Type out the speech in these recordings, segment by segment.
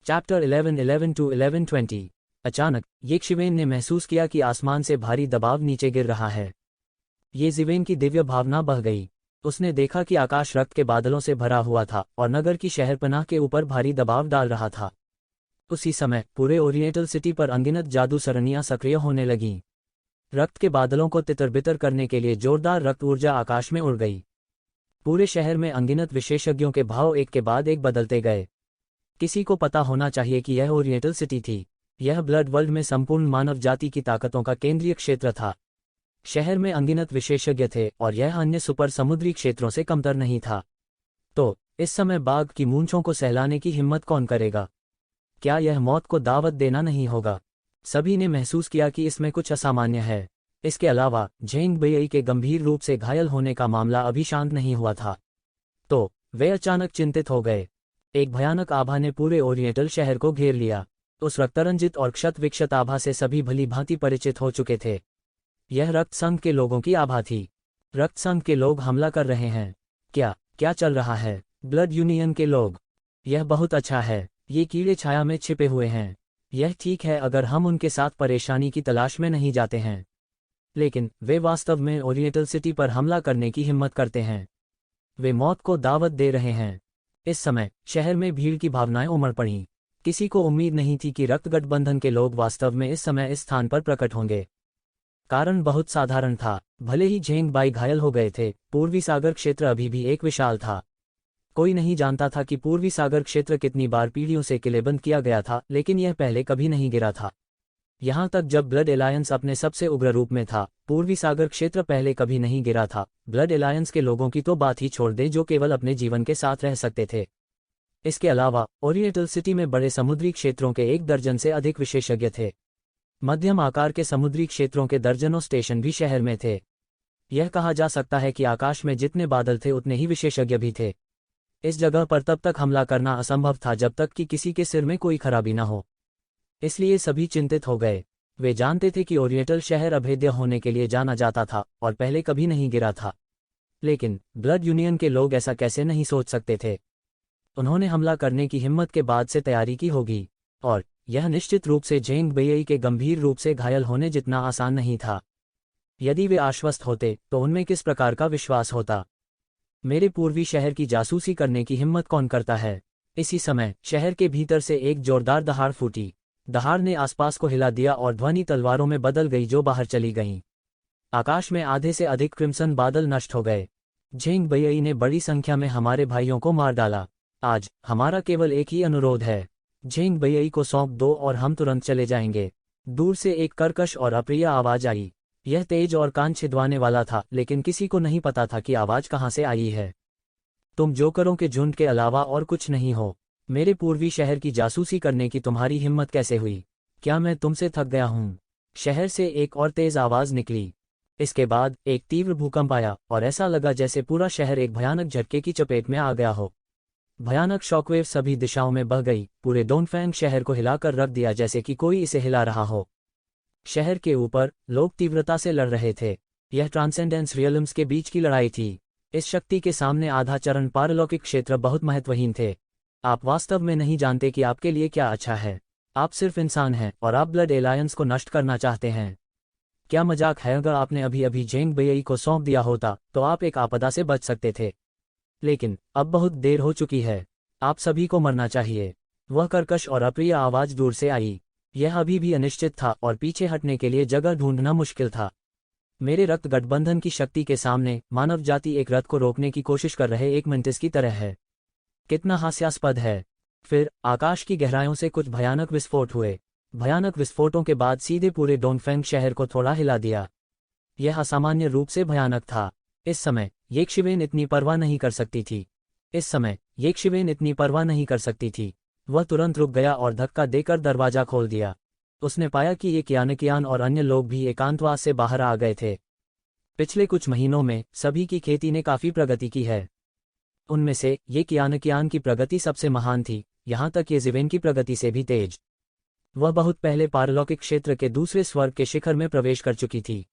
Chapter 11:11 to 11:20। अचानक येक्षिवेन ने महसूस किया कि आसमान से भारी दबाव नीचे गिर रहा है। येज़िवेन की दिव्य भावना बह गई। उसने देखा कि आकाश रक्त के बादलों से भरा हुआ था और नगर की शहरपनाह के ऊपर भारी दबाव डाल रहा था। उसी समय पूरे ओरिएंटल सिटी पर अनगिनत जादू सरणियां सक्रिय होने लगीं। रक्त के बादलों को तितर-बितर करने के लिए जोरदार रक्त ऊर्जा आकाश में उड़ गई। पूरे शहर में अनगिनत विशेषज्ञों के भाव एक के बाद एक बदलते गए। किसी को पता होना चाहिए कि यह ओरिएंटल सिटी थी। यह ब्लड वर्ल्ड में संपूर्ण मानव जाति की ताकतों का केंद्रीय क्षेत्र था। शहर में अनगिनत विशेषज्ञ थे और यह अन्य सुपर समुद्री क्षेत्रों से कमतर नहीं था। तो इस समय बाघ की मूंछों को सहलाने की हिम्मत कौन करेगा? क्या यह मौत को दावत देना नहीं होगा? सभी ने महसूस किया कि इसमें कुछ असामान्य है। इसके अलावा झेंग बेई के गंभीर रूप से घायल होने का मामला अभी शांत नहीं हुआ था। तो वे अचानक चिंतित हो गए। एक भयानक आभा ने पूरे ओरिएंटल शहर को घेर लिया। उस रक्तरंजित और क्षत विक्षत आभा से सभी भली भांति परिचित हो चुके थे। यह रक्त संघ के लोगों की आभा थी। रक्त संघ के लोग हमला कर रहे हैं। क्या चल रहा है? ब्लड यूनियन के लोग। यह बहुत अच्छा है। ये कीड़े छाया में छिपे हुए हैं। यह ठीक है अगर हम उनके साथ परेशानी की तलाश में नहीं जाते हैं, लेकिन वे वास्तव में ओरिएंटल सिटी पर हमला करने की हिम्मत करते हैं। वे मौत को दावत दे रहे हैं। इस समय शहर में भीड़ की भावनाएं उमड़ पड़ीं। किसी को उम्मीद नहीं थी कि रक्त गठबंधन के लोग वास्तव में इस समय इस स्थान पर प्रकट होंगे। कारण बहुत साधारण था। भले ही झेंग बाई घायल हो गए थे, पूर्वी सागर क्षेत्र अभी भी एक विशाल था। कोई नहीं जानता था कि पूर्वी सागर क्षेत्र कितनी बार पीढ़ियों से किलेबंद किया गया था, लेकिन यह पहले कभी नहीं गिरा था। यहाँ तक जब ब्लड एलायंस अपने सबसे उग्र रूप में था, पूर्वी सागर क्षेत्र पहले कभी नहीं गिरा था। ब्लड एलायंस के लोगों की तो बात ही छोड़ दे, जो केवल अपने जीवन के साथ रह सकते थे। इसके अलावा ओरिएंटल सिटी में बड़े समुद्री क्षेत्रों के 1 दर्जन से अधिक विशेषज्ञ थे। मध्यम आकार के समुद्री क्षेत्रों के दर्जनों स्टेशन भी शहर में थे। यह कहा जा सकता है कि आकाश में जितने बादल थे उतने ही विशेषज्ञ भी थे। इस जगह पर तब तक हमला करना असंभव था जब तक कि किसी के सिर में कोई खराबी न हो। इसलिए सभी चिंतित हो गए। वे जानते थे कि ओरिएंटल शहर अभेद्य होने के लिए जाना जाता था और पहले कभी नहीं गिरा था। लेकिन ब्लड यूनियन के लोग ऐसा कैसे नहीं सोच सकते थे? उन्होंने हमला करने की हिम्मत के बाद से तैयारी की होगी, और यह निश्चित रूप से झेंग बेई के गंभीर रूप से घायल होने जितना आसान नहीं था। यदि वे आश्वस्त होते तो उनमें किस प्रकार का विश्वास होता? मेरे पूर्वी शहर की जासूसी करने की हिम्मत कौन करता है? इसी समय शहर के भीतर से एक जोरदार दहाड़ फूटी। दहाड़ ने आसपास को हिला दिया और ध्वनि तलवारों में बदल गई जो बाहर चली गईं। आकाश में आधे से अधिक क्रिम्सन बादल नष्ट हो गए। झेंग बेई ने बड़ी संख्या में हमारे भाइयों को मार डाला। आज हमारा केवल एक ही अनुरोध है, झेंग बेई को सौंप दो और हम तुरंत चले जाएंगे। दूर से एक कर्कश और अप्रिय आवाज आई। यह तेज और कान छिदवाने वाला था, लेकिन किसी को नहीं पता था कि आवाज कहाँ से आई है। तुम जोकरों के झुंड के अलावा और कुछ नहीं हो। मेरे पूर्वी शहर की जासूसी करने की तुम्हारी हिम्मत कैसे हुई? क्या मैं तुमसे थक गया हूँ? शहर से एक और तेज आवाज निकली। इसके बाद एक तीव्र भूकंप आया और ऐसा लगा जैसे पूरा शहर एक भयानक झटके की चपेट में आ गया हो। भयानक शॉकवेव सभी दिशाओं में बह गई। पूरे डोनफैंग शहर को हिलाकर रख दिया जैसे कि कोई इसे हिला रहा हो। शहर के ऊपर लोग तीव्रता से लड़ रहे थे। यह ट्रांसेंडेंस रियल्म्स के बीच की लड़ाई थी। इस शक्ति के सामने आधा चरण पारलौकिक क्षेत्र बहुत महत्वहीन थे। आप वास्तव में नहीं जानते कि आपके लिए क्या अच्छा है। आप सिर्फ इंसान हैं और आप ब्लड एलायंस को नष्ट करना चाहते हैं। क्या मजाक है? अगर आपने अभी अभी झेंग बेई को सौंप दिया होता तो आप एक आपदा से बच सकते थे, लेकिन अब बहुत देर हो चुकी है। आप सभी को मरना चाहिए। वह कर्कश और अप्रिय आवाज दूर से आई। यह अभी भी अनिश्चित था और पीछे हटने के लिए जगह ढूंढना मुश्किल था। मेरे रक्त गठबंधन की शक्ति के सामने मानव जाति एक रथ को रोकने की कोशिश कर रहे एक मेंटिस की तरह है। कितना हास्यास्पद है। फिर आकाश की गहराइयों से कुछ भयानक विस्फोट हुए। भयानक विस्फोटों के बाद सीधे पूरे डोनफेंग शहर को थोड़ा हिला दिया। यह असामान्य रूप से भयानक था। इस समय येक्षिवेन इतनी परवाह नहीं कर सकती थी। वह तुरंत रुक गया और धक्का देकर दरवाजा खोल दिया। उसने पाया कि ये कियानकियान और अन्य लोग भी एकांतवास से बाहर आ गए थे। पिछले कुछ महीनों में सभी की खेती ने काफी प्रगति की है। उनमें से ये कियानकियान की प्रगति सबसे महान थी, यहाँ तक येज़िवेन की प्रगति से भी तेज। वह बहुत पहले पारलौकिक क्षेत्र के दूसरे स्वर्ग के शिखर में प्रवेश कर चुकी थी।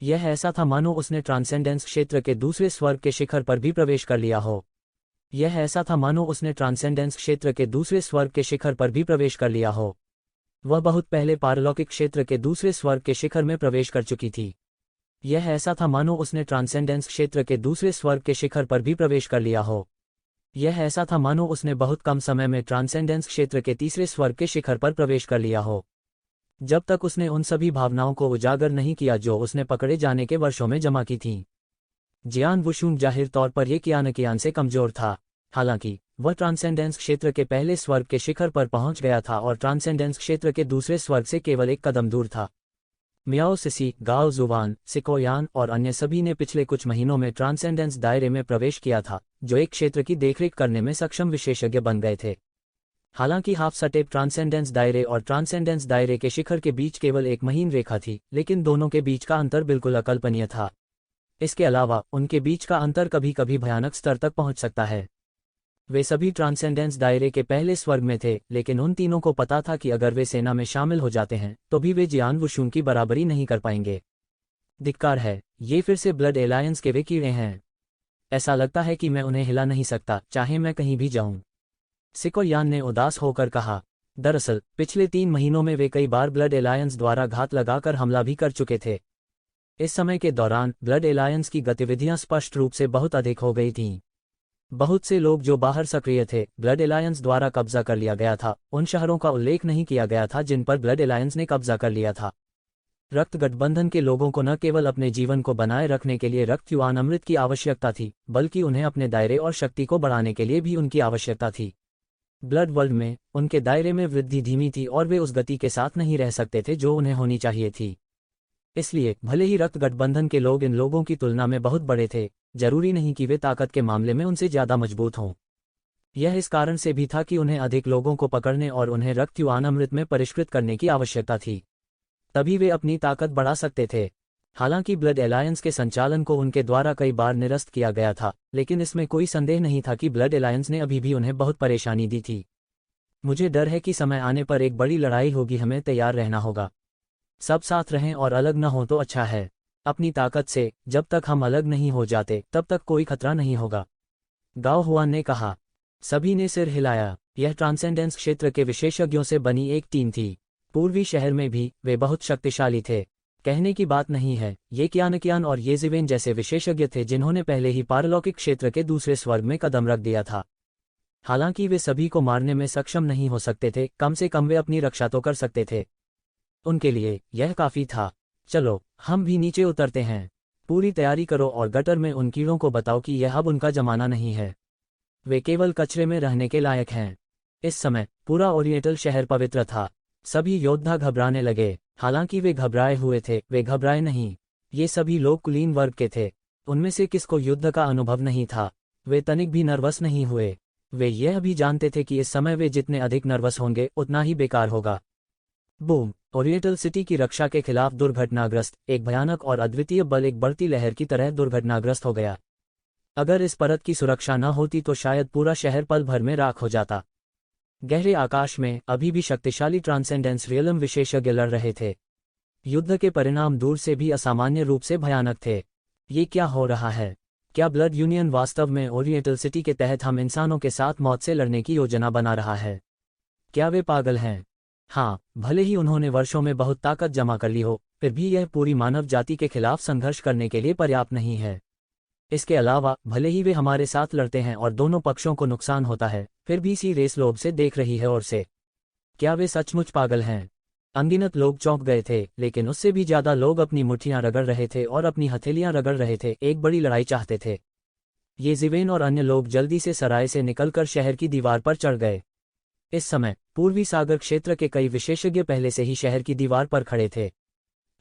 यह ऐसा था मानो उसने ट्रांसेंडेंस क्षेत्र के दूसरे स्वर्ग के शिखर पर भी प्रवेश कर लिया हो। यह ऐसा था मानो उसने ट्रांसेंडेंस क्षेत्र के दूसरे स्वर्ग के शिखर पर भी प्रवेश कर लिया हो। वह बहुत पहले पारलौकिक क्षेत्र के दूसरे स्वर्ग के शिखर में प्रवेश कर चुकी थी। यह ऐसा था मानो उसने ट्रांसेंडेंस क्षेत्र के दूसरे स्वर्ग के शिखर पर भी प्रवेश कर लिया हो। यह ऐसा था मानो उसने बहुत कम समय में ट्रांसेंडेंस क्षेत्र के तीसरे स्वर्ग के शिखर पर प्रवेश कर लिया हो। जब तक उसने उन सभी भावनाओं को उजागर नहीं किया जो उसने पकड़े जाने के वर्षों में जमा की थीं। जियान वुशुंग जाहिर तौर पर ये कियान से कमजोर था। हालांकि वह ट्रांसेंडेंस क्षेत्र के पहले स्वर्ग के शिखर पर पहुंच गया था और ट्रांसेंडेंस क्षेत्र के दूसरे स्वर्ग से केवल एक कदम दूर था। मियाओ सिसी, गाओ जुवान, सिकोयान और अन्य सभी ने पिछले कुछ महीनों में ट्रांसेंडेंस दायरे में प्रवेश किया था, जो एक क्षेत्र की देखरेख करने में सक्षम विशेषज्ञ बन गए थे। हालांकि हाफ सटेप ट्रांसेंडेंस दायरे और ट्रांसेंडेंस दायरे के शिखर के बीच केवल एक महीन रेखा थी, लेकिन दोनों के बीच का अंतर बिल्कुल अकल्पनीय था। इसके अलावा उनके बीच का अंतर कभी कभी भयानक स्तर तक पहुंच सकता है। वे सभी ट्रांसेंडेंस दायरे के पहले स्वर्ग में थे, लेकिन उन तीनों को पता था कि अगर वे सेना में शामिल हो जाते हैं तो भी वे जियान वुशुंग की बराबरी नहीं कर पाएंगे। धिक्कार है, ये फिर से ब्लड एलायंस के वे कीड़े हैं। ऐसा लगता है कि मैं उन्हें हिला नहीं सकता, चाहे मैं कहीं भी जाऊं। सिकोयान ने उदास होकर कहा। दरअसल पिछले 3 महीनों में वे कई बार ब्लड एलायंस द्वारा घात लगाकर हमला भी कर चुके थे। इस समय के दौरान ब्लड एलायंस की गतिविधियां स्पष्ट रूप से बहुत अधिक हो गई थीं। बहुत से लोग जो बाहर सक्रिय थे, ब्लड एलायंस द्वारा कब्जा कर लिया गया था। उन शहरों का उल्लेख नहीं किया गया था जिन पर ब्लड एलायंस ने कब्जा कर लिया था। रक्त गठबंधन के लोगों को न केवल अपने जीवन को बनाए रखने के लिए रक्त युआन अमृत की आवश्यकता थी, बल्कि उन्हें अपने दायरे और शक्ति को बढ़ाने के लिए भी उनकी आवश्यकता थी। ब्लड वर्ल्ड में उनके दायरे में वृद्धि धीमी थी और वे उस गति के साथ नहीं रह सकते थे जो उन्हें होनी चाहिए थी। इसलिए भले ही रक्त गठबंधन के लोग इन लोगों की तुलना में बहुत बड़े थे, जरूरी नहीं कि वे ताकत के मामले में उनसे ज्यादा मजबूत हों। यह इस कारण से भी था कि उन्हें अधिक लोगों को पकड़ने और उन्हें रक्त युआन अमृत में परिष्कृत करने की आवश्यकता थी, तभी वे अपनी ताकत बढ़ा सकते थे। हालांकि ब्लड एलायंस के संचालन को उनके द्वारा कई बार निरस्त किया गया था, लेकिन इसमें कोई संदेह नहीं था कि ब्लड एलायंस ने अभी भी उन्हें बहुत परेशानी दी थी। मुझे डर है कि समय आने पर एक बड़ी लड़ाई होगी, हमें तैयार रहना होगा। सब साथ रहें और अलग न हो तो अच्छा है। अपनी ताकत से जब तक हम अलग नहीं हो जाते तब तक कोई खतरा नहीं होगा, गाओ हुआन ने कहा। सभी ने सिर हिलाया। यह ट्रांसेंडेंस क्षेत्र के विशेषज्ञों से बनी एक टीम थी। पूर्वी शहर में भी वे बहुत शक्तिशाली थे। कहने की बात नहीं है, ये कियान और ये जिवेन जैसे विशेषज्ञ थे जिन्होंने पहले ही पारलौकिक क्षेत्र के दूसरे स्वर्ग में कदम रख दिया था। हालांकि वे सभी को मारने में सक्षम नहीं हो सकते थे, कम से कम वे अपनी रक्षा तो कर सकते थे। उनके लिए यह काफी था। चलो हम भी नीचे उतरते हैं। पूरी तैयारी करो और गटर में उन कीड़ों को बताओ कि यह अब उनका जमाना नहीं है। वे केवल कचरे में रहने के लायक हैं। इस समय पूरा ओरिएंटल शहर पवित्र था। सभी योद्धा घबराने लगे। हालांकि वे घबराए हुए थे, वे घबराए नहीं। ये सभी लोग कुलीन वर्ग के थे। उनमें से किसको युद्ध का अनुभव नहीं था। वे तनिक भी नर्वस नहीं हुए। वे यह भी जानते थे कि इस समय वे जितने अधिक नर्वस होंगे उतना ही बेकार होगा। बूम! ओरिएंटल सिटी की रक्षा के खिलाफ दुर्घटनाग्रस्त एक भयानक और अद्वितीय बल एक बढ़ती लहर की तरह दुर्घटनाग्रस्त हो गया। अगर इस परत की सुरक्षा न होती तो शायद पूरा शहर पल भर में राख हो जाता। गहरे आकाश में अभी भी शक्तिशाली ट्रांसेंडेंस रियलम विशेषज्ञ लड़ रहे थे। युद्ध के परिणाम दूर से भी असामान्य रूप से भयानक थे। ये क्या हो रहा है? क्या ब्लड यूनियन वास्तव में ओरिएंटल सिटी के तहत हम इंसानों के साथ मौत से लड़ने की योजना बना रहा है? क्या वे पागल हैं? हाँ, भले ही उन्होंने वर्षों में बहुत ताकत जमा कर ली हो, फिर भी यह पूरी मानव जाति के खिलाफ संघर्ष करने के लिए पर्याप्त नहीं है। इसके अलावा भले ही वे हमारे साथ लड़ते हैं और दोनों पक्षों को नुकसान होता है, फिर भी सी रेस लोभ से देख रही है और से। क्या वे सचमुच पागल हैं? अनगिनत लोग चौंक गए थे, लेकिन उससे भी ज्यादा लोग अपनी मुट्ठियां रगड़ रहे थे और अपनी हथेलियां रगड़ रहे थे, एक बड़ी लड़ाई चाहते थे। ये जिवेन और अन्य लोग जल्दी से सराय से निकलकर शहर की दीवार पर चढ़ गए। इस समय पूर्वी सागर क्षेत्र के कई विशेषज्ञ पहले से ही शहर की दीवार पर खड़े थे।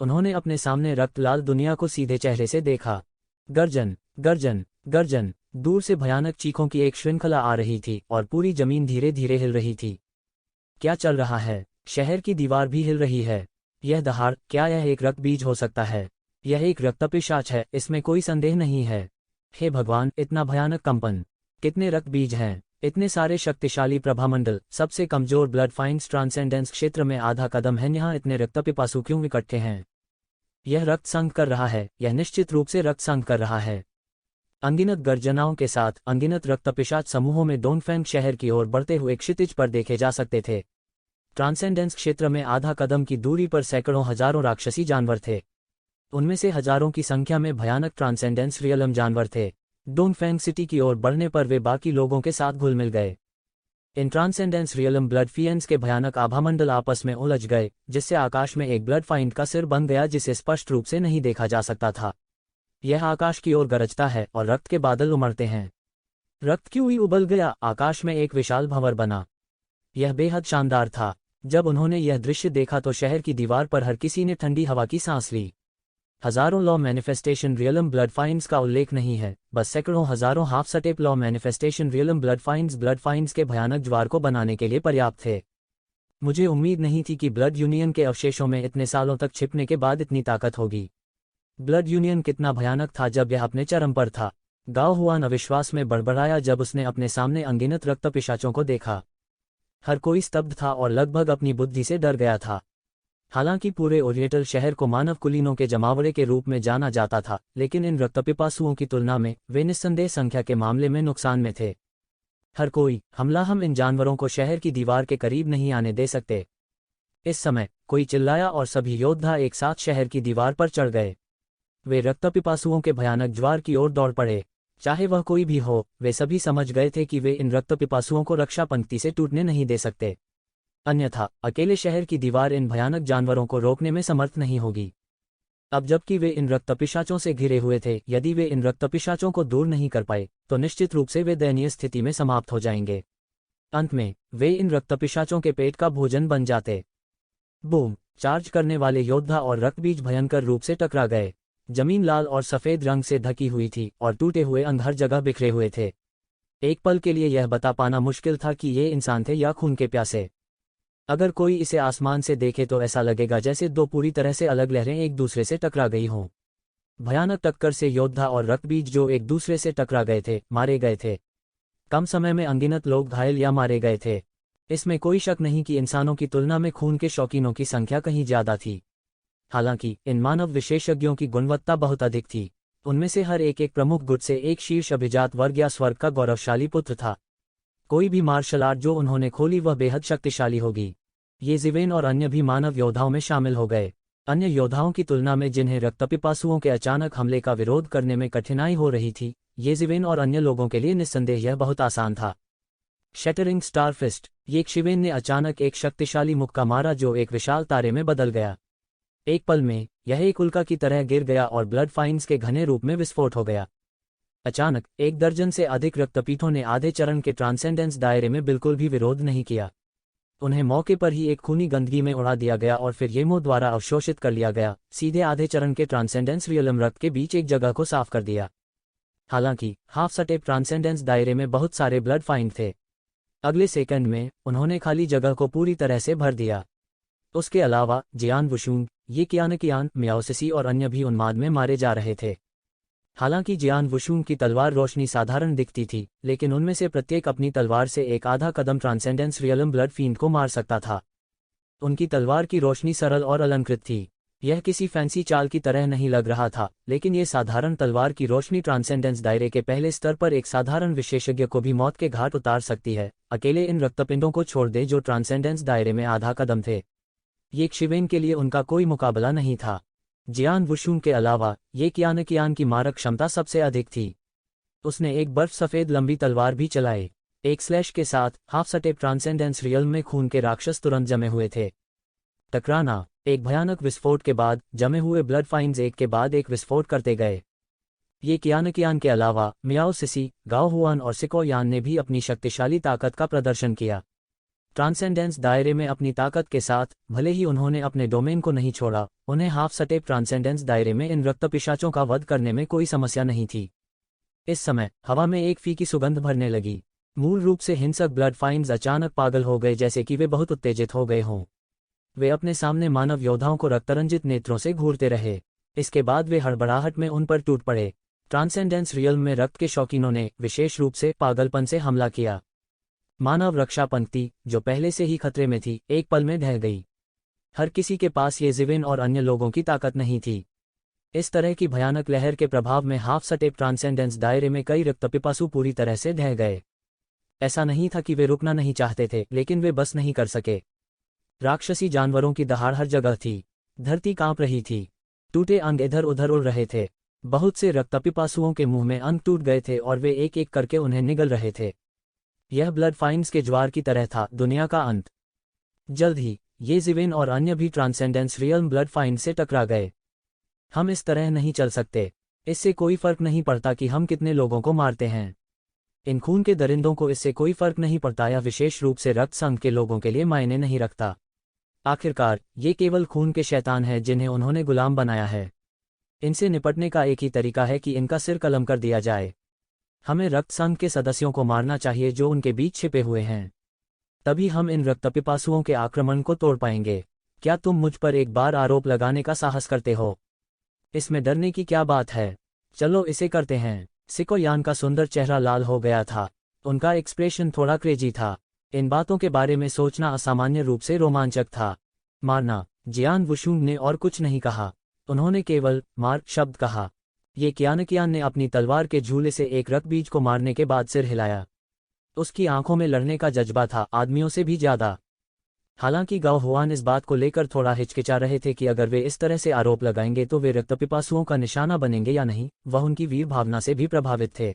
उन्होंने अपने सामने रक्त लाल दुनिया को सीधे चेहरे से देखा। गर्जन गर्जन गर्जन! दूर से भयानक चीखों की एक श्रृंखला आ रही थी और पूरी जमीन धीरे धीरे हिल रही थी। क्या चल रहा है? शहर की दीवार भी हिल रही है। यह दहाड़, क्या यह एक रक्त बीज हो सकता है? यह एक रक्त पिशाच है, इसमें कोई संदेह नहीं है। हे भगवान, इतना भयानक कंपन! कितने रक्त बीज हैं! इतने सारे शक्तिशाली प्रभामंडल! सबसे कमजोर ब्लड फाइंड्स ट्रांसेंडेंस क्षेत्र में आधा कदम है, यहाँ इतने रक्तपिपासु क्यों इकट्ठे हैं? यह रक्त संघ कर रहा है, यह निश्चित रूप से रक्त संघ कर रहा है। अनगिनत गर्जनाओं के साथ अनगिनत रक्तपिशाच समूहों में डोंगफेंग शहर की ओर बढ़ते हुए क्षितिज पर देखे जा सकते थे। ट्रांसेंडेंस क्षेत्र में आधा कदम की दूरी पर सैकड़ों हजारों राक्षसी जानवर थे। उनमें से हजारों की संख्या में भयानक ट्रांसेंडेंस रियलम जानवर थे। डोंगफेंग सिटी की ओर बढ़ने पर वे बाकी लोगों के साथ घुल मिल गए। इन ट्रांसेंडेंस रियलम ब्लड फिएंस के भयानक आभामंडल आपस में उलझ गए, जिससे आकाश में एक ब्लड फाइंड का सिर बन गया जिसे स्पष्ट रूप से नहीं देखा जा सकता था। यह आकाश की ओर गरजता है और रक्त के बादल उमड़ते हैं। रक्त क्यों ही उबल गया, आकाश में एक विशाल भंवर बना। यह बेहद शानदार था। जब उन्होंने यह दृश्य देखा तो शहर की दीवार पर हर किसी ने ठंडी हवा की सांस ली। हजारों law manifestation realm blood finds का उल्लेख नहीं है, बस सैकड़ों हजारों half step law manifestation realm blood finds के भयानक ज्वार को बनाने के लिए पर्याप्त थे। मुझे उम्मीद नहीं थी कि ब्लड यूनियन के अवशेषों में इतने सालों तक छिपने के बाद इतनी ताकत होगी। ब्लड यूनियन कितना भयानक था जब यह अपने चरम पर था। गाओ हुआन अविश्वास में बड़बड़ाया जब उसने अपने सामने अनगिनत रक्त पिशाचों को देखा। हर कोई स्तब्ध था और लगभग अपनी बुद्धि से डर गया था। हालांकि पूरे ओरिएंटल शहर को मानव कुलीनों के जमावड़े के रूप में जाना जाता था, लेकिन इन रक्तपिपासुओं की तुलना में वे निस्संदेह संख्या के मामले में नुकसान में थे। हर कोई हमला, हम इन जानवरों को शहर की दीवार के करीब नहीं आने दे सकते। इस समय कोई चिल्लाया और सभी योद्धा एक साथ शहर की दीवार पर चढ़ गए। वे रक्तपिपासुओं के भयानक ज्वार की ओर दौड़ पड़े। चाहे वह कोई भी हो, वे सभी समझ गए थे कि वे इन रक्तपिपासुओं को रक्षा पंक्ति से टूटने नहीं दे सकते। अन्यथा अकेले शहर की दीवार इन भयानक जानवरों को रोकने में समर्थ नहीं होगी। अब जबकि वे इन रक्तपिशाचों से घिरे हुए थे, यदि वे इन रक्तपिशाचों को दूर नहीं कर पाए तो निश्चित रूप से वे दयनीय स्थिति में समाप्त हो जाएंगे। अंत में वे इन रक्तपिशाचों के पेट का भोजन बन जाते। बूम! चार्ज करने वाले योद्धा और रक्तबीज भयंकर रूप से टकरा गए। जमीन लाल और सफेद रंग से ढकी हुई थी और टूटे हुए अंग हर जगह बिखरे हुए थे। एक पल के लिए यह बता पाना मुश्किल था कि ये इंसान थे या खून के प्यासे। अगर कोई इसे आसमान से देखे तो ऐसा लगेगा जैसे दो पूरी तरह से अलग लहरें एक दूसरे से टकरा गई हों। भयानक टक्कर से योद्धा और रक्तबीज जो एक दूसरे से टकरा गए थे, मारे गए थे। कम समय में अनगिनत लोग घायल या मारे गए थे। इसमें कोई शक नहीं कि इंसानों की तुलना में खून के शौकीनों की संख्या कहीं ज्यादा थी। हालांकि इन मानव विशेषज्ञों की गुणवत्ता बहुत अधिक थी। उनमें से हर एक प्रमुख गुट से एक शीर्ष अभिजात वर्ग या स्वर्ग का गौरवशाली पुत्र था। कोई भी मार्शल आर्ट जो उन्होंने खोली वह बेहद शक्तिशाली होगी। ये ज़िवेन और अन्य भी मानव योद्धाओं में शामिल हो गए। अन्य योद्धाओं की तुलना में जिन्हें रक्तपिपासुओं के अचानक हमले का विरोध करने में कठिनाई हो रही थी, ये ज़िवेन और अन्य लोगों के लिए निस्संदेह यह बहुत आसान था। शैटरिंग स्टारफिस्ट, ये ज़िवेन ने अचानक एक शक्तिशाली मुक्का मारा जो एक विशाल तारे में बदल गया। एक पल में यह एक उल्का की तरह गिर गया और ब्लड फाइंड्स के घने रूप में विस्फोट हो गया। अचानक एक दर्जन से अधिक रक्तपीठों ने आधे चरण के ट्रांसेंडेंस दायरे में बिल्कुल भी विरोध नहीं किया। उन्हें मौके पर ही एक खूनी गंदगी में उड़ा दिया गया और फिर येमो द्वारा अवशोषित कर लिया गया। सीधे आधे चरण के ट्रांसेंडेंस रियलम रक्त के बीच एक जगह को साफ कर दिया। हालांकि हाफ सटेप ट्रांसेंडेंस दायरे में बहुत सारे ब्लड फाइंड थे। अगले सेकंड में उन्होंने खाली जगह को पूरी तरह से भर दिया। उसके अलावा जियान वुशुंग, ये कियान, म्याओसिसी और अन्य भी उन्माद में मारे जा रहे थे। हालांकि जियान वुशुंग की तलवार रोशनी साधारण दिखती थी, लेकिन उनमें से प्रत्येक अपनी तलवार से एक आधा कदम ट्रांसेंडेंस रियलम ब्लड फींड को मार सकता था। उनकी तलवार की रोशनी सरल और अलंकृत थी। यह किसी फैंसी चाल की तरह नहीं लग रहा था, लेकिन ये साधारण तलवार की रोशनी ट्रांसेंडेंस दायरे के पहले स्तर पर एक साधारण विशेषज्ञ को भी मौत के घाट उतार सकती है। अकेले इन रक्तपिंडों को छोड़ दे जो ट्रांसेंडेंस दायरे में आधा कदम थे। ये ज़िवेन के लिए उनका कोई मुकाबला नहीं था। जियान वुशुंग के अलावा ये कियान की मारक क्षमता सबसे अधिक थी। उसने एक बर्फ सफेद लंबी तलवार भी चलाई। एक स्लैश के साथ हाफ सटेप ट्रांसेंडेंस रियल में खून के राक्षस तुरंत जमे हुए थे। टकराना, एक भयानक विस्फोट के बाद जमे हुए ब्लड फाइंड्स एक के बाद एक विस्फोट करते गए। ये कियान के अलावा म्याओसिसी, गाओ हुआन और सिको यान ने भी अपनी शक्तिशाली ताकत का प्रदर्शन किया। ट्रांसेंडेंस दायरे में अपनी ताकत के साथ भले ही उन्होंने अपने डोमेन को नहीं छोड़ा, उन्हें हाफ सटेप ट्रांसेंडेंस दायरे में इन रक्तपिशाचों का वध करने में कोई समस्या नहीं थी। इस समय हवा में एक फीकी सुगंध भरने लगी। मूल रूप से हिंसक ब्लड फाइंड्स अचानक पागल हो गए, जैसे कि वे बहुत उत्तेजित हो गए हों। वे अपने सामने मानव योद्धाओं को रक्तरंजित नेत्रों से घूरते रहे। इसके बाद वे हड़बड़ाहट में उन पर टूट पड़े। ट्रांसेंडेंस रियल में रक्त के शौकीनों ने विशेष रूप से पागलपन से हमला किया। मानव रक्षा पंक्ति, जो पहले से ही खतरे में थी, एक पल में ढह गई। हर किसी के पास ये ज़िवेन और अन्य लोगों की ताकत नहीं थी। इस तरह की भयानक लहर के प्रभाव में हाफ सटेप ट्रांसेंडेंस दायरे में कई रक्तपिपासु पूरी तरह से ढह गए। ऐसा नहीं था कि वे रुकना नहीं चाहते थे, लेकिन वे बस नहीं कर सके। राक्षसी जानवरों की दहाड़ हर जगह थी। धरती कांप रही थी। टूटे अंग इधर उधर उड़ रहे थे। बहुत से रक्तपिपासुओं के मुंह में अंग टूट गए थे और वे एक एक करके उन्हें निगल रहे थे। यह ब्लड फाइन्स के ज्वार की तरह था, दुनिया का अंत। जल्द ही ये ज़िवेन और अन्य भी ट्रांसेंडेंस रियल्म ब्लड फाइन्स से टकरा गए। हम इस तरह नहीं चल सकते। इससे कोई फर्क नहीं पड़ता कि हम कितने लोगों को मारते हैं। इन खून के दरिंदों को इससे कोई फर्क नहीं पड़ता, या विशेष रूप से रक्त संघ के लोगों के लिए मायने नहीं रखता। आखिरकार ये केवल खून के शैतान हैं जिन्हें उन्होंने गुलाम बनाया है। इनसे निपटने का एक ही तरीका है कि इनका सिर कलम कर दिया जाए। हमें रक्त संघ के सदस्यों को मारना चाहिए जो उनके बीच छिपे हुए हैं। तभी हम इन रक्तपिपासुओं के आक्रमण को तोड़ पाएंगे। क्या तुम मुझ पर एक बार आरोप लगाने का साहस करते हो? इसमें डरने की क्या बात है? चलो इसे करते हैं। सिको यान का सुंदर चेहरा लाल हो गया था। उनका एक्सप्रेशन थोड़ा क्रेजी था। इन बातों के बारे में सोचना असामान्य रूप से रोमांचक था। मारना। जियान वुशुंग ने और कुछ नहीं कहा। उन्होंने केवल मार शब्द कहा। ये कियान ने अपनी तलवार के झूले से एक रक्तबीज को मारने के बाद सिर हिलाया। उसकी आंखों में लड़ने का जज्बा था, आदमियों से भी ज्यादा। हालांकि गाओ हुआन इस बात को लेकर थोड़ा हिचकिचा रहे थे कि अगर वे इस तरह से आरोप लगाएंगे तो वे रक्तपिपासुओं का निशाना बनेंगे या नहीं। वह उनकी वीर भावना से भी प्रभावित थे।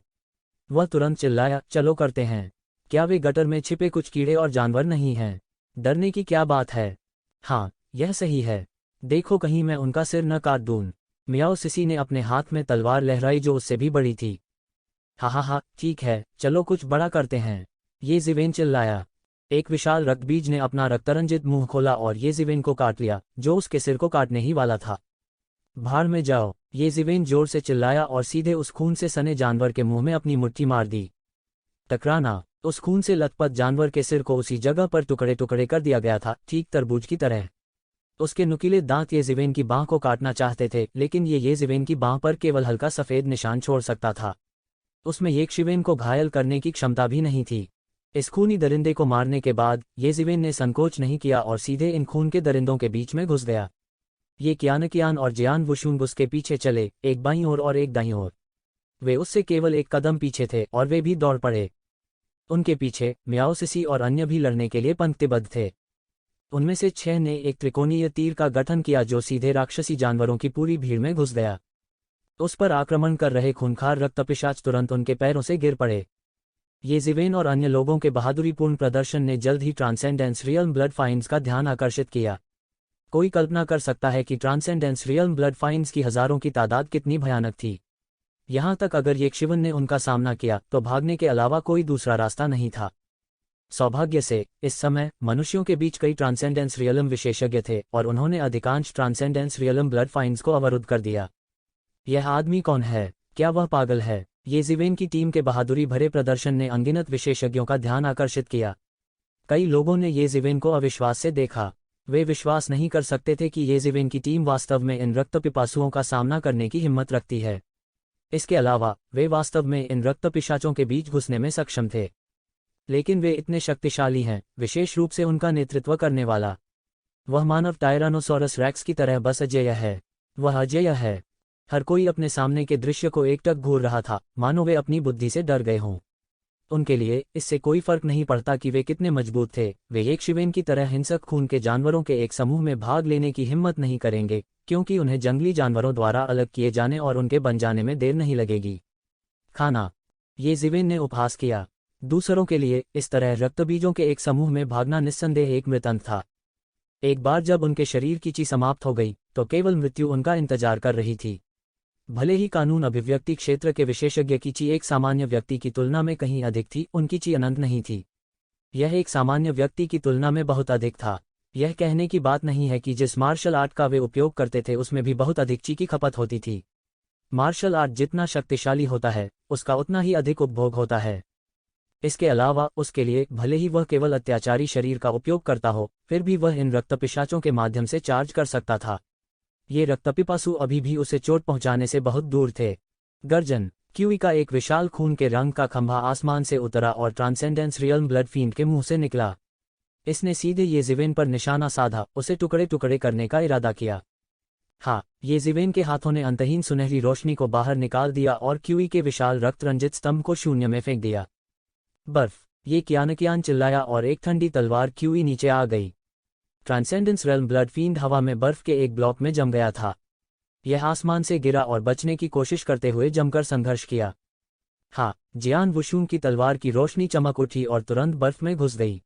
वह तुरंत चिल्लाया, चलो करते हैं। क्या वे गटर में छिपे कुछ कीड़े और जानवर नहीं हैं? डरने की क्या बात है? हाँ, यह सही है। देखो कहीं मैं उनका सिर न काट दूं। मियाओ सिसी ने अपने हाथ में तलवार लहराई जो उससे भी बड़ी थी। हा, ठीक है, चलो कुछ बड़ा करते हैं। ये ज़िवेन चिल्लाया। एक विशाल रक्तबीज ने अपना रक्तरंजित मुंह खोला और ये ज़िवेन को काट लिया, जो उसके सिर को काटने ही वाला था। भाड़ में जाओ, ये ज़िवेन जोर से चिल्लाया और सीधे उस खून से सने जानवर के मुंह में अपनी मुट्ठी मार दी। टकराना। उस खून से लथपथ जानवर के सिर को उसी जगह पर टुकड़े टुकड़े कर दिया गया था, ठीक तरबूज की तरह। उसके नुकीले दांत ये ज़िवेन की बांह को काटना चाहते थे, लेकिन ये ज़िवेन की बांह पर केवल हल्का सफ़ेद निशान छोड़ सकता था। उसमें ये ज़िवेन को घायल करने की क्षमता भी नहीं थी। इस खूनी दरिंदे को मारने के बाद ये ज़िवेन ने संकोच नहीं किया और सीधे इन खून के दरिंदों के बीच में घुस गया। ये कियान और जियान वुशुंग उसके पीछे चले, एक बाईं ओर और एक दाईं ओर। वे उससे केवल एक कदम पीछे थे और वे भी दौड़ पड़े। उनके पीछे मियाओ सिसी और अन्य भी लड़ने के लिए पंक्तिबद्ध थे। उनमें से 6 ने एक त्रिकोणीय तीर का गठन किया जो सीधे राक्षसी जानवरों की पूरी भीड़ में घुस गया। उस पर आक्रमण कर रहे खूंखार रक्तपिशाच तुरंत उनके पैरों से गिर पड़े। ये ज़िवेन और अन्य लोगों के बहादुरीपूर्ण प्रदर्शन ने जल्द ही ट्रांसेंडेंस रियल्म ब्लड फाइन्स का ध्यान आकर्षित किया। कोई कल्पना कर सकता है कि ट्रांसेंडेंस रियल्म ब्लड फाइन्स की हजारों की तादाद कितनी भयानक थी। यहाँ तक अगर येक्षिवन ने उनका सामना किया तो भागने के अलावा कोई दूसरा रास्ता नहीं था। सौभाग्य से इस समय मनुष्यों के बीच कई ट्रांसेंडेंस रियल्म विशेषज्ञ थे और उन्होंने अधिकांश ट्रांसेंडेंस रियल्म ब्लड फाइन्स को अवरुद्ध कर दिया। यह आदमी कौन है? क्या वह पागल है? ये ज़िवेन की टीम के बहादुरी भरे प्रदर्शन ने अनगिनत विशेषज्ञों का ध्यान आकर्षित किया। कई लोगों ने ये ज़िवेन को अविश्वास से देखा। वे विश्वास नहीं कर सकते थे कि ये ज़िवेन की टीम वास्तव में इन रक्तपिपासुओं का सामना करने की हिम्मत रखती है। इसके अलावा वे वास्तव में इन रक्तपिशाचों के बीच घुसने में सक्षम थे। लेकिन वे इतने शक्तिशाली हैं, विशेष रूप से उनका नेतृत्व करने वाला। वह मानव टायरानोसॉरस रैक्स की तरह बस अजेय है। वह अजेय है। हर कोई अपने सामने के दृश्य को एकटक घूर रहा था, मानो वे अपनी बुद्धि से डर गए हों। उनके लिए इससे कोई फर्क नहीं पड़ता कि वे कितने मजबूत थे। वे एक ज़िवेन की तरह हिंसक खून के जानवरों के एक समूह में भाग लेने की हिम्मत नहीं करेंगे, क्योंकि उन्हें जंगली जानवरों द्वारा अलग किए जाने और उनके बन जाने में देर नहीं लगेगी। खाना। ये ज़िवेन ने उपहास किया। दूसरों के लिए इस तरह रक्तबीजों के एक समूह में भागना निस्संदेह एक मृतंत था। एक बार जब उनके शरीर की ची समाप्त हो गई तो केवल मृत्यु उनका इंतजार कर रही थी। भले ही कानून अभिव्यक्ति क्षेत्र के विशेषज्ञ की ची एक सामान्य व्यक्ति की तुलना में कहीं अधिक थी, उनकी ची अनंत नहीं थी। यह एक सामान्य व्यक्ति की तुलना में बहुत अधिक था। यह कहने की बात नहीं है कि जिस मार्शल आर्ट का वे उपयोग करते थे उसमें भी बहुत अधिक ची की खपत होती थी। मार्शल आर्ट जितना शक्तिशाली होता है उसका उतना ही अधिक उपभोग होता है। इसके अलावा उसके लिए भले ही वह केवल अत्याचारी शरीर का उपयोग करता हो, फिर भी वह इन रक्तपिशाचों के माध्यम से चार्ज कर सकता था। ये रक्तपिपासु अभी भी उसे चोट पहुंचाने से बहुत दूर थे। गर्जन। क्यूई का एक विशाल खून के रंग का खंभा आसमान से उतरा और ट्रांसेंडेंस रियल्म ब्लड फींड के मुंह से निकला। इसने सीधे ये ज़िवेन पर निशाना साधा, उसे टुकड़े टुकड़े करने का इरादा किया। हाँ, ये ज़िवेन के हाथों ने अंतहीन सुनहरी रोशनी को बाहर निकाल दिया और क्यूई के विशाल रक्त रंजित स्तंभ को शून्य में फेंक दिया। बर्फ, ये कियान चिल्लाया और एक ठंडी तलवार क्यूई नीचे आ गई। ट्रांसेंडेंस रेल्म ब्लड फील्ड हवा में बर्फ के एक ब्लॉक में जम गया था। यह आसमान से गिरा और बचने की कोशिश करते हुए जमकर संघर्ष किया। हाँ, जियान वुशुन की तलवार की रोशनी चमक उठी और तुरंत बर्फ में घुस गई।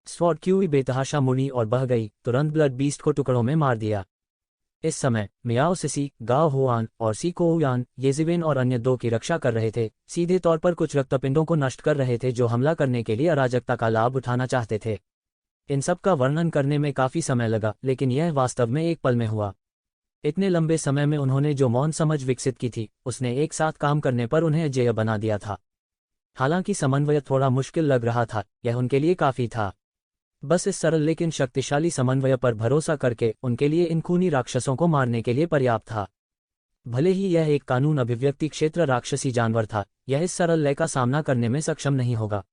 स्वॉर्ड क्यूई बेतहाशा मुड़ी और बह गई, तुरंत ब्लड बीस्ट को टुकड़ों में मार दिया। इस समय मियाओ सिसी, गाओ हुआन और सी कोहुयान ये ज़िवेन और अन्य दो की रक्षा कर रहे थे, सीधे तौर पर कुछ रक्तपिंडों को नष्ट कर रहे थे जो हमला करने के लिए अराजकता का लाभ उठाना चाहते थे। इन सब का वर्णन करने में काफी समय लगा, लेकिन यह वास्तव में एक पल में हुआ। इतने लंबे समय में उन्होंने जो मौन समझ विकसित की थी, उसने एक साथ काम करने पर उन्हें अजेय बना दिया था। हालांकि समन्वय थोड़ा मुश्किल लग रहा था, यह उनके लिए काफी था। बस इस सरल लेकिन शक्तिशाली समन्वय पर भरोसा करके उनके लिए इन खूनी राक्षसों को मारने के लिए पर्याप्त था। भले ही यह एक कानून अभिव्यक्ति क्षेत्र राक्षसी जानवर था, यह इस सरल लय का सामना करने में सक्षम नहीं होगा।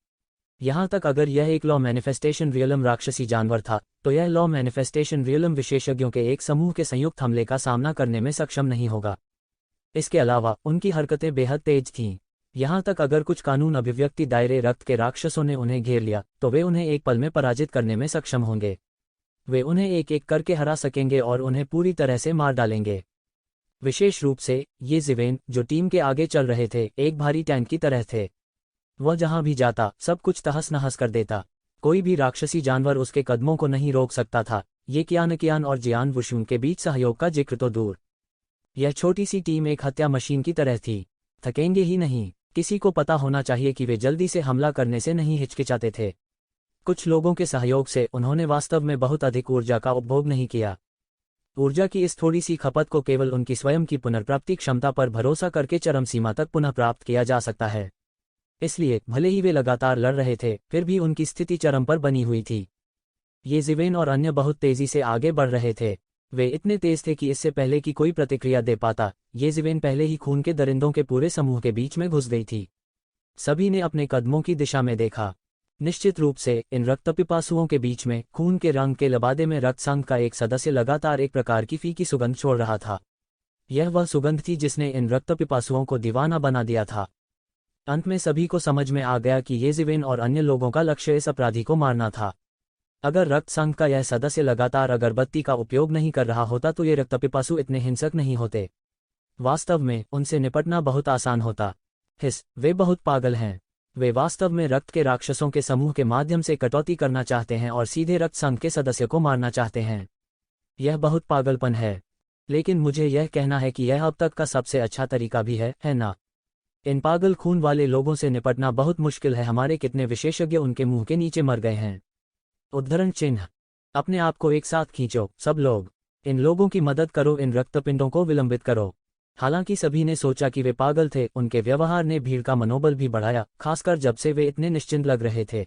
यहाँ तक अगर यह एक लॉ मैनिफेस्टेशन रियलम राक्षसी जानवर था, तो यह लॉ मैनिफेस्टेशन रियलम विशेषज्ञों के एक समूह के संयुक्त हमले का सामना करने में सक्षम नहीं होगा। इसके अलावा उनकी हरकतें बेहद तेज थीं। यहाँ तक अगर कुछ कानून अभिव्यक्ति दायरे रक्त के राक्षसों ने उन्हें घेर लिया, तो वे उन्हें एक पल में पराजित करने में सक्षम होंगे। वे उन्हें एक एक करके हरा सकेंगे और उन्हें पूरी तरह से मार डालेंगे। विशेष रूप से ये ज़िवेन, जो टीम के आगे चल रहे थे, एक भारी टैंक की तरह थे। वह जहां भी जाता सब कुछ तहस नहस कर देता। कोई भी राक्षसी जानवर उसके कदमों को नहीं रोक सकता था। ये कियान और जियान वुशुन के बीच सहयोग का जिक्र तो दूर, यह छोटी सी टीम एक हत्या मशीन की तरह थी। थकेंगे ही नहीं। किसी को पता होना चाहिए कि वे जल्दी से हमला करने से नहीं हिचकिचाते थे। कुछ लोगों के सहयोग से उन्होंने वास्तव में बहुत अधिक ऊर्जा का उपभोग नहीं किया। ऊर्जा की इस थोड़ी सी खपत को केवल उनकी स्वयं की पुनर्प्राप्ति क्षमता पर भरोसा करके चरम सीमा तक पुनः प्राप्त किया जा सकता है। इसलिए भले ही वे लगातार लड़ रहे थे, फिर भी उनकी स्थिति चरम पर बनी हुई थी। ये ज़िवेन और अन्य बहुत तेजी से आगे बढ़ रहे थे। वे इतने तेज थे कि इससे पहले कि कोई प्रतिक्रिया दे पाता, ये ज़िवेन पहले ही खून के दरिंदों के पूरे समूह के बीच में घुस गई थी। सभी ने अपने कदमों की दिशा में देखा। निश्चित रूप से इन रक्तपिपासुओं के बीच में खून के रंग के लबादे में रक्त संघ का एक सदस्य लगातार एक प्रकार की फीकी सुगंध छोड़ रहा था। यह वह सुगंध थी जिसने इन रक्तपिपासुओं को दीवाना बना दिया था। अंत में सभी को समझ में आ गया कि ये ज़िवेन और अन्य लोगों का लक्ष्य इस अपराधी को मारना था। अगर रक्त संघ का यह सदस्य लगातार अगरबत्ती का उपयोग नहीं कर रहा होता तो ये रक्तपिपासु इतने हिंसक नहीं होते। वास्तव में उनसे निपटना बहुत आसान होता। वे बहुत पागल हैं। वे वास्तव में रक्त के राक्षसों के समूह के माध्यम से कटौती करना चाहते हैं और सीधे रक्त संघ के सदस्य को मारना चाहते हैं। यह बहुत पागलपन है। लेकिन मुझे यह कहना है कि यह अब तक का सबसे अच्छा तरीका भी है ना? इन पागल खून वाले लोगों से निपटना बहुत मुश्किल है। हमारे कितने विशेषज्ञ उनके मुंह के नीचे मर गए हैं। उद्धरण चिन्ह। अपने आप को एक साथ खींचो, सब लोग। इन लोगों की मदद करो, इन रक्तपिंडों को विलंबित करो। हालांकि सभी ने सोचा कि वे पागल थे, उनके व्यवहार ने भीड़ का मनोबल भी बढ़ाया, खासकर जब से वे इतने निश्चिंत लग रहे थे।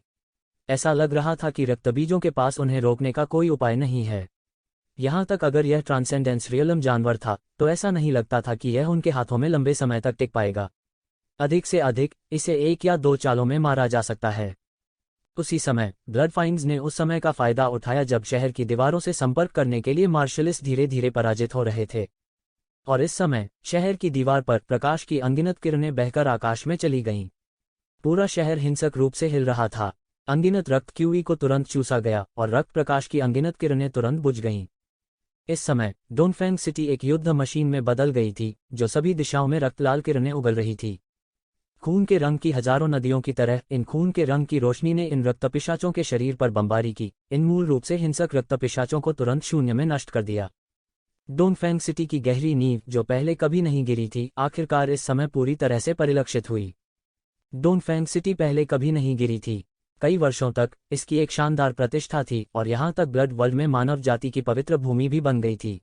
ऐसा लग रहा था कि रक्तबीजों के पास उन्हें रोकने का कोई उपाय नहीं है। यहाँ तक अगर यह ट्रांसेंडेंस रियलम जानवर था, तो ऐसा नहीं लगता था कि यह उनके हाथों में लंबे समय तक टिक पाएगा। अधिक से अधिक इसे 1 या 2 चालों में मारा जा सकता है। उसी समय ब्लडफाइंड्स ने उस समय का फायदा उठाया जब शहर की दीवारों से संपर्क करने के लिए मार्शलिस्ट धीरे धीरे पराजित हो रहे थे। और इस समय शहर की दीवार पर प्रकाश की अनगिनत किरणें बहकर आकाश में चली गईं। पूरा शहर हिंसक रूप से हिल रहा था। अनगिनत रक्त क्यूई को तुरंत चूसा गया और रक्त प्रकाश की अनगिनत किरणें तुरंत बुझ गईं। इस समय डोनफेंग सिटी एक युद्ध मशीन में बदल गई थी, जो सभी दिशाओं में रक्तलाल किरणें उगल रही थी। खून के रंग की हजारों नदियों की तरह इन खून के रंग की रोशनी ने इन रक्तपिशाचों के शरीर पर बमबारी की। इन मूल रूप से हिंसक रक्तपिशाचों को तुरंत शून्य में नष्ट कर दिया। डोनफेंग सिटी की गहरी नींव, जो पहले कभी नहीं गिरी थी, आखिरकार इस समय पूरी तरह से परिलक्षित हुई। डोनफेंग सिटी पहले कभी नहीं गिरी थी। कई वर्षों तक इसकी एक शानदार प्रतिष्ठा थी और यहाँ तक ब्लड वर्ल्ड में मानव जाति की पवित्र भूमि भी बन गई थी।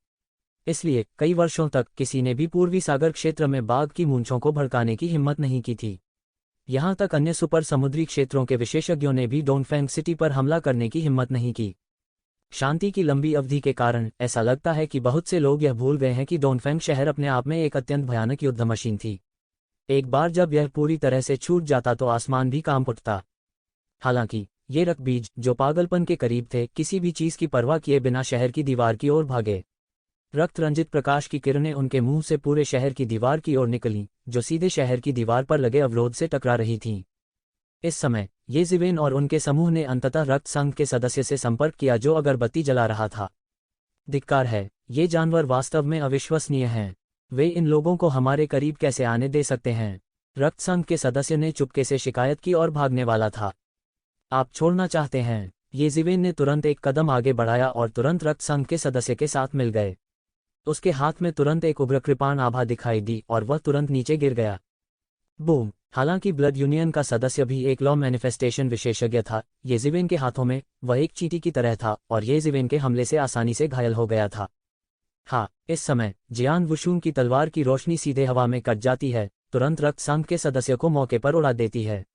इसलिए कई वर्षों तक किसी ने भी पूर्वी सागर क्षेत्र में बाघ की मूंछों को भड़काने की हिम्मत नहीं की थी। यहाँ तक अन्य सुपर समुद्री क्षेत्रों के विशेषज्ञों ने भी डोनफेंग सिटी पर हमला करने की हिम्मत नहीं की। शांति की लंबी अवधि के कारण ऐसा लगता है कि बहुत से लोग यह भूल गए हैं कि डोनफेंग शहर अपने आप में एक अत्यंत भयानक युद्ध मशीन थी। एक बार जब यह पूरी तरह से छूट जाता तो आसमान भी कांप उठता। हालांकि ये रक्तबीज, जो पागलपन के करीब थे, किसी भी चीज की परवाह किए बिना शहर की दीवार की ओर भागे। रक्त रंजित प्रकाश की किरणें उनके मुंह से पूरे शहर की दीवार की ओर निकलीं, जो सीधे शहर की दीवार पर लगे अवरोध से टकरा रही थीं। इस समय येज़िवेन और उनके समूह ने अंततः रक्त संघ के सदस्य से संपर्क किया जो अगरबत्ती जला रहा था। धिक्कार है, ये जानवर वास्तव में अविश्वसनीय हैं। वे इन लोगों को हमारे करीब कैसे आने दे सकते हैं? रक्त संघ के सदस्य ने चुपके से शिकायत की और भागने वाला था। आप छोड़ना चाहते हैं? येज़िवेन ने तुरंत एक कदम आगे बढ़ाया और तुरंत रक्त संघ के सदस्य के साथ मिल गए। उसके हाथ में तुरंत एक उग्र कृपाण आभा दिखाई दी और वह तुरंत नीचे गिर गया। बूम! हालांकि ब्लड यूनियन का सदस्य भी एक लॉ मैनिफेस्टेशन विशेषज्ञ था, येज़िवेन के हाथों में वह एक चींटी की तरह था और येज़िवेन के हमले से आसानी से घायल हो गया था। हाँ, इस समय जियान वुशुन की तलवार की रोशनी सीधे हवा में कट जाती है, तुरंत रक्त संघ के सदस्य को मौके पर उड़ा देती है।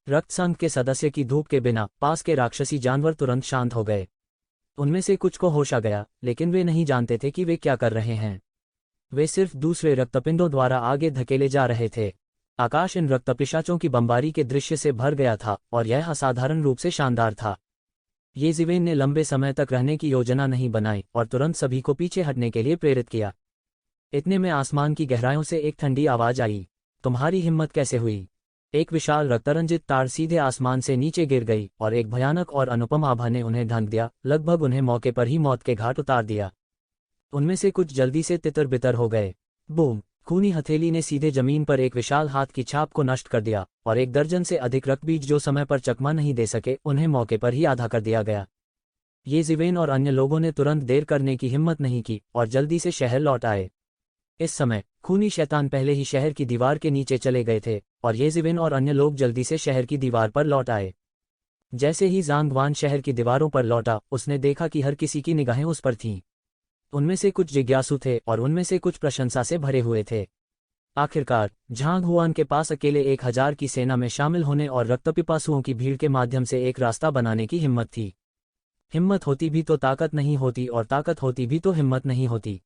रक्त संघ के सदस्य की धूप के बिना पास के राक्षसी जानवर तुरंत शांत हो गए। उनमें से कुछ को होश आ गया, लेकिन वे नहीं जानते थे कि वे क्या कर रहे हैं। वे सिर्फ दूसरे रक्तपिंडों द्वारा आगे धकेले जा रहे थे। आकाश इन रक्तपिशाचों की बमबारी के दृश्य से भर गया था और यह असाधारण रूप से शानदार था। येज़िवेन ने लंबे समय तक रहने की योजना नहीं बनाई और तुरंत सभी को पीछे हटने के लिए प्रेरित किया। इतने में आसमान की गहराइयों से एक ठंडी आवाज आई, तुम्हारी हिम्मत कैसे हुई? एक विशाल रक्तरंजित तार सीधे आसमान से नीचे गिर गई और एक भयानक और अनुपम आभा ने उन्हें ढंक दिया, लगभग उन्हें मौके पर ही मौत के घाट उतार दिया। उनमें से कुछ जल्दी से तितर बितर हो गए। बूम! खूनी हथेली ने सीधे जमीन पर एक विशाल हाथ की छाप को नष्ट कर दिया और एक दर्जन से अधिक रक्तबीज जो समय पर चकमा नहीं दे सके, उन्हें मौके पर ही आधा कर दिया गया। येज़िवेन और अन्य लोगों ने तुरंत देर करने की हिम्मत नहीं की और जल्दी से शहर लौट आए। इस समय खूनी शैतान पहले ही शहर की दीवार के नीचे चले गए थे और येज़िवेन और अन्य लोग जल्दी से शहर की दीवार पर लौट आए। जैसे ही ज़ांगवान शहर की दीवारों पर लौटा, उसने देखा कि हर किसी की निगाहें उस पर थीं। उनमें से कुछ जिज्ञासु थे और उनमें से कुछ प्रशंसा से भरे हुए थे। आखिरकार झांग हुआन के पास अकेले 1000 की सेना में शामिल होने और रक्तपिपासुओं की भीड़ के माध्यम से एक रास्ता बनाने की हिम्मत थी। हिम्मत होती भी तो ताकत नहीं होती और ताकत होती भी तो हिम्मत नहीं होती।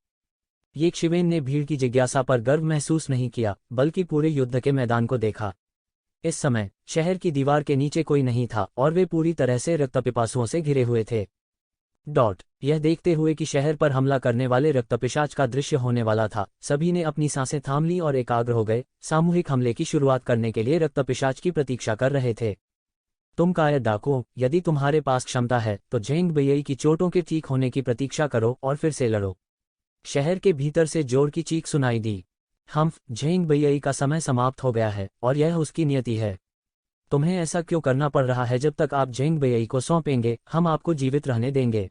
येशिवेन ने भीड़ की जिज्ञासा पर गर्व महसूस नहीं किया, बल्कि पूरे युद्ध के मैदान को देखा। इस समय शहर की दीवार के नीचे कोई नहीं था और वे पूरी तरह से रक्तपिपासुओं से घिरे हुए थे। यह देखते हुए कि शहर पर हमला करने वाले रक्तपिशाच का दृश्य होने वाला था, सभी ने अपनी सांसें थाम ली और एकाग्र हो गए, सामूहिक हमले की शुरुआत करने के लिए रक्तपिशाच की प्रतीक्षा कर रहे थे। तुम कायर डाकुओं, यदि तुम्हारे पास क्षमता है तो झेंग बेई की चोटों के ठीक होने की प्रतीक्षा करो और फिर से लड़ो। शहर के भीतर से जोर की चीख सुनाई दी। झेंग बेई का समय समाप्त हो गया है और यह उसकी नियति है। तुम्हें ऐसा क्यों करना पड़ रहा है? जब तक आप झेंग बेई को सौंपेंगे, हम आपको जीवित रहने देंगे।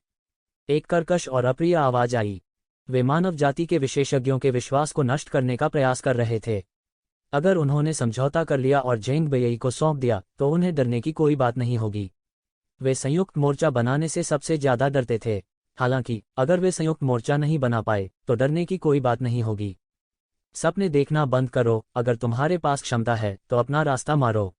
एक कर्कश और अप्रिय आवाज आई। वे मानव जाति के विशेषज्ञों के विश्वास को नष्ट करने का प्रयास कर रहे थे। अगर उन्होंने समझौता कर लिया और झेंग बेई को सौंप दिया तो उन्हें डरने की कोई बात नहीं होगी। वे संयुक्त मोर्चा बनाने से सबसे ज्यादा डरते थे। हालांकि अगर वे संयुक्त मोर्चा नहीं बना पाए तो डरने की कोई बात नहीं होगी। सपने देखना बंद करो, अगर तुम्हारे पास क्षमता है तो अपना रास्ता मारो।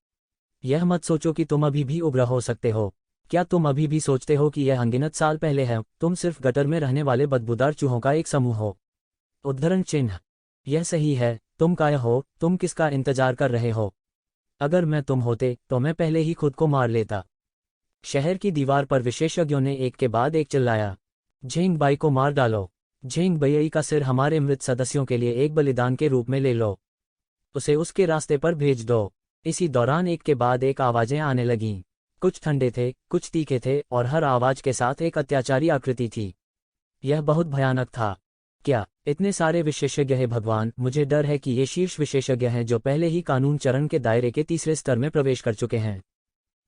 यह मत सोचो कि तुम अभी भी उग्र हो सकते हो। क्या तुम अभी भी सोचते हो कि यह अनगिनत साल पहले है? तुम सिर्फ गटर में रहने वाले बदबूदार चूहों का एक समूह हो। उद्धरण चिन्ह। यह सही है। तुम काय हो? तुम किसका इंतजार कर रहे हो? अगर मैं तुम होते तो मैं पहले ही खुद को मार लेता। शहर की दीवार पर विशेषज्ञों ने एक के बाद एक चिल्लाया, झेंग बाई को मार डालो। झेंग बेई का सिर हमारे मृत सदस्यों के लिए एक बलिदान के रूप में ले लो। उसे उसके रास्ते पर भेज दो। इसी दौरान एक के बाद एक आवाजें आने लगीं। कुछ ठंडे थे, कुछ तीखे थे और हर आवाज के साथ एक अत्याचारी आकृति थी। यह बहुत भयानक था। क्या इतने सारे विशेषज्ञ हैं? भगवान, मुझे डर है कि ये शीर्ष विशेषज्ञ हैं जो पहले ही कानून चरण के दायरे के तीसरे स्तर में प्रवेश कर चुके हैं।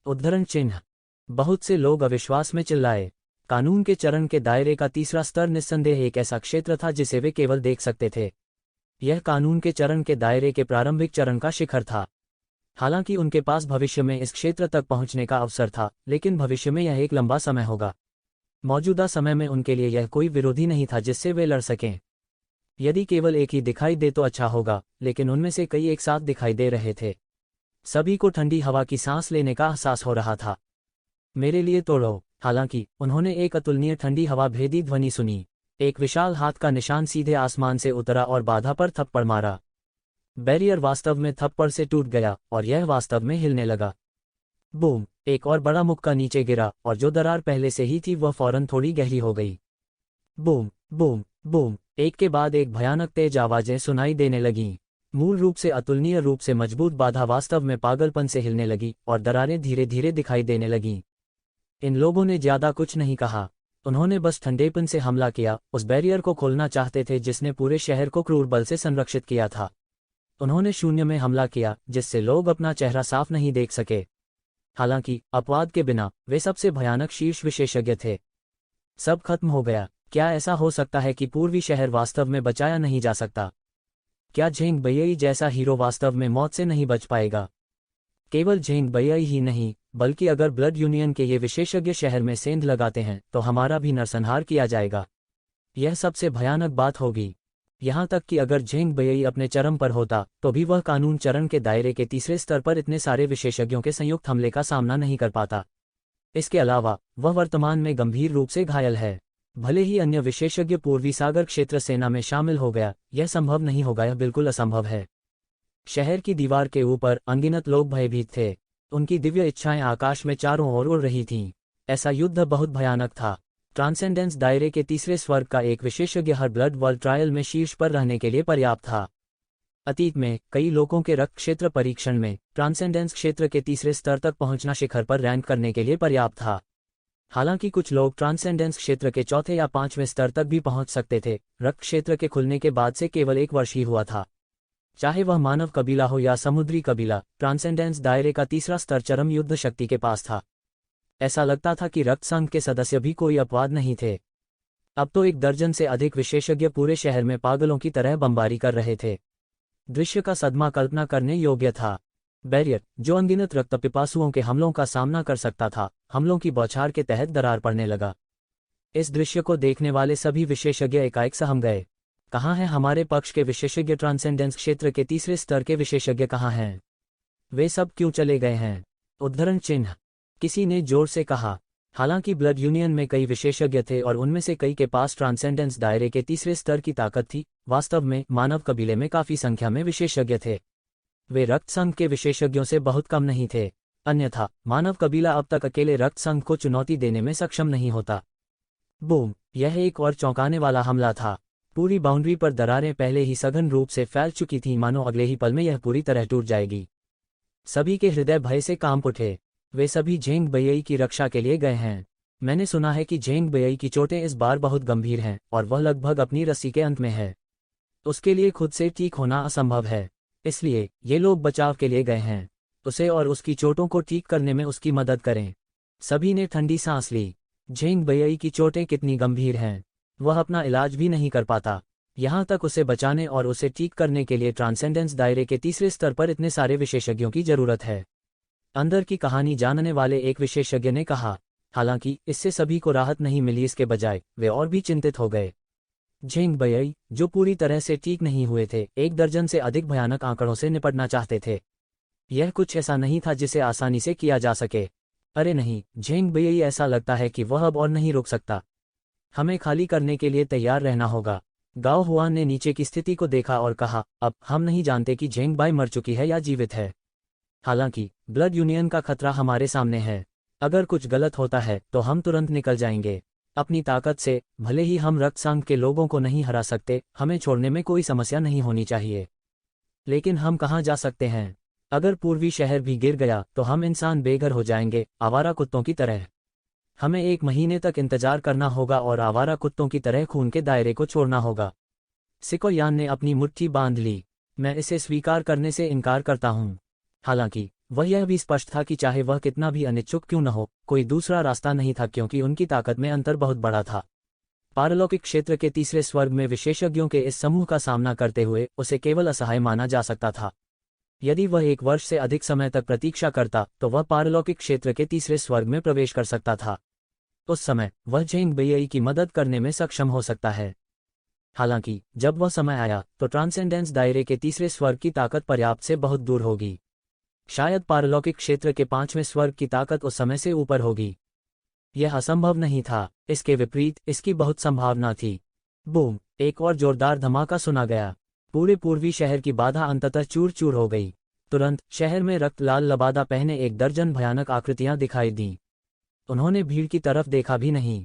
उद्धरण चिन्ह। बहुत से लोग अविश्वास में चिल्लाए। कानून के चरण के दायरे का तीसरा स्तर निस्संदेह एक ऐसा क्षेत्र था जिसे वे केवल देख सकते थे। यह कानून के चरण के दायरे के प्रारंभिक चरण का शिखर था। हालांकि उनके पास भविष्य में इस क्षेत्र तक पहुंचने का अवसर था, लेकिन भविष्य में यह एक लंबा समय होगा। मौजूदा समय में उनके लिए यह कोई विरोधी नहीं था जिससे वे लड़ सकें। यदि केवल एक ही दिखाई दे तो अच्छा होगा, लेकिन उनमें से कई एक साथ दिखाई दे रहे थे। सभी को ठंडी हवा की सांस लेने का एहसास हो रहा था। मेरे लिए तोड़ो। हालांकि उन्होंने एक अतुलनीय ठंडी हवा भेदी ध्वनि सुनी। एक विशाल हाथ का निशान सीधे आसमान से उतरा और बाधा पर थप्पड़ मारा। बैरियर वास्तव में थप्पड़ से टूट गया और यह वास्तव में हिलने लगा। बूम! एक और बड़ा मुक्का नीचे गिरा और जो दरार पहले से ही थी वह फौरन थोड़ी गहरी हो गई। बूम! बूम बूम, एक के बाद एक भयानक तेज आवाजें सुनाई देने लगीं। मूल रूप से अतुलनीय रूप से मजबूत बाधा वास्तव में पागलपन से हिलने लगी और दरारें धीरे धीरे दिखाई देने लगीं। इन लोगों ने ज्यादा कुछ नहीं कहा। उन्होंने बस ठंडेपन से हमला किया, उस बैरियर को खोलना चाहते थे जिसने पूरे शहर को क्रूर बल से संरक्षित किया था। उन्होंने शून्य में हमला किया जिससे लोग अपना चेहरा साफ नहीं देख सके। हालांकि अपवाद के बिना वे सबसे भयानक शीर्ष विशेषज्ञ थे। सब खत्म हो गया। क्या ऐसा हो सकता है कि पूर्वी शहर वास्तव में बचाया नहीं जा सकता? क्या झेंग बयई जैसा हीरो वास्तव में मौत से नहीं बच पाएगा? केवल झेंग बयई ही नहीं, बल्कि अगर ब्लड यूनियन के ये विशेषज्ञ शहर में सेंध लगाते हैं तो हमारा भी नरसंहार किया जाएगा। यह सबसे भयानक बात होगी। यहाँ तक कि अगर झेंग बयई अपने चरम पर होता तो भी वह कानून चरण के दायरे के तीसरे स्तर पर इतने सारे विशेषज्ञों के संयुक्त हमले का सामना नहीं कर पाता। इसके अलावा वह वर्तमान में गंभीर रूप से घायल है। भले ही अन्य विशेषज्ञ पूर्वी सागर क्षेत्र सेना में शामिल हो गया, यह संभव नहीं होगा, यह बिल्कुल असंभव है। शहर की दीवार के ऊपर अनगिनत लोग भयभीत थे। उनकी दिव्य इच्छाएं आकाश में चारों ओर उड़ रही थीं। ऐसा युद्ध बहुत भयानक था। ट्रांसेंडेंस दायरे के तीसरे स्वर्ग का एक विशेषज्ञ हर ब्लड वर्ल्ड ट्रायल में शीर्ष पर रहने के लिए पर्याप्त था। अतीत में कई लोगों के रक्त क्षेत्र परीक्षण में ट्रांसेंडेंस क्षेत्र के तीसरे स्तर तक पहुंचना शिखर पर रैंक करने के लिए पर्याप्त था। हालांकि कुछ लोग ट्रांसेंडेंस क्षेत्र के चौथे या पांचवें स्तर तक भी पहुंच सकते थे। रक्त क्षेत्र के खुलने के बाद से केवल 1 वर्ष ही हुआ था। चाहे वह मानव कबीला हो या समुद्री कबीला, ट्रांसेंडेंस दायरे का तीसरा स्तर चरम युद्ध शक्ति के पास था। ऐसा लगता था कि रक्त संघ के सदस्य भी कोई अपवाद नहीं थे। अब तो 1 दर्जन से अधिक विशेषज्ञ पूरे शहर में पागलों की तरह बमबारी कर रहे थे। दृश्य का सदमा कल्पना करने योग्य था। बैरियर, जो अनगिनत रक्त पिपासुओं के हमलों का सामना कर सकता था, हमलों की बौछार के तहत दरार पड़ने लगा। इस दृश्य को देखने वाले सभी विशेषज्ञ एकाएक सहम गए। कहाँ हैं हमारे पक्ष के विशेषज्ञ? ट्रांसेंडेंस क्षेत्र के तीसरे स्तर के विशेषज्ञ कहाँ हैं? वे सब क्यों चले गए हैं? उद्धरण चिन्ह, किसी ने जोर से कहा। हालांकि ब्लड यूनियन में कई विशेषज्ञ थे और उनमें से कई के पास ट्रांसेंडेंस दायरे के तीसरे स्तर की ताकत थी। वास्तव में मानव कबीले में काफी संख्या में विशेषज्ञ थे। वे रक्त संघ के विशेषज्ञों से बहुत कम नहीं थे। अन्यथा मानव कबीला अब तक अकेले रक्त संघ को चुनौती देने में सक्षम नहीं होता। बूम, यह एक और चौंकाने वाला हमला था। पूरी बाउंड्री पर दरारें पहले ही सघन रूप से फैल चुकी थीं, मानो अगले ही पल में यह पूरी तरह टूट जाएगी। सभी के हृदय भय से कांप उठे। वे सभी झेंग बयई की रक्षा के लिए गए हैं। मैंने सुना है कि झेंग बयई की चोटें इस बार बहुत गंभीर हैं और वह लगभग अपनी रस्सी के अंत में है। उसके लिए खुद से ठीक होना असंभव है, इसलिए ये लोग बचाव के लिए गए हैं। उसे और उसकी चोटों को ठीक करने में उसकी मदद करें। सभी ने ठंडी सांस ली। झेंग बयई की चोटें कितनी गंभीर हैं, वह अपना इलाज भी नहीं कर पाता। यहाँ तक उसे बचाने और उसे ठीक करने के लिए ट्रांसेंडेंस दायरे के तीसरे स्तर पर इतने सारे विशेषज्ञों की जरूरत है। अंदर की कहानी जानने वाले एक विशेषज्ञ ने कहा। हालांकि इससे सभी को राहत नहीं मिली, इसके बजाय वे और भी चिंतित हो गए। झेंग बयई, जो पूरी तरह से ठीक नहीं हुए थे, 1 दर्जन से अधिक भयानक आंकड़ों से निपटना चाहते थे। यह कुछ ऐसा नहीं था जिसे आसानी से किया जा सके। अरे नहीं, झेंग बयई, ऐसा लगता है कि वह अब और नहीं रुक सकता। हमें खाली करने के लिए तैयार रहना होगा। गाओ हुआन ने नीचे की स्थिति को देखा और कहा, अब हम नहीं जानते कि झेंग बाई मर चुकी है या जीवित है। हालांकि ब्लड यूनियन का खतरा हमारे सामने है। अगर कुछ गलत होता है तो हम तुरंत निकल जाएंगे। अपनी ताकत से भले ही हम रक्त संघ के लोगों को नहीं हरा सकते, हमें छोड़ने में कोई समस्या नहीं होनी चाहिए। लेकिन हम कहाँ जा सकते हैं? अगर पूर्वी शहर भी गिर गया तो हम इंसान बेघर हो जाएंगे, आवारा कुत्तों की तरह। हमें 1 महीने तक इंतजार करना होगा और आवारा कुत्तों की तरह खून के दायरे को छोड़ना होगा। सिकोयान ने अपनी मुट्ठी बांध ली। मैं इसे स्वीकार करने से इनकार करता हूँ। हालांकि वह यह भी स्पष्ट था कि चाहे वह कितना भी अनिच्छुक क्यों न हो, कोई दूसरा रास्ता नहीं था, क्योंकि उनकी ताकत में अंतर बहुत बड़ा था। पारलौकिक क्षेत्र के तीसरे स्वर्ग में विशेषज्ञों के इस समूह का सामना करते हुए उसे केवल असहाय माना जा सकता था। यदि वह 1 वर्ष से अधिक समय तक प्रतीक्षा करता तो वह पारलौकिक क्षेत्र के तीसरे स्वर्ग में प्रवेश कर सकता था। उस समय वह झेंग बयई की मदद करने में सक्षम हो सकता है। हालांकि जब वह समय आया तो ट्रांसेंडेंस दायरे के तीसरे स्वर्ग की ताकत पर्याप्त से बहुत दूर होगी। शायद पारलौकिक क्षेत्र के 5वें स्वर्ग की ताकत उस समय से ऊपर होगी। यह असंभव नहीं था, इसके विपरीत इसकी बहुत संभावना थी। बूम, एक और जोरदार धमाका सुना गया। पूरे पूर्वी शहर की बाधा अंततः चूर चूर हो गई। तुरंत शहर में रक्त लाल लबादा पहने 1 दर्जन भयानक आकृतियां दिखाई दीं। उन्होंने भीड़ की तरफ देखा भी नहीं।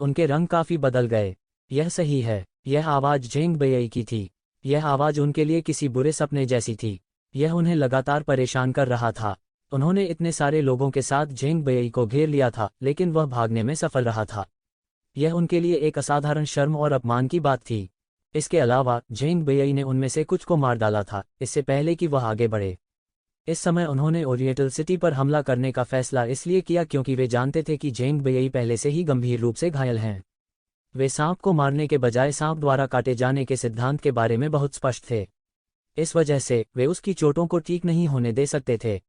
उनके रंग काफी बदल गए। यह सही है, यह आवाज झेंग बेई की थी। यह आवाज उनके लिए किसी बुरे सपने जैसी थी। यह उन्हें लगातार परेशान कर रहा था। उन्होंने इतने सारे लोगों के साथ झेंग बेई को घेर लिया था, लेकिन वह भागने में सफल रहा था। यह उनके लिए एक असाधारण शर्म और अपमान की बात थी। इसके अलावा झेंग बेई ने उनमें से कुछ को मार डाला था, इससे पहले कि वह आगे बढ़े। इस समय उन्होंने ओरिएंटल सिटी पर हमला करने का फैसला इसलिए किया क्योंकि वे जानते थे कि झेंग बेई पहले से ही गंभीर रूप से घायल हैं। वे सांप को मारने के बजाय सांप द्वारा काटे जाने के सिद्धांत के बारे में बहुत स्पष्ट थे। इस वजह से वे उसकी चोटों को ठीक नहीं होने दे सकते थे।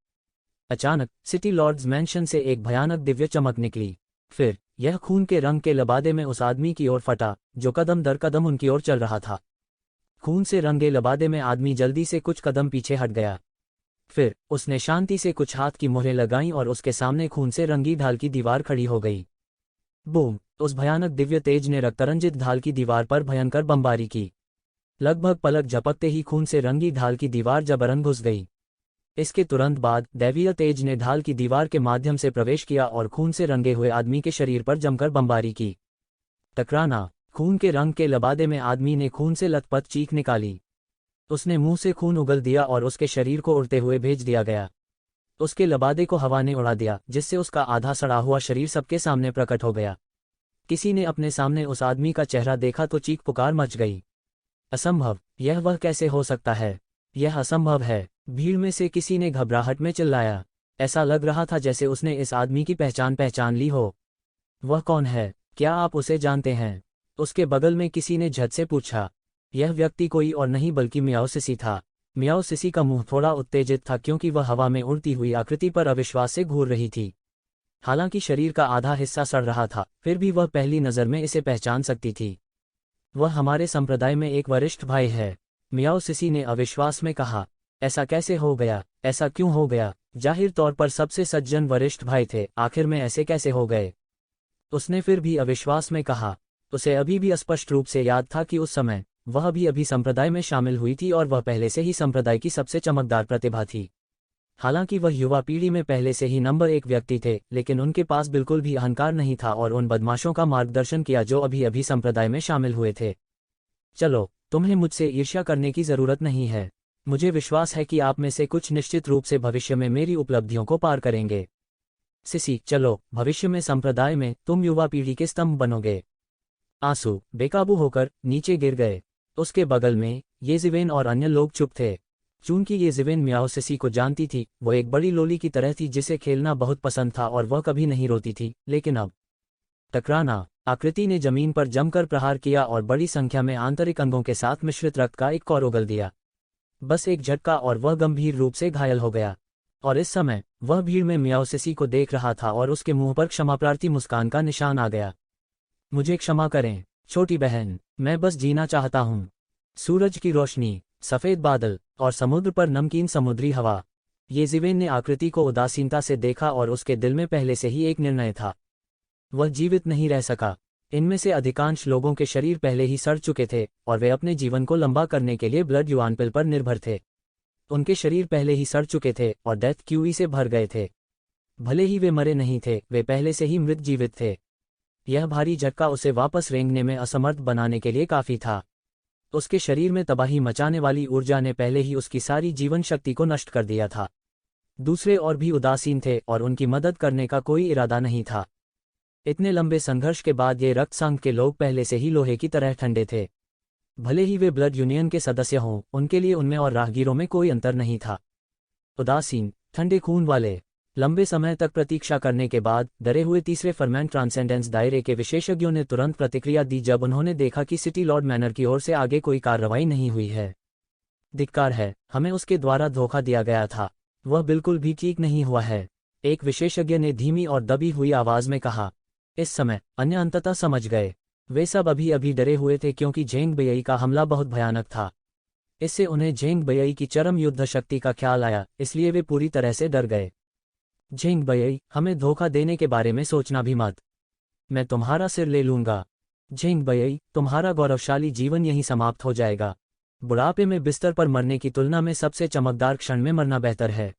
अचानक सिटी लॉर्ड्स मैंशन से एक भयानक दिव्य चमक निकली। फिर यह खून के रंग के लबादे में उस आदमी की ओर फटा जो कदम दर कदम उनकी ओर चल रहा था। खून से रंगे लबादे में आदमी जल्दी से कुछ कदम पीछे हट गया। फिर उसने शांति से कुछ हाथ की मुहरें लगाईं और उसके सामने खून से रंगी ढाल की दीवार खड़ी हो गई। बूम! उस भयानक दिव्य तेज ने रक्तरंजित ढाल की दीवार पर भयंकर बमबारी की। लगभग पलक झपकते ही खून से रंगी ढाल की दीवार जबरन घुस गई। इसके तुरंत बाद दैवीय तेज ने ढाल की दीवार के माध्यम से प्रवेश किया और खून से रंगे हुए आदमी के शरीर पर जमकर बमबारी की। टकराना। खून के रंग के लबादे में आदमी ने खून से लथपथ चीख निकाली। उसने मुंह से खून उगल दिया और उसके शरीर को उड़ते हुए भेज दिया गया। उसके लबादे को हवा ने उड़ा दिया, जिससे उसका आधा सड़ा हुआ शरीर सबके सामने प्रकट हो गया। किसी ने अपने सामने उस आदमी का चेहरा देखा तो चीख पुकार मच गई। असंभव! यह वह कैसे हो सकता है? यह असंभव है! भीड़ में से किसी ने घबराहट में चिल्लाया। ऐसा लग रहा था जैसे उसने इस आदमी की पहचान ली हो। वह कौन है? क्या आप उसे जानते हैं? उसके बगल में किसी ने झट से पूछा। यह व्यक्ति कोई और नहीं बल्कि मियाओ सिसी था। मियाओ सिसी का मुंह थोड़ा उत्तेजित था क्योंकि वह हवा में उड़ती हुई आकृति पर अविश्वास से घूर रही थी। हालांकि शरीर का आधा हिस्सा सड़ रहा था, फिर भी वह पहली नज़र में इसे पहचान सकती थी। वह हमारे संप्रदाय में एक वरिष्ठ भाई है, मियाओ सिसी ने अविश्वास में कहा। ऐसा कैसे हो गया? ऐसा क्यों हो गया? जाहिर तौर पर सबसे सज्जन वरिष्ठ भाई थे, आखिर में ऐसे कैसे हो गए? उसने फिर भी अविश्वास में कहा। उसे अभी भी स्पष्ट रूप से याद था कि उस समय वह भी अभी संप्रदाय में शामिल हुई थी और वह पहले से ही संप्रदाय की सबसे चमकदार प्रतिभा थी। हालांकि वह युवा पीढ़ी में पहले से ही नंबर 1 व्यक्ति थे, लेकिन उनके पास बिल्कुल भी अहंकार नहीं था और उन बदमाशों का मार्गदर्शन किया जो अभी अभी संप्रदाय में शामिल हुए थे। चलो, तुम्हें मुझसे ईर्ष्या करने की जरूरत नहीं है। मुझे विश्वास है कि आप में से कुछ निश्चित रूप से भविष्य में मेरी उपलब्धियों को पार करेंगे। सिसी, चलो, भविष्य में संप्रदाय में तुम युवा पीढ़ी के स्तंभ बनोगे। आंसू बेकाबू होकर नीचे गिर गए। उसके बगल में येजिवेन और अन्य लोग चुप थे। चूंकि येजिवेन मियाओ सिसी को जानती थी, वो एक बड़ी लोली की तरह थी जिसे खेलना बहुत पसंद था और वह कभी नहीं रोती थी, लेकिन अब टकराना। आकृति ने जमीन पर जमकर प्रहार किया और बड़ी संख्या में आंतरिक अंगों के साथ मिश्रित रक्त का एक कौर उगल दिया। बस एक झटका और वह गंभीर रूप से घायल हो गया। और इस समय वह भीड़ में मियाओ सिसी को देख रहा था और उसके मुंह पर क्षमाप्रार्थी मुस्कान का निशान आ गया। मुझे क्षमा करें, छोटी बहन, मैं बस जीना चाहता हूँ। सूरज की रोशनी, सफेद बादल और समुद्र पर नमकीन समुद्री हवा। येजिवेन ने आकृति को उदासीनता से देखा और उसके दिल में पहले से ही एक निर्णय था। वह जीवित नहीं रह सका। इनमें से अधिकांश लोगों के शरीर पहले ही सड़ चुके थे और वे अपने जीवन को लंबा करने के लिए ब्लड युआन पिल पर निर्भर थे। उनके शरीर पहले ही सड़ चुके थे और डेथ क्यूई से भर गए थे। भले ही वे मरे नहीं थे, वे पहले से ही मृत जीवित थे। यह भारी झटका उसे वापस रेंगने में असमर्थ बनाने के लिए काफी था। उसके शरीर में तबाही मचाने वाली ऊर्जा ने पहले ही उसकी सारी जीवन शक्ति को नष्ट कर दिया था। दूसरे और भी उदासीन थे और उनकी मदद करने का कोई इरादा नहीं था। इतने लंबे संघर्ष के बाद ये रक्त संघ के लोग पहले से ही लोहे की तरह ठंडे थे। भले ही वे ब्लड यूनियन के सदस्य हों, उनके लिए उनमें और राहगीरों में कोई अंतर नहीं था। उदासीन, ठंडे खून वाले। लंबे समय तक प्रतीक्षा करने के बाद डरे हुए तीसरे फर्मेंट ट्रांसेंडेंस दायरे के विशेषज्ञों ने तुरंत प्रतिक्रिया दी जब उन्होंने देखा कि सिटी लॉर्ड मैनर की ओर से आगे कोई कार्रवाई नहीं हुई है। धिक्कार है, हमें उसके द्वारा धोखा दिया गया था। वह बिल्कुल भी ठीक नहीं हुआ है, एक विशेषज्ञ ने धीमी और दबी हुई आवाज में कहा। इस समय अन्य अंततः समझ गए। वे सब अभी अभी डरे हुए थे क्योंकि झेंग बेई का हमला बहुत भयानक था। इससे उन्हें झेंग बेई की चरम युद्ध शक्ति का ख्याल आया, इसलिए वे पूरी तरह से डर गए। झेंग बेई, हमें धोखा देने के बारे में सोचना भी मत। मैं तुम्हारा सिर ले लूंगा। झेंग बेई, तुम्हारा गौरवशाली जीवन यहीं समाप्त हो जाएगा। बुढ़ापे में बिस्तर पर मरने की तुलना में सबसे चमकदार क्षण में मरना बेहतर है।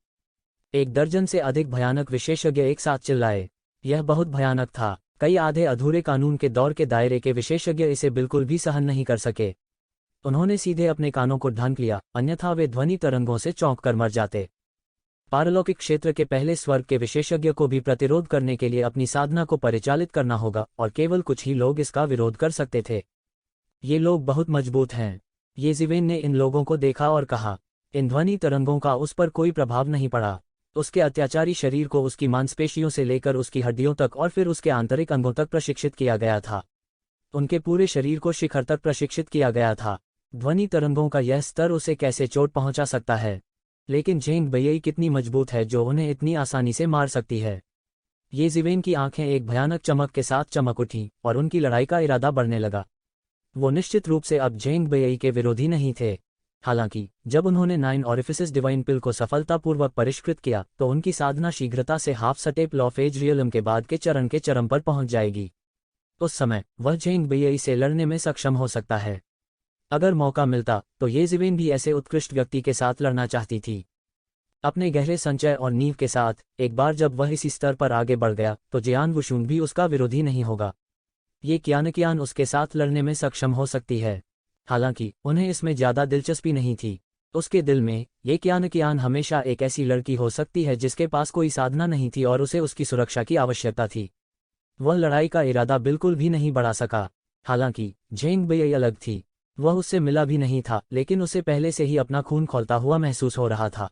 1 दर्जन से अधिक भयानक विशेषज्ञ एक साथ चिल्लाए। यह बहुत भयानक था। कई आधे अधूरे कानून के दौर के दायरे के विशेषज्ञ इसे बिल्कुल भी सहन नहीं कर सके। उन्होंने सीधे अपने कानों को ढांक लिया, अन्यथा वे ध्वनि तरंगों से चौंक कर मर जाते। पारलौकिक क्षेत्र के पहले स्वर्ग के विशेषज्ञ को भी प्रतिरोध करने के लिए अपनी साधना को परिचालित करना होगा, और केवल कुछ ही लोग इसका विरोध कर सकते थे। ये लोग बहुत मजबूत हैं। येज़िवेन ने इन लोगों को देखा और कहा, इन ध्वनि तरंगों का उस पर कोई प्रभाव नहीं पड़ा। उसके अत्याचारी शरीर को उसकी मांसपेशियों से लेकर उसकी हड्डियों तक और फिर उसके आंतरिक अंगों तक प्रशिक्षित किया गया था। उनके पूरे शरीर को शिखर तक प्रशिक्षित किया गया था। ध्वनि तरंगों का यह स्तर उसे कैसे चोट पहुंचा सकता है? लेकिन ज़ेंग बैई कितनी मजबूत है जो उन्हें इतनी आसानी से मार सकती है। येज़िवेन की आंखें एक भयानक चमक के साथ चमक उठीं और उनकी लड़ाई का इरादा बढ़ने लगा। वो निश्चित रूप से अब ज़ेंग बैई के विरोधी नहीं थे। हालांकि जब उन्होंने 9 ऑरिफिसेस डिवाइन पिल को सफलतापूर्वक परिष्कृत किया तो उनकी साधना शीघ्रता से half step of age realm के बाद के चरम पर पहुंच जाएगी। उस समय वह ज़ेंग बैई से लड़ने में सक्षम हो सकता है। अगर मौका मिलता तो येज़िवेन भी ऐसे उत्कृष्ट व्यक्ति के साथ लड़ना चाहती थी। अपने गहरे संचय और नींव के साथ एक बार जब वह इसी स्तर पर आगे बढ़ गया तो जियान वुशुन भी उसका विरोधी नहीं होगा। ये कियान उसके साथ लड़ने में सक्षम हो सकती है। हालांकि उन्हें इसमें ज्यादा दिलचस्पी नहीं थी। उसके दिल में ये कियान हमेशा एक ऐसी लड़की हो सकती है जिसके पास कोई साधना नहीं थी और उसे उसकी सुरक्षा की आवश्यकता थी। वह लड़ाई का इरादा बिल्कुल भी नहीं बढ़ा सका। हालांकि ज़ेंग बैई अलग थी। वह उससे मिला भी नहीं था, लेकिन उसे पहले से ही अपना खून खौलता हुआ महसूस हो रहा था।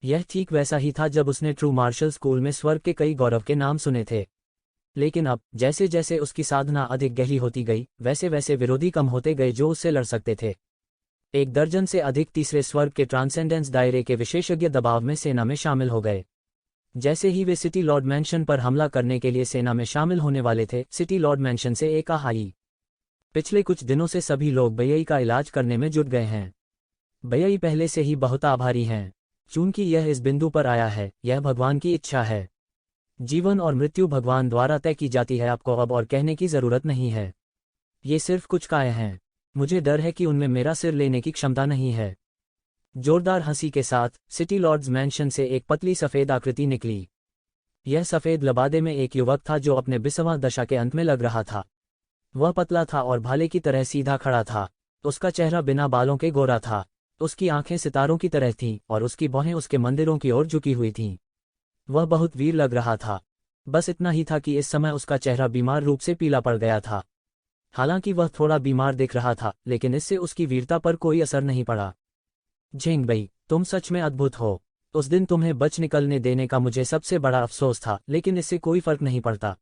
यह ठीक वैसा ही था जब उसने ट्रू मार्शल स्कूल में स्वर्ग के कई गौरव के नाम सुने थे। लेकिन अब जैसे जैसे उसकी साधना अधिक गहरी होती गई वैसे वैसे विरोधी कम होते गए जो उससे लड़ सकते थे। 1 दर्जन से अधिक तीसरे स्वर्ग के ट्रांसेंडेंस दायरे के विशेषज्ञ दबाव में सेना में शामिल हो गए। जैसे ही वे सिटी लॉर्ड मैंशन पर हमला करने के लिए सेना में शामिल होने वाले थे, सिटी लॉर्ड मैंशन से एक आह आई। पिछले कुछ दिनों से सभी लोग बैई का इलाज करने में जुट गए हैं। बैई पहले से ही बहुत आभारी हैं। चूंकि यह इस बिंदु पर आया है, यह भगवान की इच्छा है। जीवन और मृत्यु भगवान द्वारा तय की जाती है, आपको अब और कहने की जरूरत नहीं है। ये सिर्फ कुछ काय हैं। मुझे डर है कि उनमें मेरा सिर लेने की क्षमता नहीं है। जोरदार हंसी के साथ सिटी लॉर्ड्स मैंशन से एक पतली सफेद आकृति निकली। यह सफेद लबादे में एक युवक था जो अपने 20वां दशा के अंत में लग रहा था। वह पतला था और भाले की तरह सीधा खड़ा था। उसका चेहरा बिना बालों के गोरा था। उसकी आंखें सितारों की तरह थीं और उसकी बाहें उसके मंदिरों की ओर झुकी हुई थीं। वह बहुत वीर लग रहा था। बस इतना ही था कि इस समय उसका चेहरा बीमार रूप से पीला पड़ गया था। हालांकि वह थोड़ा बीमार दिख रहा था, लेकिन इससे उसकी वीरता पर कोई असर नहीं पड़ा। ज़ेंग बैई, तुम सच में अद्भुत हो। उस दिन तुम्हें बच निकलने देने का मुझे सबसे बड़ा अफसोस था, लेकिन इससे कोई फर्क नहीं पड़ता।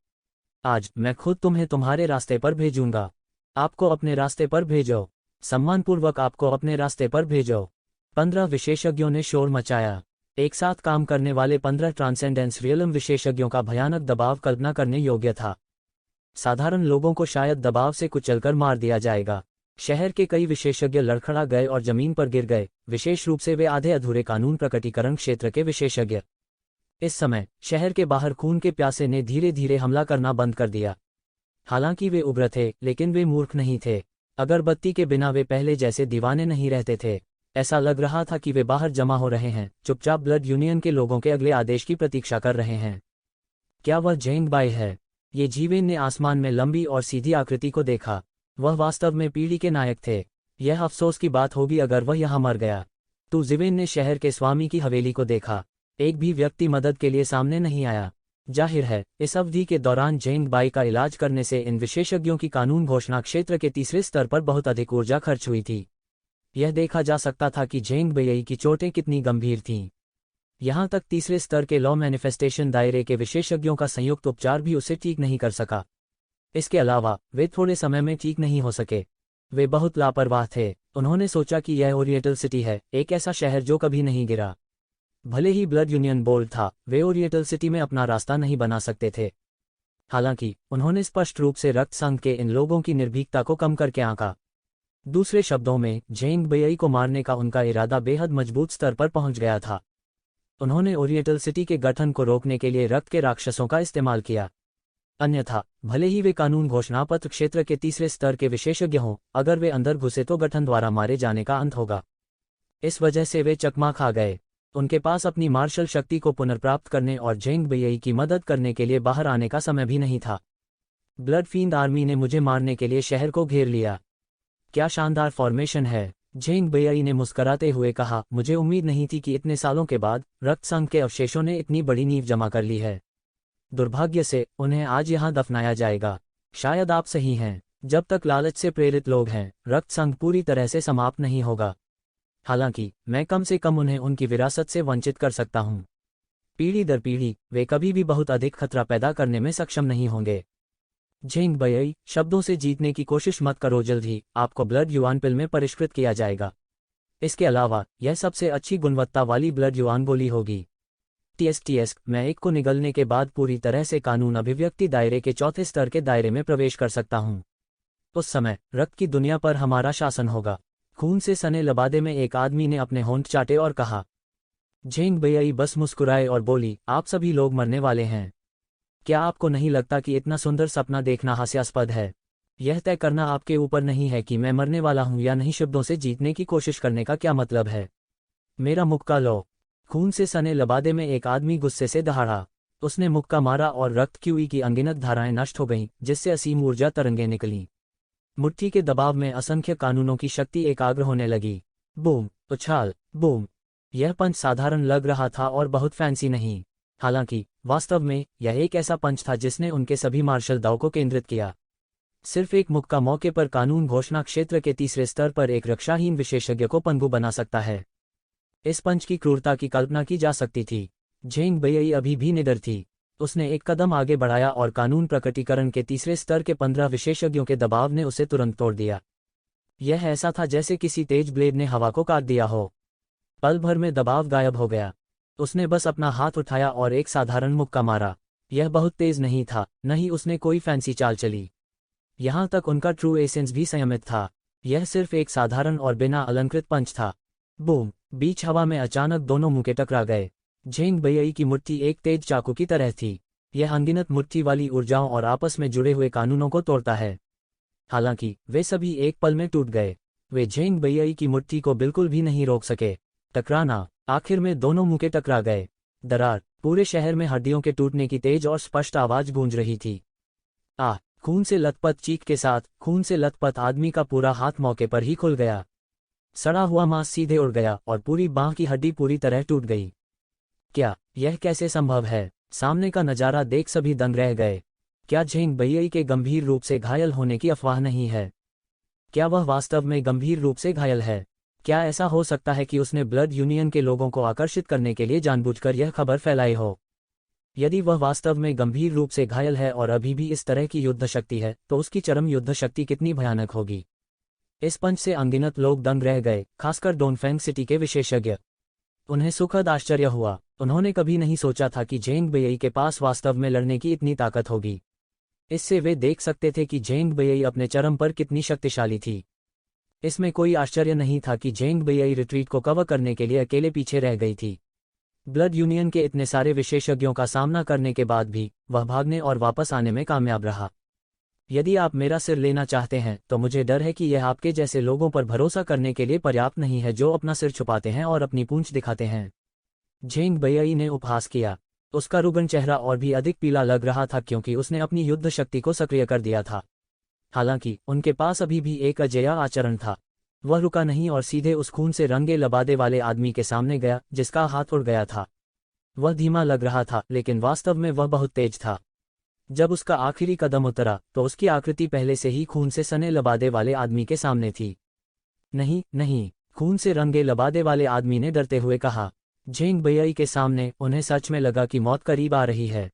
आज मैं खुद तुम्हें तुम्हारे रास्ते पर भेजूंगा। आपको अपने रास्ते पर भेजो। सम्मानपूर्वक आपको अपने रास्ते पर भेजो। 15 विशेषज्ञों ने शोर मचाया। एक साथ काम करने वाले 15 ट्रांसेंडेंस रियलम विशेषज्ञों का भयानक दबाव कल्पना करने योग्य था। साधारण लोगों को शायद दबाव से कुचलकर मार दिया जाएगा। शहर के कई विशेषज्ञ लड़खड़ा गए और जमीन पर गिर गए, विशेष रूप से वे आधे अधूरे कानून प्रकटीकरण क्षेत्र के विशेषज्ञ। इस समय शहर के बाहर खून के प्यासे ने धीरे धीरे हमला करना बंद कर दिया। हालांकि वे उग्र थे, लेकिन वे मूर्ख नहीं थे। अगरबत्ती के बिना वे पहले जैसे दीवाने नहीं रहते थे। ऐसा लग रहा था कि वे बाहर जमा हो रहे हैं, चुपचाप ब्लड यूनियन के लोगों के अगले आदेश की प्रतीक्षा कर रहे हैं। क्या वह ज़ेंग बैई है? ये जीवेन ने आसमान में लंबी और सीधी आकृति को देखा। वह वास्तव में पीढ़ी के नायक थे। यह अफसोस की बात होगी अगर वह यहाँ मर गया। तो ज़िवेन ने शहर के स्वामी की हवेली को देखा। एक भी व्यक्ति मदद के लिए सामने नहीं आया। जाहिर है, इस अवधि के दौरान ज़ेंग बैई का इलाज करने से इन विशेषज्ञों की कानून घोषणा क्षेत्र के तीसरे स्तर पर बहुत अधिक ऊर्जा खर्च हुई थी। यह देखा जा सकता था कि ज़ेंग बैई की चोटें कितनी गंभीर थीं। यहाँ तक तीसरे स्तर के लॉ मैनिफेस्टेशन दायरे के विशेषज्ञों का संयुक्त उपचार भी उसे ठीक नहीं कर सका। इसके अलावा वे थोड़े समय में ठीक नहीं हो सके। वे बहुत लापरवाह थे। उन्होंने सोचा कि यह ओरिएंटल सिटी है, एक ऐसा शहर जो कभी नहीं गिरा। भले ही ब्लड यूनियन बोल्ड था, वे ओरिएंटल सिटी में अपना रास्ता नहीं बना सकते थे। हालांकि उन्होंने स्पष्ट रूप से रक्त संघ के इन लोगों की निर्भीकता को कम करके आंका। दूसरे शब्दों में, ज़ेंग बैई को मारने का उनका इरादा बेहद मजबूत स्तर पर पहुंच गया था। उन्होंने ओरिएंटल सिटी के गठन को रोकने के लिए रक्त के राक्षसों का इस्तेमाल किया। अन्यथा, भले ही वे कानून घोषणा पत्र क्षेत्र के तीसरे स्तर के विशेषज्ञ हों, अगर वे अंदर घुसे तो गठन द्वारा मारे जाने का अंत होगा। इस वजह से वे चकमा खा गए। उनके पास अपनी मार्शल शक्ति को पुनर्प्राप्त करने और ज़ेंग बैई की मदद करने के लिए बाहर आने का समय भी नहीं था। ब्लड फील्ड आर्मी ने मुझे मारने के लिए शहर को घेर लिया। क्या शानदार फॉर्मेशन है, झेंग बेई ने मुस्कराते हुए कहा। मुझे उम्मीद नहीं थी कि इतने सालों के बाद रक्त संघ के अवशेषों ने इतनी बड़ी नींव जमा कर ली है। दुर्भाग्य से उन्हें आज यहाँ दफनाया जाएगा। शायद आप सही हैं, जब तक लालच से प्रेरित लोग हैं, रक्त संघ पूरी तरह से समाप्त नहीं होगा। हालांकि मैं कम से कम उन्हें उनकी विरासत से वंचित कर सकता हूँ। पीढ़ी दर पीढ़ी वे कभी भी बहुत अधिक खतरा पैदा करने में सक्षम नहीं होंगे। झेंग बेई, शब्दों से जीतने की कोशिश मत करो, जल्द ही आपको ब्लड युआन पिल में परिष्कृत किया जाएगा। इसके अलावा यह सबसे अच्छी गुणवत्ता वाली ब्लड युआन गोली होगी। TSTS, मैं एक को निगलने के बाद पूरी तरह से कानून अभिव्यक्ति दायरे के चौथे स्तर के दायरे में प्रवेश कर सकता हूँ। उस समय रक्त की दुनिया पर हमारा शासन होगा। खून से सने लबादे में एक आदमी ने अपने होंठ चाटे और कहा। झेंग बेई बस मुस्कुराए और बोली, आप सभी लोग मरने वाले हैं। क्या आपको नहीं लगता कि इतना सुंदर सपना देखना हास्यास्पद है? यह तय करना आपके ऊपर नहीं है कि मैं मरने वाला हूं या नहीं। शब्दों से जीतने की कोशिश करने का क्या मतलब है? मेरा मुक्का लो। खून से सने लबादे में एक आदमी गुस्से से दहाड़ा। उसने मुक्का मारा और रक्त क्यूई की अनगिनत धाराएं नष्ट हो गईं, जिससे असीम ऊर्जा तरंगें निकलीं। मुट्ठी के दबाव में असंख्य कानूनों की शक्ति एकाग्र होने लगी। बूम, उछाल, बूम। यह पंच साधारण लग रहा था और बहुत फैंसी नहीं। हालांकि वास्तव में यह एक ऐसा पंच था जिसने उनके सभी मार्शल दाव को केंद्रित किया। सिर्फ एक मुक्का मौके पर कानून घोषणा क्षेत्र के तीसरे स्तर पर एक रक्षाहीन विशेषज्ञ को पंगु बना सकता है। इस पंच की क्रूरता की कल्पना की जा सकती थी। झेंग बेई अभी भी निडर थी। उसने एक कदम आगे बढ़ाया और कानून प्रकटीकरण के तीसरे स्तर के 15 विशेषज्ञों के दबाव ने उसे तुरंत तोड़ दिया। यह ऐसा था जैसे किसी तेज ब्लेड ने हवा को काट दिया हो। पल भर में दबाव गायब हो गया। उसने बस अपना हाथ उठाया और एक साधारण मुक्का मारा। यह बहुत तेज नहीं था, न ही उसने कोई फैंसी चाल चली। यहाँ तक उनका ट्रू एसेंस भी संयमित था। यह सिर्फ एक साधारण और बिना अलंकृत पंच था। बूम, बीच हवा में अचानक दोनों मुक्के टकरा गए। झेंग बेई की मुट्ठी एक तेज चाकू की तरह थी। यह अनगिनत मुट्ठी वाली ऊर्जाओं और आपस में जुड़े हुए कानूनों को तोड़ता है। हालांकि वे सभी एक पल में टूट गए। वे झेंग बेई की मुट्ठी को बिल्कुल भी नहीं रोक सके। टकराना, आखिर में दोनों मुक्के टकरा गए। दरार, पूरे शहर में हड्डियों के टूटने की तेज और स्पष्ट आवाज गूंज रही थी। खून से लथपथ चीख के साथ खून से लथपथ आदमी का पूरा हाथ मौके पर ही खुल गया। सड़ा हुआ मांस सीधे उड़ गया और पूरी बांह की हड्डी पूरी तरह टूट गई। क्या यह कैसे संभव है? सामने का नजारा देख सभी दंग रह गए। क्या झेंग बेई के गंभीर रूप से घायल होने की अफवाह नहीं है? क्या वह वास्तव में गंभीर रूप से घायल है? क्या ऐसा हो सकता है कि उसने ब्लड यूनियन के लोगों को आकर्षित करने के लिए जानबूझकर यह खबर फैलाई हो? यदि वह वास्तव में गंभीर रूप से घायल है और अभी भी इस तरह की युद्ध शक्ति है, तो उसकी चरम युद्ध शक्ति कितनी भयानक होगी। इस पंच से अनगिनत लोग दंग रह गए, खासकर डोनफेंग सिटी के विशेषज्ञ। उन्हें सुखद आश्चर्य हुआ। उन्होंने कभी नहीं सोचा था कि झेंग बेई के पास वास्तव में लड़ने की इतनी ताकत होगी। इससे वे देख सकते थे कि झेंग बेई अपने चरम पर कितनी शक्तिशाली थी। इसमें कोई आश्चर्य नहीं था कि झेंग बेई रिट्रीट को कवर करने के लिए अकेले पीछे रह गई थी। ब्लड यूनियन के इतने सारे विशेषज्ञों का सामना करने के बाद भी वह भागने और वापस आने में कामयाब रहा। यदि आप मेरा सिर लेना चाहते हैं तो मुझे डर है कि यह आपके जैसे लोगों पर भरोसा करने के लिए पर्याप्त नहीं है जो अपना सिर छुपाते हैं और अपनी पूंछ दिखाते हैं। झेंग बेई ने उपहास किया। उसका रुग्ण चेहरा और भी अधिक पीला लग रहा था क्योंकि उसने अपनी युद्ध शक्ति को सक्रिय कर दिया था। हालांकि उनके पास अभी भी एक अजेय आचरण था। वह रुका नहीं और सीधे उस खून से रंगे लबादे वाले आदमी के सामने गया जिसका हाथ उड़ गया था। वह धीमा लग रहा था लेकिन वास्तव में वह बहुत तेज था। जब उसका आखिरी कदम उतरा तो उसकी आकृति पहले से ही खून से सने लबादे वाले आदमी के सामने थी। नहीं नहीं, खून से रंगे लबादे वाले आदमी ने डरते हुए कहा। झेंग बेई के सामने उन्हें सच में लगा कि मौत करीब आ रही है।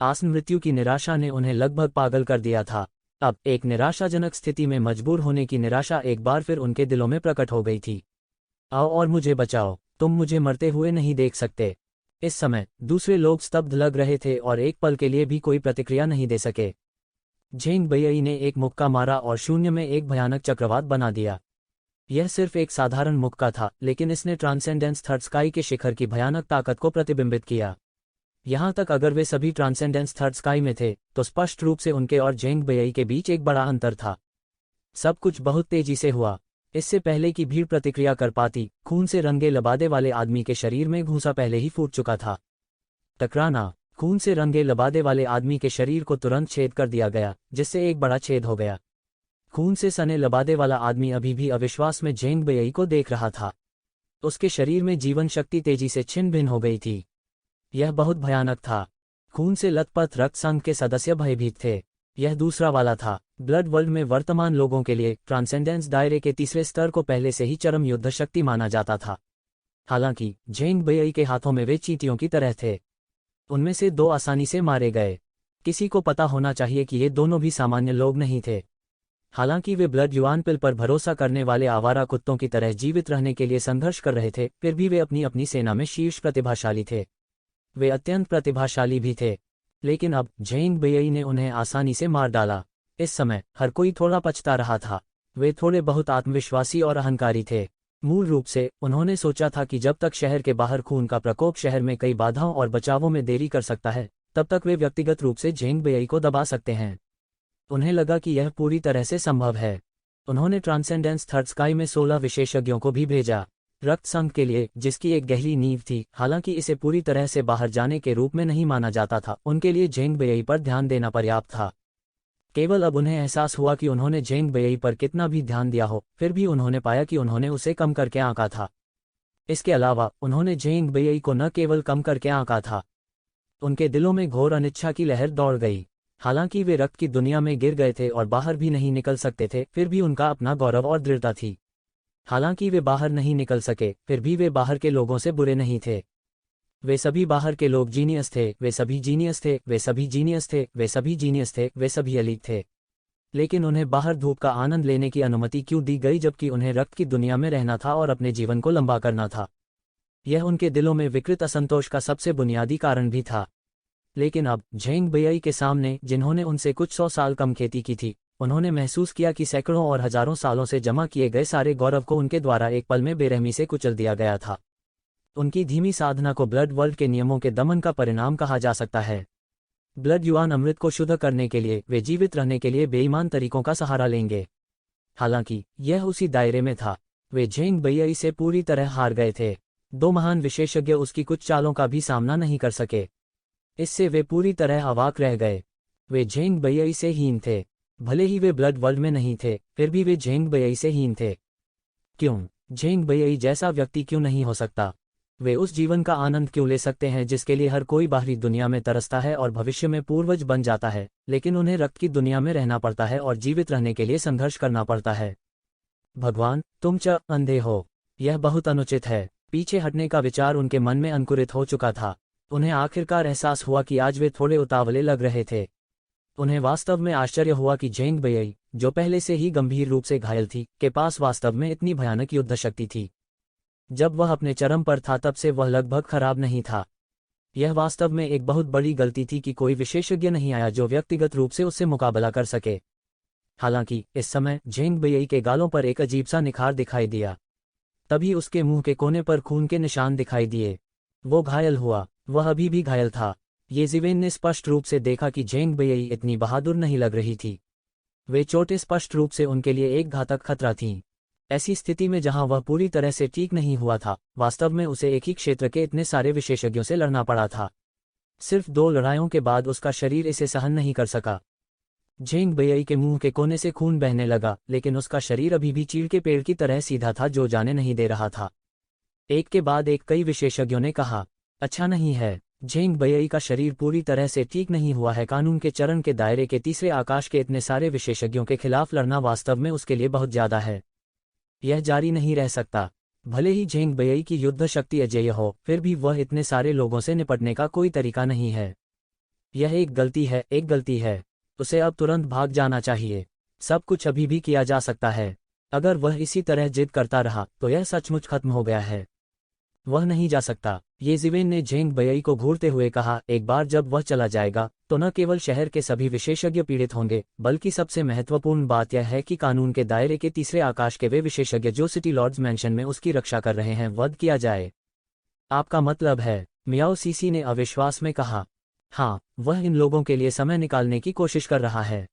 आसन मृत्यु की निराशा ने उन्हें लगभग पागल कर दिया था। अब एक निराशाजनक स्थिति में मजबूर होने की निराशा एक बार फिर उनके दिलों में प्रकट हो गई थी। आओ और मुझे बचाओ, तुम मुझे मरते हुए नहीं देख सकते। इस समय दूसरे लोग स्तब्ध लग रहे थे और एक पल के लिए भी कोई प्रतिक्रिया नहीं दे सके। झेंग बेई ने एक मुक्का मारा और शून्य में एक भयानक चक्रवात बना दिया। यह सिर्फ एक साधारण मुक्का था, लेकिन इसने ट्रांसेंडेंस थर्ड स्काई के शिखर की भयानक ताकत को प्रतिबिंबित किया। यहाँ तक अगर वे सभी ट्रांसेंडेंस थर्ड स्काई में थे तो स्पष्ट रूप से उनके और झेंग बेई के बीच एक बड़ा अंतर था। सब कुछ बहुत तेजी से हुआ। इससे पहले कि भीड़ प्रतिक्रिया कर पाती, खून से रंगे लबादे वाले आदमी के शरीर में घूंसा पहले ही फूट चुका था। टकराना, खून से रंगे लबादे वाले आदमी के शरीर को तुरंत छेद कर दिया गया, जिससे एक बड़ा छेद हो गया। खून से सने लबादे वाला आदमी अभी भी अविश्वास में जेंग बेई को देख रहा था। उसके शरीर में जीवन शक्ति तेजी से छिन्न भिन्न हो गई थी। यह बहुत भयानक था। खून से लथपथ रक्त संघ के सदस्य भयभीत थे। यह दूसरा वाला था। ब्लड वर्ल्ड में वर्तमान लोगों के लिए ट्रांसेंडेंस दायरे के तीसरे स्तर को पहले से ही चरम युद्ध शक्ति माना जाता था। हालांकि जेंग बेई के हाथों में वे चींटियों की तरह थे। उनमें से 2 आसानी से मारे गए। किसी को पता होना चाहिए कि ये दोनों भी सामान्य लोग नहीं थे। हालांकि वे ब्लड युआन पिल पर भरोसा करने वाले आवारा कुत्तों की तरह जीवित रहने के लिए संघर्ष कर रहे थे, फिर भी वे अपनी अपनी सेना में शीर्ष प्रतिभाशाली थे। वे अत्यंत प्रतिभाशाली भी थे। लेकिन अब जेंग बेई ने उन्हें आसानी से मार डाला। इस समय हर कोई थोड़ा पछता रहा था। वे थोड़े बहुत आत्मविश्वासी और अहंकारी थे। मूल रूप से उन्होंने सोचा था कि जब तक शहर के बाहर खून का प्रकोप शहर में कई बाधाओं और बचावों में देरी कर सकता है, तब तक वे व्यक्तिगत रूप से जेंग बेई को दबा सकते हैं। उन्हें लगा कि यह पूरी तरह से संभव है। उन्होंने ट्रांसेंडेंस थर्ड स्काई में 16 विशेषज्ञों को भी भेजा, रक्त संघ के लिए, जिसकी एक गहरी नींव थी। हालांकि इसे पूरी तरह से बाहर जाने के रूप में नहीं माना जाता था, उनके लिए जेंग बेई पर ध्यान देना पर्याप्त था। केवल अब उन्हें एहसास हुआ कि उन्होंने जेंग बेई पर कितना भी ध्यान दिया हो, फिर भी उन्होंने पाया कि उन्होंने उसे कम करके आंका था। इसके अलावा उन्होंने जेंग बेई को न केवल कम करके आंका था, उनके दिलों में घोर अनिच्छा की लहर दौड़ गई। हालांकि वे रक्त की दुनिया में गिर गए थे और बाहर भी नहीं निकल सकते थे, फिर भी उनका अपना गौरव और दृढ़ता थी। हालांकि वे बाहर नहीं निकल सके, फिर भी वे बाहर के लोगों से बुरे नहीं थे। वे सभी बाहर के लोग जीनियस थे, वे सभी जीनियस थे, वे सभी जीनियस थे, वे सभी जीनियस थे, वे सभी एलीट थे। लेकिन उन्हें बाहर धूप का आनंद लेने की अनुमति क्यों दी गई, जबकि उन्हें रक्त की दुनिया में रहना था और अपने जीवन को लंबा करना था? यह उनके दिलों में विकृत असंतोष का सबसे बुनियादी कारण भी था। लेकिन अब जेंग बेई के सामने, जिन्होंने उनसे कुछ 100 साल कम खेती की थी, उन्होंने महसूस किया कि सैकड़ों और हजारों सालों से जमा किए गए सारे गौरव को उनके द्वारा एक पल में बेरहमी से कुचल दिया गया था। उनकी धीमी साधना को ब्लड वर्ल्ड के नियमों के दमन का परिणाम कहा जा सकता है। ब्लड युआन अमृत को शुद्ध करने के लिए वे जीवित रहने के लिए बेईमान तरीकों का सहारा लेंगे। हालांकि यह उसी दायरे में था। वे जेंग बेई से पूरी तरह हार गए थे। 2 महान विशेषज्ञ उसकी कुछ चालों का भी सामना नहीं कर सके। इससे वे पूरी तरह अवाक रह गए। वे जेंग बेई से हीन थे। भले ही वे ब्लड वर्ल्ड में नहीं थे, फिर भी वे जेंग बेई से हीन थे। क्यों? जेंग बेई जैसा व्यक्ति क्यों नहीं हो सकता? वे उस जीवन का आनंद क्यों ले सकते हैं जिसके लिए हर कोई बाहरी दुनिया में तरसता है और भविष्य में पूर्वज बन जाता है, लेकिन उन्हें रक्त की दुनिया में रहना पड़ता है और जीवित रहने के लिए संघर्ष करना पड़ता है? भगवान, तुम अंधे हो। यह बहुत अनुचित है। पीछे हटने का विचार उनके मन में अंकुरित हो चुका था। उन्हें आखिरकार एहसास हुआ कि आज वे थोड़े उतावले लग रहे थे। उन्हें वास्तव में आश्चर्य हुआ कि जेंग बेई, जो पहले से ही गंभीर रूप से घायल थी, के पास वास्तव में इतनी भयानक युद्ध शक्ति थी। जब वह अपने चरम पर था तब से वह लगभग खराब नहीं था। यह वास्तव में एक बहुत बड़ी गलती थी कि कोई विशेषज्ञ नहीं आया जो व्यक्तिगत रूप से उससे मुकाबला कर सके। हालांकि इस समय जेंग बेई के गालों पर एक अजीब सा निखार दिखाई दिया। तभी उसके मुंह के कोने पर खून के निशान दिखाई दिए। वो घायल हुआ। वह अभी भी घायल था। ये ज़िवेन ने स्पष्ट रूप से देखा कि जेंग बेई इतनी बहादुर नहीं लग रही थी। वे चोटें स्पष्ट रूप से उनके लिए एक घातक खतरा थीं। ऐसी स्थिति में जहां वह पूरी तरह से ठीक नहीं हुआ था, वास्तव में उसे एक ही क्षेत्र के इतने सारे विशेषज्ञों से लड़ना पड़ा था। सिर्फ 2 लड़ाइयों के बाद उसका शरीर इसे सहन नहीं कर सका। जेंग बेई के मुंह के कोने से खून बहने लगा, लेकिन उसका शरीर अभी भी चीड़ के पेड़ की तरह सीधा था जो जाने नहीं दे रहा था। एक के बाद एक कई विशेषज्ञों ने कहा, अच्छा नहीं है। जेंग बेई का शरीर पूरी तरह से ठीक नहीं हुआ है। कानून के चरण के दायरे के तीसरे आकाश के इतने सारे विशेषज्ञों के खिलाफ लड़ना वास्तव में उसके लिए बहुत ज्यादा है। यह जारी नहीं रह सकता। भले ही जेंग बेई की युद्ध शक्ति अजेय हो, फिर भी वह इतने सारे लोगों से निपटने का कोई तरीका नहीं है। यह एक गलती है, एक गलती है। उसे अब तुरंत भाग जाना चाहिए। सब कुछ अभी भी किया जा सकता है। अगर वह इसी तरह जिद करता रहा तो यह सचमुच खत्म हो गया है। वह नहीं जा सकता। ये ज़िवेन ने जेंग बेई को घूरते हुए कहा, एक बार जब वह चला जाएगा तो न केवल शहर के सभी विशेषज्ञ पीड़ित होंगे, बल्कि सबसे महत्वपूर्ण बात यह है कि कानून के दायरे के तीसरे आकाश के वे विशेषज्ञ जो सिटी लॉर्ड्स मैंशन में उसकी रक्षा कर रहे हैं वध किया जाए। आपका मतलब है? मियाओ सीसी ने अविश्वास में कहा। हाँ, वह इन लोगों के लिए समय निकालने की कोशिश कर रहा है।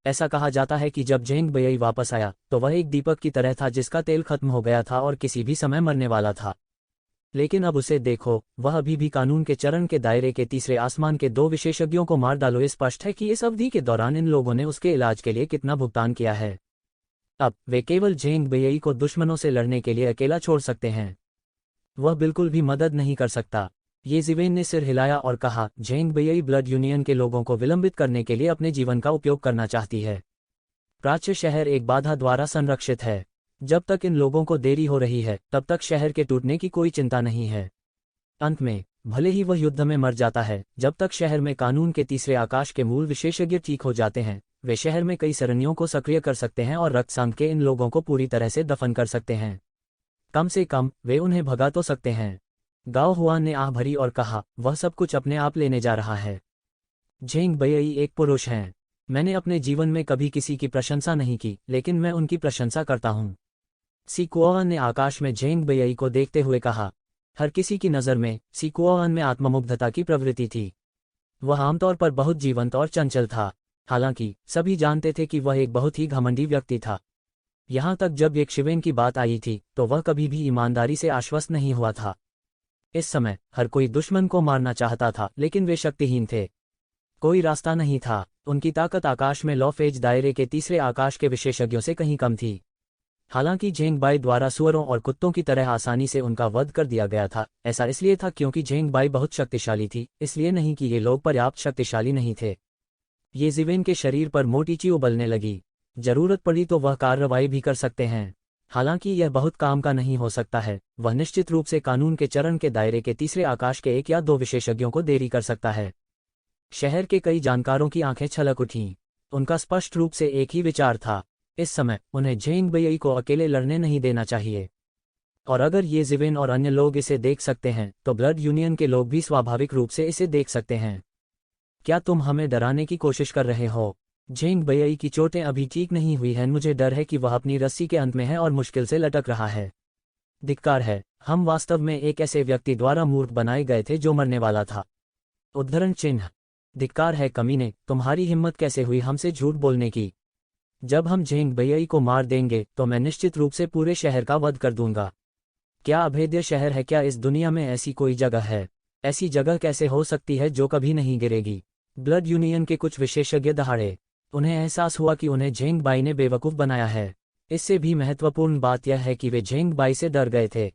ऐसा कहा जाता है कि जब जेंग बेई वापस आया तो वह एक दीपक की तरह था जिसका तेल खत्म हो गया था और किसी भी समय मरने वाला था। लेकिन अब उसे देखो, वह अभी भी कानून के चरण के दायरे के तीसरे आसमान के 2 विशेषज्ञों को मार डालो। ये स्पष्ट है कि इस अवधि के दौरान इन लोगों ने उसके इलाज के लिए कितना भुगतान किया है। अब वे केवल झेंग बेई को दुश्मनों से लड़ने के लिए अकेला छोड़ सकते हैं। वह बिल्कुल भी मदद नहीं कर सकता। ये ज़िवेन ने सिर हिलाया और कहा, झेंग बेई ब्लड यूनियन के लोगों को विलंबित करने के लिए अपने जीवन का उपयोग करना चाहती है। प्राच्य शहर एक बाधा द्वारा संरक्षित है। जब तक इन लोगों को देरी हो रही है तब तक शहर के टूटने की कोई चिंता नहीं है। अंत में भले ही वह युद्ध में मर जाता है, जब तक शहर में कानून के तीसरे आकाश के मूल विशेषज्ञ ठीक हो जाते हैं, वे शहर में कई सरणियों को सक्रिय कर सकते हैं और रक्तसांध के इन लोगों को पूरी तरह से दफन कर सकते हैं। कम से कम वे उन्हें भगा तो सकते हैं। गाओ हुआन ने आह भरी और कहा, वह सब कुछ अपने आप लेने जा रहा है। झेंग बेई एक पुरुष हैं। मैंने अपने जीवन में कभी किसी की प्रशंसा नहीं की, लेकिन मैं उनकी प्रशंसा करता हूँ। सिकुआन ने आकाश में झेंग बेई को देखते हुए कहा। हर किसी की नज़र में सिकुआन में आत्ममुग्धता की प्रवृत्ति थी। वह आमतौर पर बहुत जीवंत और चंचल था। हालांकि सभी जानते थे कि वह एक बहुत ही घमंडी व्यक्ति था। यहाँ तक जब एक शिवेन की बात आई थी तो वह कभी भी ईमानदारी से आश्वस्त नहीं हुआ था। इस समय हर कोई दुश्मन को मारना चाहता था, लेकिन वे शक्तिहीन थे। कोई रास्ता नहीं था। उनकी ताकत आकाश में लॉ-फेज दायरे के तीसरे आकाश के विशेषज्ञों से कहीं कम थी। हालांकि झेंग बाई द्वारा सुअरों और कुत्तों की तरह आसानी से उनका वध कर दिया गया था, ऐसा इसलिए था क्योंकि झेंग बाई बहुत शक्तिशाली थी, इसलिए नहीं कि ये लोग पर्याप्त शक्तिशाली नहीं थे। ये ज़िवेन के शरीर पर मोटी ची उबलने लगी। जरूरत पड़ी तो वह कार्रवाई भी कर सकते हैं। हालांकि यह बहुत काम का नहीं हो सकता है। वह निश्चित रूप से कानून के चरण के दायरे के तीसरे आकाश के 1 या 2 विशेषज्ञों को देरी कर सकता है। शहर के कई जानकारों की आंखें छलक उठीं। उनका स्पष्ट रूप से एक ही विचार था, इस समय उन्हें झेंग बेई को अकेले लड़ने नहीं देना चाहिए। और अगर ये ज़िवेन और अन्य लोग इसे देख सकते हैं तो ब्लड यूनियन के लोग भी स्वाभाविक रूप से इसे देख सकते हैं। क्या तुम हमें डराने की कोशिश कर रहे हो? झेंग बेई की चोटें अभी ठीक नहीं हुई हैं। मुझे डर है कि वह अपनी रस्सी के अंत में है और मुश्किल से लटक रहा है। धिक्कार है, हम वास्तव में एक ऐसे व्यक्ति द्वारा मूर्ख बनाए गए थे जो मरने वाला था। उद्धरण चिन्ह। धिक्कार है कमीने, तुम्हारी हिम्मत कैसे हुई हमसे झूठ बोलने की? जब हम झेंग बेई को मार देंगे तो मैं निश्चित रूप से पूरे शहर का वध कर दूंगा। क्या अभेद्य शहर है? क्या इस दुनिया में ऐसी कोई जगह है? ऐसी जगह कैसे हो सकती है जो कभी नहीं गिरेगी? ब्लड यूनियन के कुछ विशेषज्ञ दहाड़े। उन्हें एहसास हुआ कि उन्हें झेंग बाई ने बेवकूफ़ बनाया है। इससे भी महत्वपूर्ण बात यह है कि वे झेंग बाई से डर गए थे।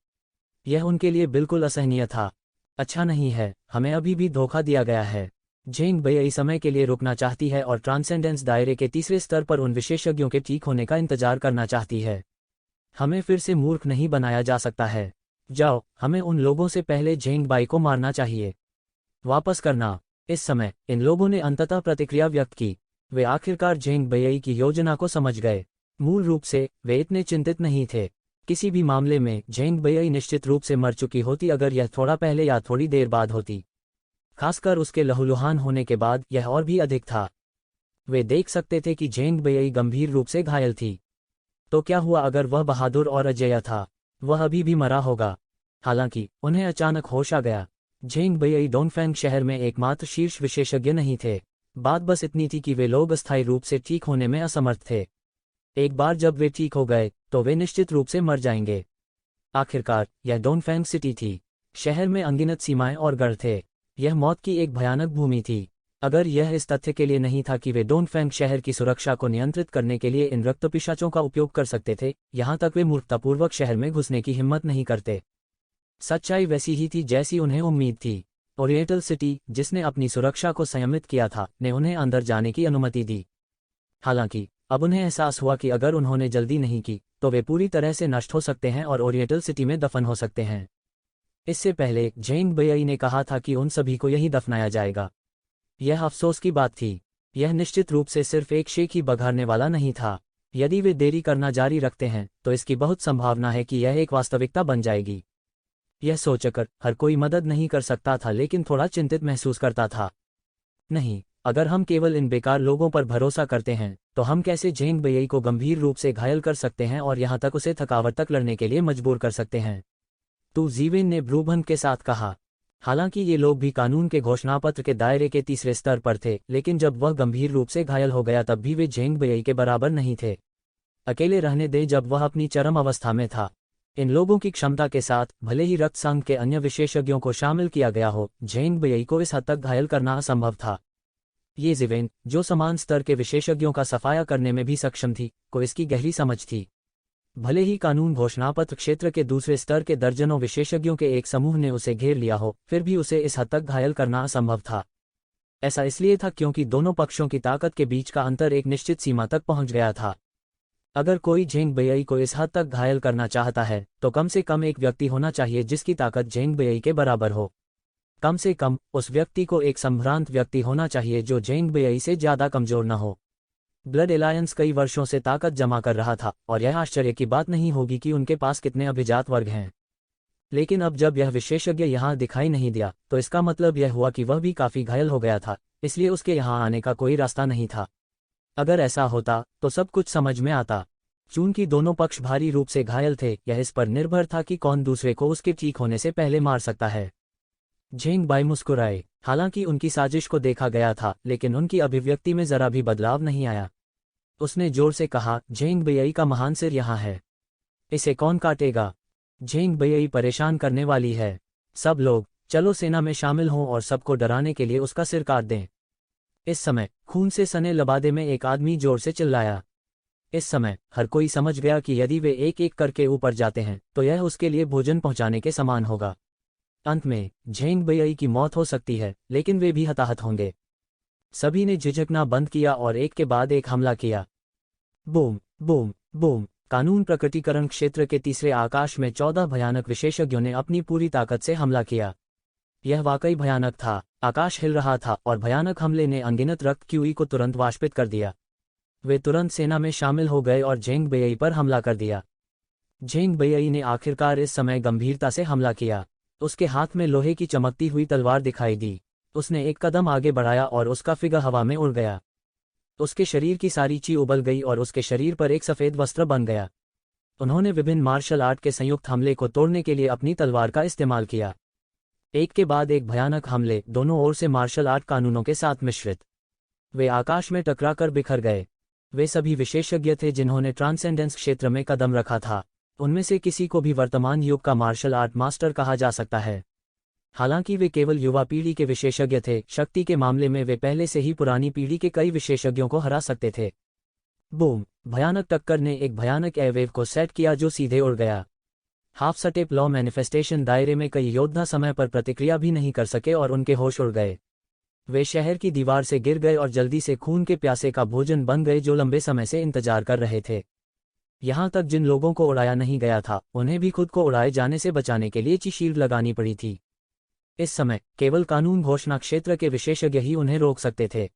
यह उनके लिए बिल्कुल असहनीय था। अच्छा नहीं है, हमें अभी भी धोखा दिया गया है। झेंग बेई समय के लिए रुकना चाहती है और ट्रांसेंडेंस दायरे के तीसरे स्तर पर उन विशेषज्ञों के ठीक होने का इंतजार करना चाहती है। हमें फिर से मूर्ख नहीं बनाया जा सकता है। जाओ, हमें उन लोगों से पहले झेंग बाई को मारना चाहिए। वापस करना। इस समय इन लोगों ने अंततः प्रतिक्रिया व्यक्त की। वे आखिरकार झेंग बेई की योजना को समझ गए। मूल रूप से वे इतने चिंतित नहीं थे। किसी भी मामले में झेंग बेई निश्चित रूप से मर चुकी होती अगर यह थोड़ा पहले या थोड़ी देर बाद होती। खासकर उसके लहूलुहान होने के बाद यह और भी अधिक था। वे देख सकते थे कि झेंग बेई गंभीर रूप से घायल थी। तो क्या हुआ अगर वह बहादुर और अजेय था? वह अभी भी मरा होगा। हालांकि उन्हें अचानक होश आ गया। झेंग बेई डोंगफेंग शहर में एकमात्र शीर्ष विशेषज्ञ नहीं थे। बात बस इतनी थी कि वे लोग अस्थायी रूप से ठीक होने में असमर्थ थे। एक बार जब वे ठीक हो गए तो वे निश्चित रूप से मर जाएंगे। आखिरकार यह डोंगफेंग सिटी थी। शहर में अनगिनत सीमाएं और गढ़ थे। यह मौत की एक भयानक भूमि थी। अगर यह इस तथ्य के लिए नहीं था कि वे डोंगफेंग शहर की सुरक्षा को नियंत्रित करने के लिए इन रक्तपिशाचों का उपयोग कर सकते थे, यहाँ तक वे मूर्खतापूर्वक शहर में घुसने की हिम्मत नहीं करते। सच्चाई वैसी ही थी जैसी उन्हें उम्मीद थी। ओरिएंटल सिटी, जिसने अपनी सुरक्षा को संयमित किया था, ने उन्हें अंदर जाने की अनुमति दी। हालांकि अब उन्हें एहसास हुआ कि अगर उन्होंने जल्दी नहीं की तो वे पूरी तरह से नष्ट हो सकते हैं और ओरिएंटल सिटी में दफन हो सकते हैं। इससे पहले झेंग बेई ने कहा था कि उन सभी को यहीं दफनाया जाएगा। यह अफसोस की बात थी। यह निश्चित रूप से सिर्फ एक शेख ही बघारने वाला नहीं था। यदि वे देरी करना जारी रखते हैं तो इसकी बहुत संभावना है कि यह एक वास्तविकता बन जाएगी। यह सोचकर हर कोई मदद नहीं कर सकता था, लेकिन थोड़ा चिंतित महसूस करता था। नहीं, अगर हम केवल इन बेकार लोगों पर भरोसा करते हैं तो हम कैसे झेंग बेई को गंभीर रूप से घायल कर सकते हैं और यहाँ तक उसे थकावट तक लड़ने के लिए मजबूर कर सकते हैं? तू ज़िवेन ने ब्रूबन के साथ कहा। हालांकि ये लोग भी कानून के घोषणापत्र के दायरे के तीसरे स्तर पर थे, लेकिन जब वह गंभीर रूप से घायल हो गया तब भी वे झेंग बेई के बराबर नहीं थे। अकेले रहने दे जब वह अपनी चरम अवस्था में था। इन लोगों की क्षमता के साथ भले ही रक्त संघ के अन्य विशेषज्ञों को शामिल किया गया हो, झेंग बेई को इस हद तक घायल करना असंभव था। ये ज़िवेन, जो समान स्तर के विशेषज्ञों का सफाया करने में भी सक्षम थी, को इसकी गहरी समझ थी। भले ही कानून घोषणापत्र क्षेत्र के दूसरे स्तर के दर्जनों विशेषज्ञों के एक समूह ने उसे घेर लिया हो, फिर भी उसे इस हद तक घायल करना असंभव था। ऐसा इसलिए था क्योंकि दोनों पक्षों की ताकत के बीच का अंतर एक निश्चित सीमा तक पहुंच गया था। अगर कोई झेंग बेई को इस हद तक घायल करना चाहता है, तो कम से कम एक व्यक्ति होना चाहिए जिसकी ताकत झेंग बेई के बराबर हो। कम से कम उस व्यक्ति को एक संभ्रांत व्यक्ति होना चाहिए जो झेंग बेई से ज्यादा कमजोर न हो। ब्लड एलायंस कई वर्षों से ताकत जमा कर रहा था, और यह आश्चर्य की बात नहीं होगी कि उनके पास कितने अभिजात वर्ग हैं। लेकिन अब जब यह विशेषज्ञ यहाँ दिखाई नहीं दिया, तो इसका मतलब यह हुआ कि वह भी काफी घायल हो गया था, इसलिए उसके यहाँ आने का कोई रास्ता नहीं था। अगर ऐसा होता तो सब कुछ समझ में आता। चूंकि दोनों पक्ष भारी रूप से घायल थे, यह इस पर निर्भर था कि कौन दूसरे को उसके ठीक होने से पहले मार सकता है। झेंग बाई मुस्कुराए। हालांकि उनकी साजिश को देखा गया था, लेकिन उनकी अभिव्यक्ति में जरा भी बदलाव नहीं आया। उसने जोर से कहा, झेंग बेई का महान सिर यहाँ है। इसे कौन काटेगा? झेंग बेई परेशान करने वाली है। सब लोग चलो सेना में शामिल हों और सबको डराने के लिए उसका सिर काट दें। इस समय खून से सने लबादे में एक आदमी जोर से चिल्लाया। इस समय हर कोई समझ गया कि यदि वे एक एक करके ऊपर जाते हैं तो यह उसके लिए भोजन पहुंचाने के समान होगा। अंत में झेंग बेई की मौत हो सकती है, लेकिन वे भी हताहत होंगे। सभी ने झिझकना बंद किया और एक के बाद एक हमला किया। Boom boom boom. कानून प्रकटीकरण क्षेत्र के तीसरे आकाश में 14 भयानक विशेषज्ञों ने अपनी पूरी ताकत से हमला किया। यह वाकई भयानक था। आकाश हिल रहा था और भयानक हमले ने अनगिनत रक्त क्यूई को तुरंत वाष्पित कर दिया। वे तुरंत सेना में शामिल हो गए और झेंग बेई पर हमला कर दिया। झेंग बेई ने आखिरकार इस समय गंभीरता से हमला किया। उसके हाथ में लोहे की चमकती हुई तलवार दिखाई दी। उसने एक कदम आगे बढ़ाया और उसका फिगर हवा में उड़ गया। उसके शरीर की सारी ची उबल गई और उसके शरीर पर एक सफेद वस्त्र बन गया। उन्होंने विभिन्न मार्शल आर्ट के संयुक्त हमले को तोड़ने के लिए अपनी तलवार का इस्तेमाल किया। एक के बाद एक भयानक हमले, दोनों ओर से मार्शल आर्ट कानूनों के साथ मिश्रित। वे आकाश में टकराकर बिखर गए। वे सभी विशेषज्ञ थे जिन्होंने ट्रांसेंडेंस क्षेत्र में कदम रखा था। उनमें से किसी को भी वर्तमान युग का मार्शल आर्ट मास्टर कहा जा सकता है। हालांकि वे केवल युवा पीढ़ी के विशेषज्ञ थे, शक्ति के मामले में वे पहले से ही पुरानी पीढ़ी के कई विशेषज्ञों को हरा सकते थे। बूम। भयानक टक्कर ने एक भयानक एयरवेव को सेट किया जो सीधे उड़ गया। हाफ स्टेप लॉ मैनिफेस्टेशन दायरे में कई योद्धा समय पर प्रतिक्रिया भी नहीं कर सके और उनके होश उड़ गए। वे शहर की दीवार से गिर गए और जल्दी से खून के प्यासे का भोजन बन गए जो लंबे समय से इंतजार कर रहे थे। यहां तक जिन लोगों को उड़ाया नहीं गया था, उन्हें भी खुद को उड़ाए जाने से बचाने के लिए शील्ड लगानी पड़ी थी। इस समय केवल कानून घोषणा क्षेत्र के विशेषज्ञ ही उन्हें रोक सकते थे।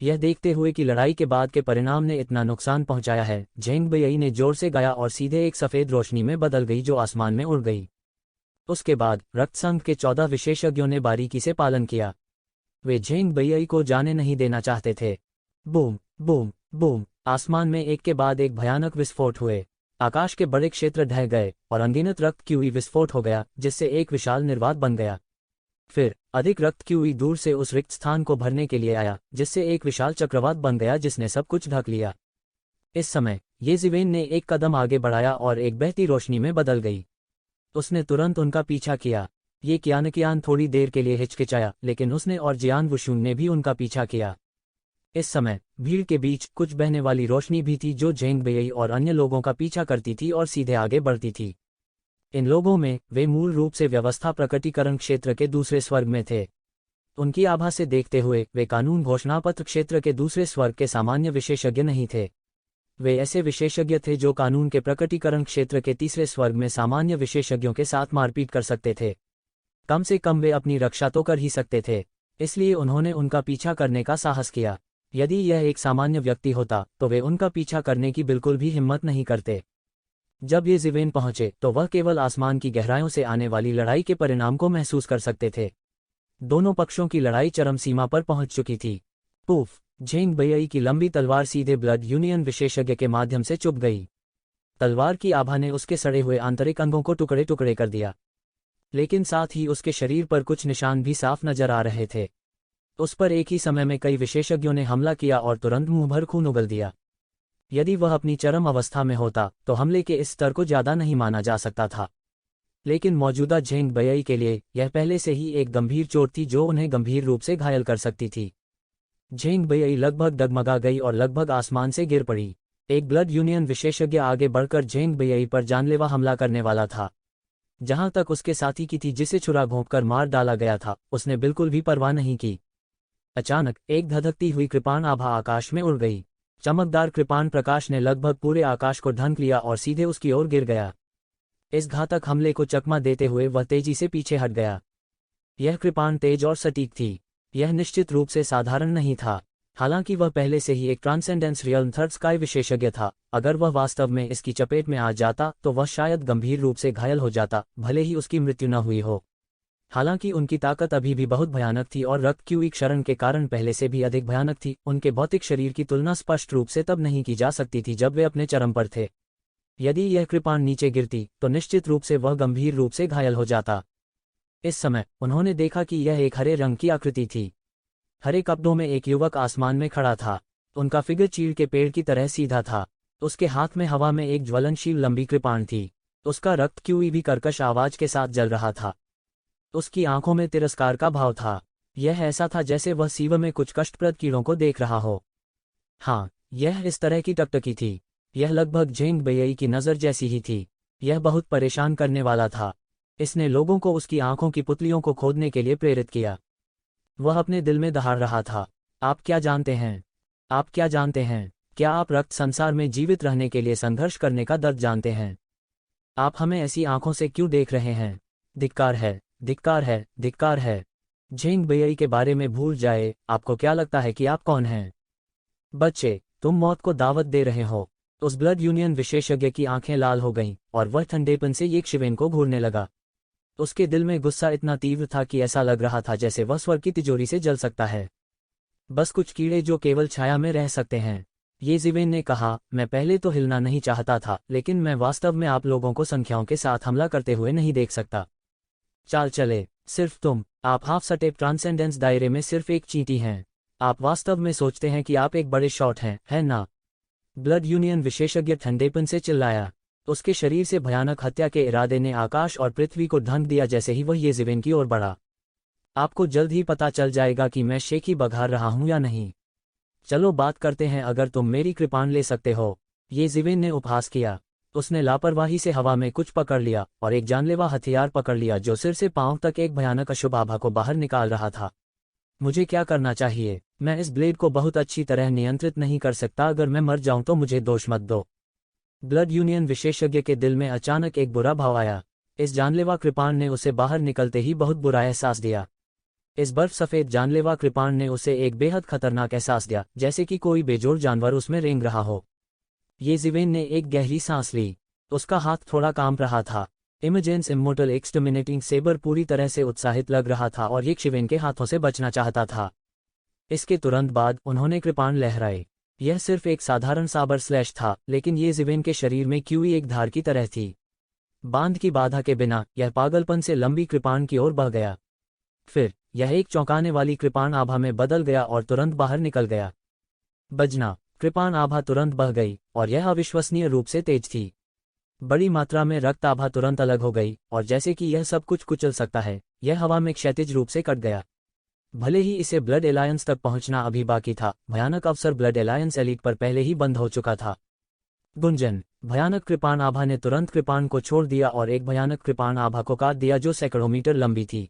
यह देखते हुए कि लड़ाई के बाद के परिणाम ने इतना नुकसान पहुंचाया है, झेंग बेई ने जोर से गाया और सीधे एक सफेद रोशनी में बदल गई जो आसमान में उड़ गई। उसके बाद रक्त संघ के 14 विशेषज्ञों ने बारीकी से पालन किया। वे झेंग बेई को जाने नहीं देना चाहते थे। Boom boom boom. आसमान में एक के बाद एक भयानक विस्फोट हुए। आकाश के बड़े क्षेत्र ढह गए और अनगिनत रक्त क्यूई विस्फोट हो गया, जिससे एक विशाल निर्वात बन गया। फिर अधिक रक्त क्यूई दूर से उस रिक्त स्थान को भरने के लिए आया, जिससे एक विशाल चक्रवात बन गया जिसने सब कुछ ढक लिया। इस समय ये ज़िवेन ने एक कदम आगे बढ़ाया और एक बहती रोशनी में बदल गई। उसने तुरंत उनका पीछा किया। ये कियान थोड़ी देर के लिए हिचकिचाया, लेकिन उसने और जियान वुशुन ने भी उनका पीछा किया। इस समय भीड़ के बीच कुछ बहने वाली रोशनी भी थी जो झेंग बेई और अन्य लोगों का पीछा करती थी और सीधे आगे बढ़ती थी। इन लोगों में वे मूल रूप से व्यवस्था प्रकटीकरण क्षेत्र के दूसरे स्वर्ग में थे। उनकी आभा से देखते हुए वे कानून घोषणापत्र क्षेत्र के दूसरे स्वर्ग के सामान्य विशेषज्ञ नहीं थे। वे ऐसे विशेषज्ञ थे जो कानून के प्रकटीकरण क्षेत्र के तीसरे स्वर्ग में सामान्य विशेषज्ञों के साथ मारपीट कर सकते थे। कम से कम वे अपनी रक्षा तो कर ही सकते थे, इसलिए उन्होंने उनका पीछा करने का साहस किया। यदि यह एक सामान्य व्यक्ति होता तो वे उनका पीछा करने की बिल्कुल भी हिम्मत नहीं करते। जब ये ज़िवेन पहुंचे तो वह केवल आसमान की गहराइयों से आने वाली लड़ाई के परिणाम को महसूस कर सकते थे। दोनों पक्षों की लड़ाई चरम सीमा पर पहुंच चुकी थी। पूफ। झेंग बेई की लंबी तलवार सीधे ब्लड यूनियन विशेषज्ञ के माध्यम से चुभ गई। तलवार की आभा ने उसके सड़े हुए आंतरिक अंगों को टुकड़े टुकड़े कर दिया, लेकिन साथ ही उसके शरीर पर कुछ निशान भी साफ नजर आ रहे थे। उस पर एक ही समय में कई विशेषज्ञों ने हमला किया और तुरंत मुंह भर खून उगल दिया। यदि वह अपनी चरम अवस्था में होता तो हमले के इस स्तर को ज्यादा नहीं माना जा सकता था, लेकिन मौजूदा झेंग बयाई के लिए यह पहले से ही एक गंभीर चोट थी जो उन्हें गंभीर रूप से घायल कर सकती थी। झेंग बयाई लगभग डगमगा गई और लगभग आसमान से गिर पड़ी। एक ब्लड यूनियन विशेषज्ञ आगे बढ़कर झेंग बयाई पर जानलेवा हमला करने वाला था। जहां तक उसके साथी की थी जिसे छुरा घोंपकर मार डाला गया था, उसने बिल्कुल भी परवाह नहीं की। अचानक एक धधकती हुई कृपाण आभा आकाश में उड़ गई। चमकदार कृपाण प्रकाश ने लगभग पूरे आकाश को ढक लिया और सीधे उसकी ओर गिर गया। इस घातक हमले को चकमा देते हुए वह तेजी से पीछे हट गया। यह कृपाण तेज और सटीक थी। यह निश्चित रूप से साधारण नहीं था। हालांकि वह पहले से ही एक ट्रांसेंडेंस रियल्म थर्ड स्काई विशेषज्ञ था, अगर वह वास्तव में इसकी चपेट में आ जाता तो वह शायद गंभीर रूप से घायल हो जाता, भले ही उसकी मृत्यु न हुई हो। हालांकि उनकी ताकत अभी भी बहुत भयानक थी और रक्त की क्षरण के कारण पहले से भी अधिक भयानक थी। उनके भौतिक शरीर की तुलना स्पष्ट रूप से तब नहीं की जा सकती थी जब वे अपने चरम पर थे। यदि यह कृपाण नीचे गिरती तो निश्चित रूप से वह गंभीर रूप से घायल हो जाता। इस समय उन्होंने देखा कि यह एक हरे रंग की आकृति थी। हरे कपड़ों में एक युवक आसमान में खड़ा था। उनका फिगर चीड़ के पेड़ की तरह सीधा था। उसके हाथ में हवा में एक ज्वलनशील लंबी कृपाण थी। उसका रक्त क्यूई भी कर्कश आवाज के साथ जल रहा था। उसकी आंखों में तिरस्कार का भाव था। यह ऐसा था जैसे वह सीव में कुछ कष्टप्रद कीड़ों को देख रहा हो। हाँ, यह इस तरह की टकटकी थी। यह लगभग झेंग बयाई की नज़र जैसी ही थी। यह बहुत परेशान करने वाला था। इसने लोगों को उसकी आंखों की पुतलियों को खोदने के लिए प्रेरित किया। वह अपने दिल में दहाड़ रहा था, आप क्या जानते हैं? आप क्या जानते हैं? क्या आप रक्त संसार में जीवित रहने के लिए संघर्ष करने का दर्द जानते हैं? आप हमें ऐसी आंखों से क्यों देख रहे हैं? धिक्कार है, धिक्कार है, धिक्कार है। झेंग बयाई के बारे में भूल जाए। आपको क्या लगता है कि आप कौन हैं? बच्चे, तुम मौत को दावत दे रहे हो। उस ब्लड यूनियन विशेषज्ञ की आंखें लाल हो गईं और वह ठंडेपन से येशिवेन को घूरने लगा। उसके दिल में गुस्सा इतना तीव्र था कि ऐसा लग रहा था जैसे वह स्वर्ग की तिजोरी से जल सकता है। बस कुछ कीड़े जो केवल छाया में रह सकते हैं, येशिवेन ने कहा। मैं पहले तो हिलना नहीं चाहता था, लेकिन मैं वास्तव में आप लोगों को संख्याओं के साथ हमला करते हुए नहीं देख सकता। चाल चले, सिर्फ तुम। आप हाफ स्टेप ट्रांसेंडेंस दायरे में सिर्फ एक चींटी हैं। आप वास्तव में सोचते हैं कि आप एक बड़े शॉट हैं, है ना? ब्लड यूनियन विशेषज्ञ ठंडेपन से चिल्लाया। उसके शरीर से भयानक हत्या के इरादे ने आकाश और पृथ्वी को ढंक दिया जैसे ही वह येशिवेन की ओर बढ़ा। आपको जल्द ही पता चल जाएगा कि मैं शेखी बघार रहा हूं या नहीं। चलो बात करते हैं, अगर तुम मेरी कृपाण ले सकते हो। येशिवेन ने उपहास किया। उसने लापरवाही से हवा में कुछ पकड़ लिया और एक जानलेवा हथियार पकड़ लिया जो सिर से पांव तक एक भयानक अशुभ आभा को बाहर निकाल रहा था। मुझे क्या करना चाहिए? मैं इस ब्लेड को बहुत अच्छी तरह नियंत्रित नहीं कर सकता। अगर मैं मर जाऊं तो मुझे दोष मत दो। ब्लड यूनियन विशेषज्ञ के दिल में अचानक एक बुरा भाव आया। इस जानलेवा कृपाण ने उसे बाहर निकलते ही बहुत बुरा एहसास दिया। इस बर्फ सफेद जानलेवा कृपाण ने उसे एक बेहद खतरनाक एहसास दिया, जैसे कि कोई बेजोड़ जानवर उसमें रेंग रहा हो। येशिवेन ने एक गहरी सांस ली। उसका हाथ थोड़ा कांप रहा था। इमेजेंस इमोर्टल एक्सटर्मिनेटिंग सेबर पूरी तरह से उत्साहित लग रहा था और येशिवेन के हाथों से बचना चाहता था। इसके तुरंत बाद उन्होंने कृपाण लहराए। यह सिर्फ एक साधारण साबर स्लैश था, लेकिन येशिवेन के शरीर में क्यूई एक धार की तरह थी। बांध की बाधा के बिना यह पागलपन से लंबी कृपाण की ओर बढ़ गया। फिर यह एक चौंकाने वाली कृपाण आभा में बदल गया और तुरंत बाहर निकल गया। बजना, कृपाण आभा तुरंत बह गई और यह अविश्वसनीय रूप से तेज थी। बड़ी मात्रा में रक्त आभा तुरंत अलग हो गई और जैसे कि यह सब कुछ कुचल सकता है, यह हवा में क्षैतिज रूप से कट गया। भले ही इसे ब्लड एलायंस तक पहुंचना अभी बाकी था, भयानक अवसर ब्लड एलायंस एलीट पर पहले ही बंद हो चुका था। गुंजन, भयानक कृपाण आभा ने तुरंत कृपाण को छोड़ दिया और एक भयानक कृपाण आभा को काट दिया जो सैकड़ों मीटर लंबी थी।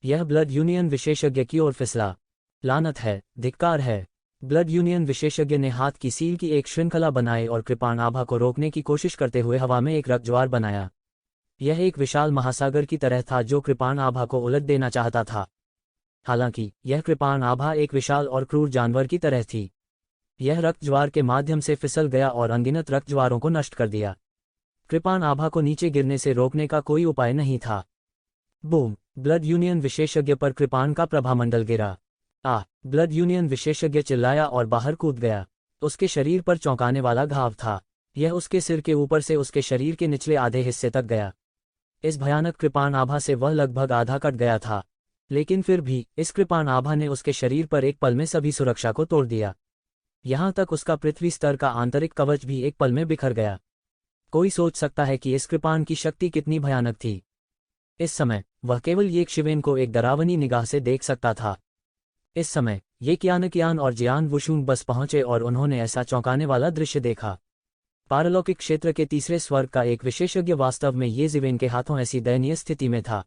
यह ब्लड यूनियन विशेषज्ञ की ओर फिसला। लानत है, धिक्कार है। ब्लड यूनियन विशेषज्ञ ने हाथ की सील की एक श्रृंखला बनाई और कृपाण आभा को रोकने की कोशिश करते हुए हवा में एक रक्तज्वार बनाया। यह एक विशाल महासागर की तरह था जो कृपाण आभा को उलट देना चाहता था। हालांकि यह कृपाण आभा एक विशाल और क्रूर जानवर की तरह थी। यह रक्तज्वार के माध्यम से फिसल गया और अनगिनत रक्तज्वारों को नष्ट कर दिया। कृपाण आभा को नीचे गिरने से रोकने का कोई उपाय नहीं था। बूम! ब्लड यूनियन विशेषज्ञ पर कृपाण का प्रभामंडल गिरा। ब्लड यूनियन विशेषज्ञ चिल्लाया और बाहर कूद गया। उसके शरीर पर चौंकाने वाला घाव था। यह उसके सिर के ऊपर से उसके शरीर के निचले आधे हिस्से तक गया। इस भयानक कृपाण आभा से वह लगभग आधा कट गया था, लेकिन फिर भी इस कृपाण आभा ने उसके शरीर पर एक पल में सभी सुरक्षा को तोड़ दिया। यहाँ तक उसका पृथ्वी स्तर का आंतरिक कवच भी एक पल में बिखर गया। कोई सोच सकता है कि इस कृपाण की शक्ति कितनी भयानक थी। इस समय वह केवल येक्षिवेन को एक डरावनी निगाह से देख सकता था। इस समय ये कियान और जियान वुशुन बस पहुंचे और उन्होंने ऐसा चौंकाने वाला दृश्य देखा। पारलौकिक क्षेत्र के तीसरे स्वर्ग का एक विशेषज्ञ वास्तव में ये जिवेन के हाथों ऐसी दयनीय स्थिति में था।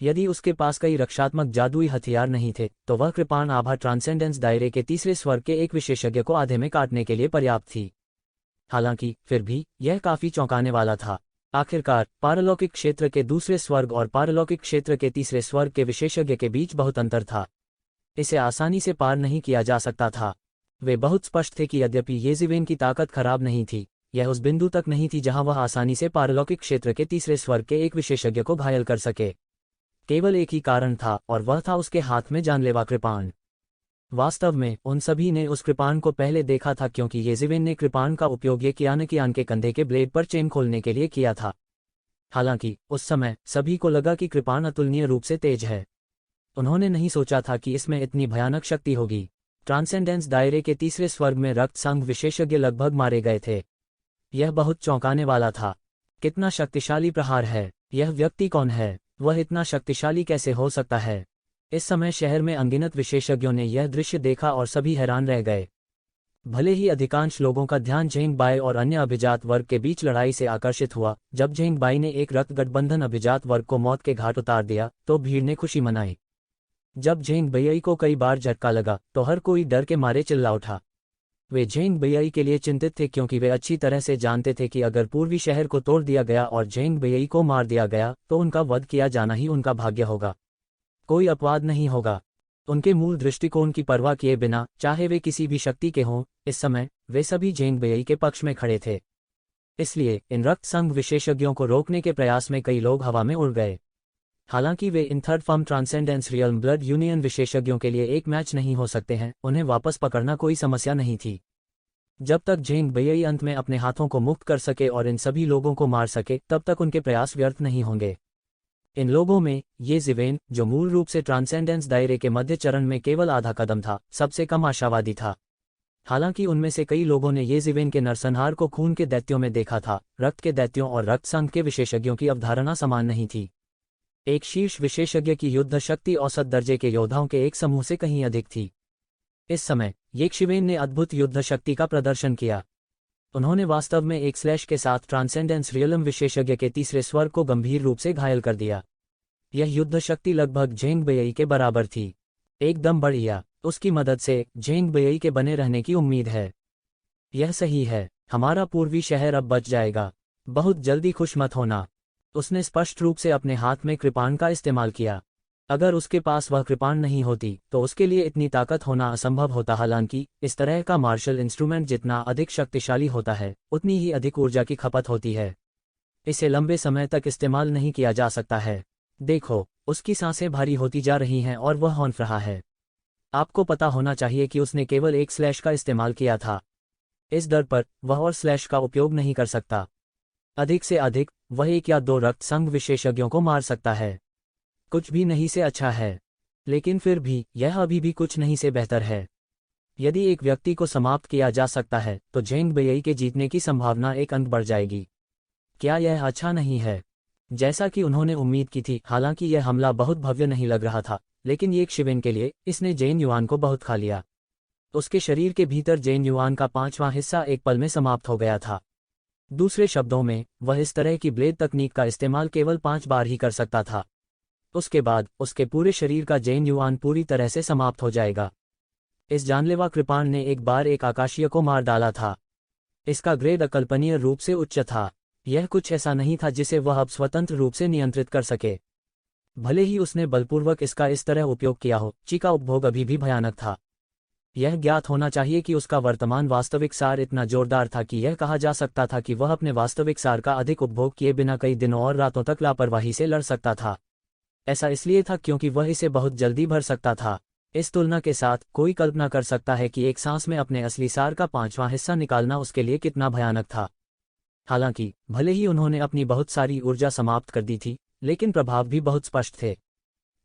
यदि उसके पास कई रक्षात्मक जादुई हथियार नहीं थे तो वह कृपाण आभा ट्रांसेंडेंस दायरे के तीसरे स्वर्ग के एक विशेषज्ञ को आधे में काटने के लिए पर्याप्त थी। हालांकि फिर भी यह काफी चौंकाने वाला था। आखिरकार पारलौकिक क्षेत्र के दूसरे स्वर्ग और पारलौकिक क्षेत्र के तीसरे स्वर्ग के विशेषज्ञ के बीच बहुत अंतर था। इसे आसानी से पार नहीं किया जा सकता था। वे बहुत स्पष्ट थे कि यद्यपि येजिवेन की ताकत खराब नहीं थी, यह उस बिंदु तक नहीं थी जहां वह आसानी से पारलौकिक क्षेत्र के तीसरे स्वर्ग के एक विशेषज्ञ को घायल कर सके। केवल एक ही कारण था और वह था उसके हाथ में जानलेवा कृपाण। वास्तव में उन सभी ने उस कृपाण को पहले देखा था क्योंकि येजिवेन ने कृपाण का उपयोग ये कियान के कंधे के ब्लेड पर चेन खोलने के लिए किया था। हालांकि उस समय सभी को लगा कि कृपाण अतुलनीय रूप से तेज है। उन्होंने नहीं सोचा था कि इसमें इतनी भयानक शक्ति होगी। ट्रांसेंडेंस दायरे के तीसरे स्वर्ग में रक्त संघ विशेषज्ञ लगभग मारे गए थे। यह बहुत चौंकाने वाला था। कितना शक्तिशाली प्रहार है। यह व्यक्ति कौन है? वह इतना शक्तिशाली कैसे हो सकता है? इस समय शहर में अनगिनत विशेषज्ञों ने यह दृश्य देखा और सभी हैरान रह गए। भले ही अधिकांश लोगों का ध्यान झेंग बाई और अन्य अभिजात वर्ग के बीच लड़ाई से आकर्षित हुआ, जब झेंग बाई ने एक रक्त गठबंधन अभिजात वर्ग को मौत के घाट उतार दिया तो भीड़ ने खुशी मनाई। जब झेंग बइयई को कई बार झटका लगा तो हर कोई डर के मारे चिल्ला उठा। वे झेंग बइयई के लिए चिंतित थे क्योंकि वे अच्छी तरह से जानते थे कि अगर पूर्वी शहर को तोड़ दिया गया और झेंग बइयई को मार दिया गया तो उनका वध किया जाना ही उनका भाग्य होगा। कोई अपवाद नहीं होगा। उनके मूल दृष्टिकोण की परवाह किए बिना, चाहे वे किसी भी शक्ति के हों, इस समय वे सभी झेंग बइयई के पक्ष में खड़े थे। इसलिए इन रक्त संघ विशेषज्ञों को रोकने के प्रयास में कई लोग हवा में उड़ गए। हालांकि वे इन third form transcendence realm blood union विशेषज्ञों के लिए एक मैच नहीं हो सकते हैं, उन्हें वापस पकड़ना कोई समस्या नहीं थी। जब तक झेंग बइयई अंत में अपने हाथों को मुक्त कर सके और इन सभी लोगों को मार सके, तब तक उनके प्रयास व्यर्थ नहीं होंगे। इन लोगों में ये जिवेन, जो मूल रूप से ट्रांसेंडेंस दायरे के मध्य चरण में केवल आधा कदम था, सबसे कम आशावादी था। हालांकि उनमें से कई लोगों ने ये जिवेन के नरसंहार को खून के दैत्यों में देखा था। रक्त के दैत्यों और रक्त संघ के विशेषज्ञों की अवधारणा समान नहीं थी। एक शीर्ष विशेषज्ञ की युद्ध शक्ति औसत दर्जे के योद्धाओं के एक समूह से कहीं अधिक थी। इस समय येक्षिवेन ने अद्भुत युद्ध शक्ति का प्रदर्शन किया। उन्होंने वास्तव में एक स्लैश के साथ ट्रांसेंडेंस रियलम विशेषज्ञ के तीसरे स्वर्ग को गंभीर रूप से घायल कर दिया। यह युद्ध शक्ति लगभग झेंग बइयई के बराबर थी। एकदम बढ़िया। उसकी मदद से झेंग बइयई के बने रहने की उम्मीद है। यह सही है। हमारा पूर्वी शहर अब बच जाएगा। बहुत जल्दी खुश मत होना। उसने स्पष्ट रूप से अपने हाथ में कृपाण का इस्तेमाल किया। अगर उसके पास वह कृपाण नहीं होती तो उसके लिए इतनी ताकत होना असंभव होता। हालांकि इस तरह का मार्शल इंस्ट्रूमेंट जितना अधिक शक्तिशाली होता है, उतनी ही अधिक ऊर्जा की खपत होती है। इसे लंबे समय तक इस्तेमाल नहीं किया जा सकता है। देखो, उसकी सांसें भारी होती जा रही हैं और वह हौंफ रहा है। आपको पता होना चाहिए कि उसने केवल एक स्लैश का इस्तेमाल किया था। इस दर पर वह और स्लैश का उपयोग नहीं कर सकता। अधिक से अधिक वह एक या दो रक्त संघ विशेषज्ञों को मार सकता है। कुछ भी नहीं से अच्छा है, लेकिन फिर भी यह अभी भी कुछ नहीं से बेहतर है। यदि एक व्यक्ति को समाप्त किया जा सकता है तो झेंग बइयई के जीतने की संभावना एक अंक बढ़ जाएगी। क्या यह अच्छा नहीं है? जैसा कि उन्होंने उम्मीद की थी। हालांकि यह हमला बहुत भव्य नहीं लग रहा था, लेकिन येक्षिवेन के लिए इसने जेन युआन को बहुत खा लिया। उसके शरीर के भीतर जेन युआन का 5वां हिस्सा एक पल में समाप्त हो गया था। दूसरे शब्दों में, वह इस तरह की ब्लेड तकनीक का इस्तेमाल केवल 5 बार ही कर सकता था। उसके बाद उसके पूरे शरीर का जेन युआन पूरी तरह से समाप्त हो जाएगा। इस जानलेवा कृपाण ने एक बार एक आकाशीय को मार डाला था। इसका ग्रेड अकल्पनीय रूप से उच्च था। यह कुछ ऐसा नहीं था जिसे वह अब स्वतंत्र रूप से नियंत्रित कर सके। भले ही उसने बलपूर्वक इसका इस तरह उपयोग किया हो, ची का उपभोग अभी भी भयानक था। यह ज्ञात होना चाहिए कि उसका वर्तमान वास्तविक सार इतना जोरदार था कि यह कहा जा सकता था कि वह अपने वास्तविक सार का अधिक उपभोग किए बिना कई दिनों और रातों तक लापरवाही से लड़ सकता था। ऐसा इसलिए था क्योंकि वह इसे बहुत जल्दी भर सकता था। इस तुलना के साथ कोई कल्पना कर सकता है कि एक सांस में अपने असली सार का 5वां हिस्सा निकालना उसके लिए कितना भयानक था। हालांकि भले ही उन्होंने अपनी बहुत सारी ऊर्जा समाप्त कर दी थी, लेकिन प्रभाव भी बहुत स्पष्ट थे।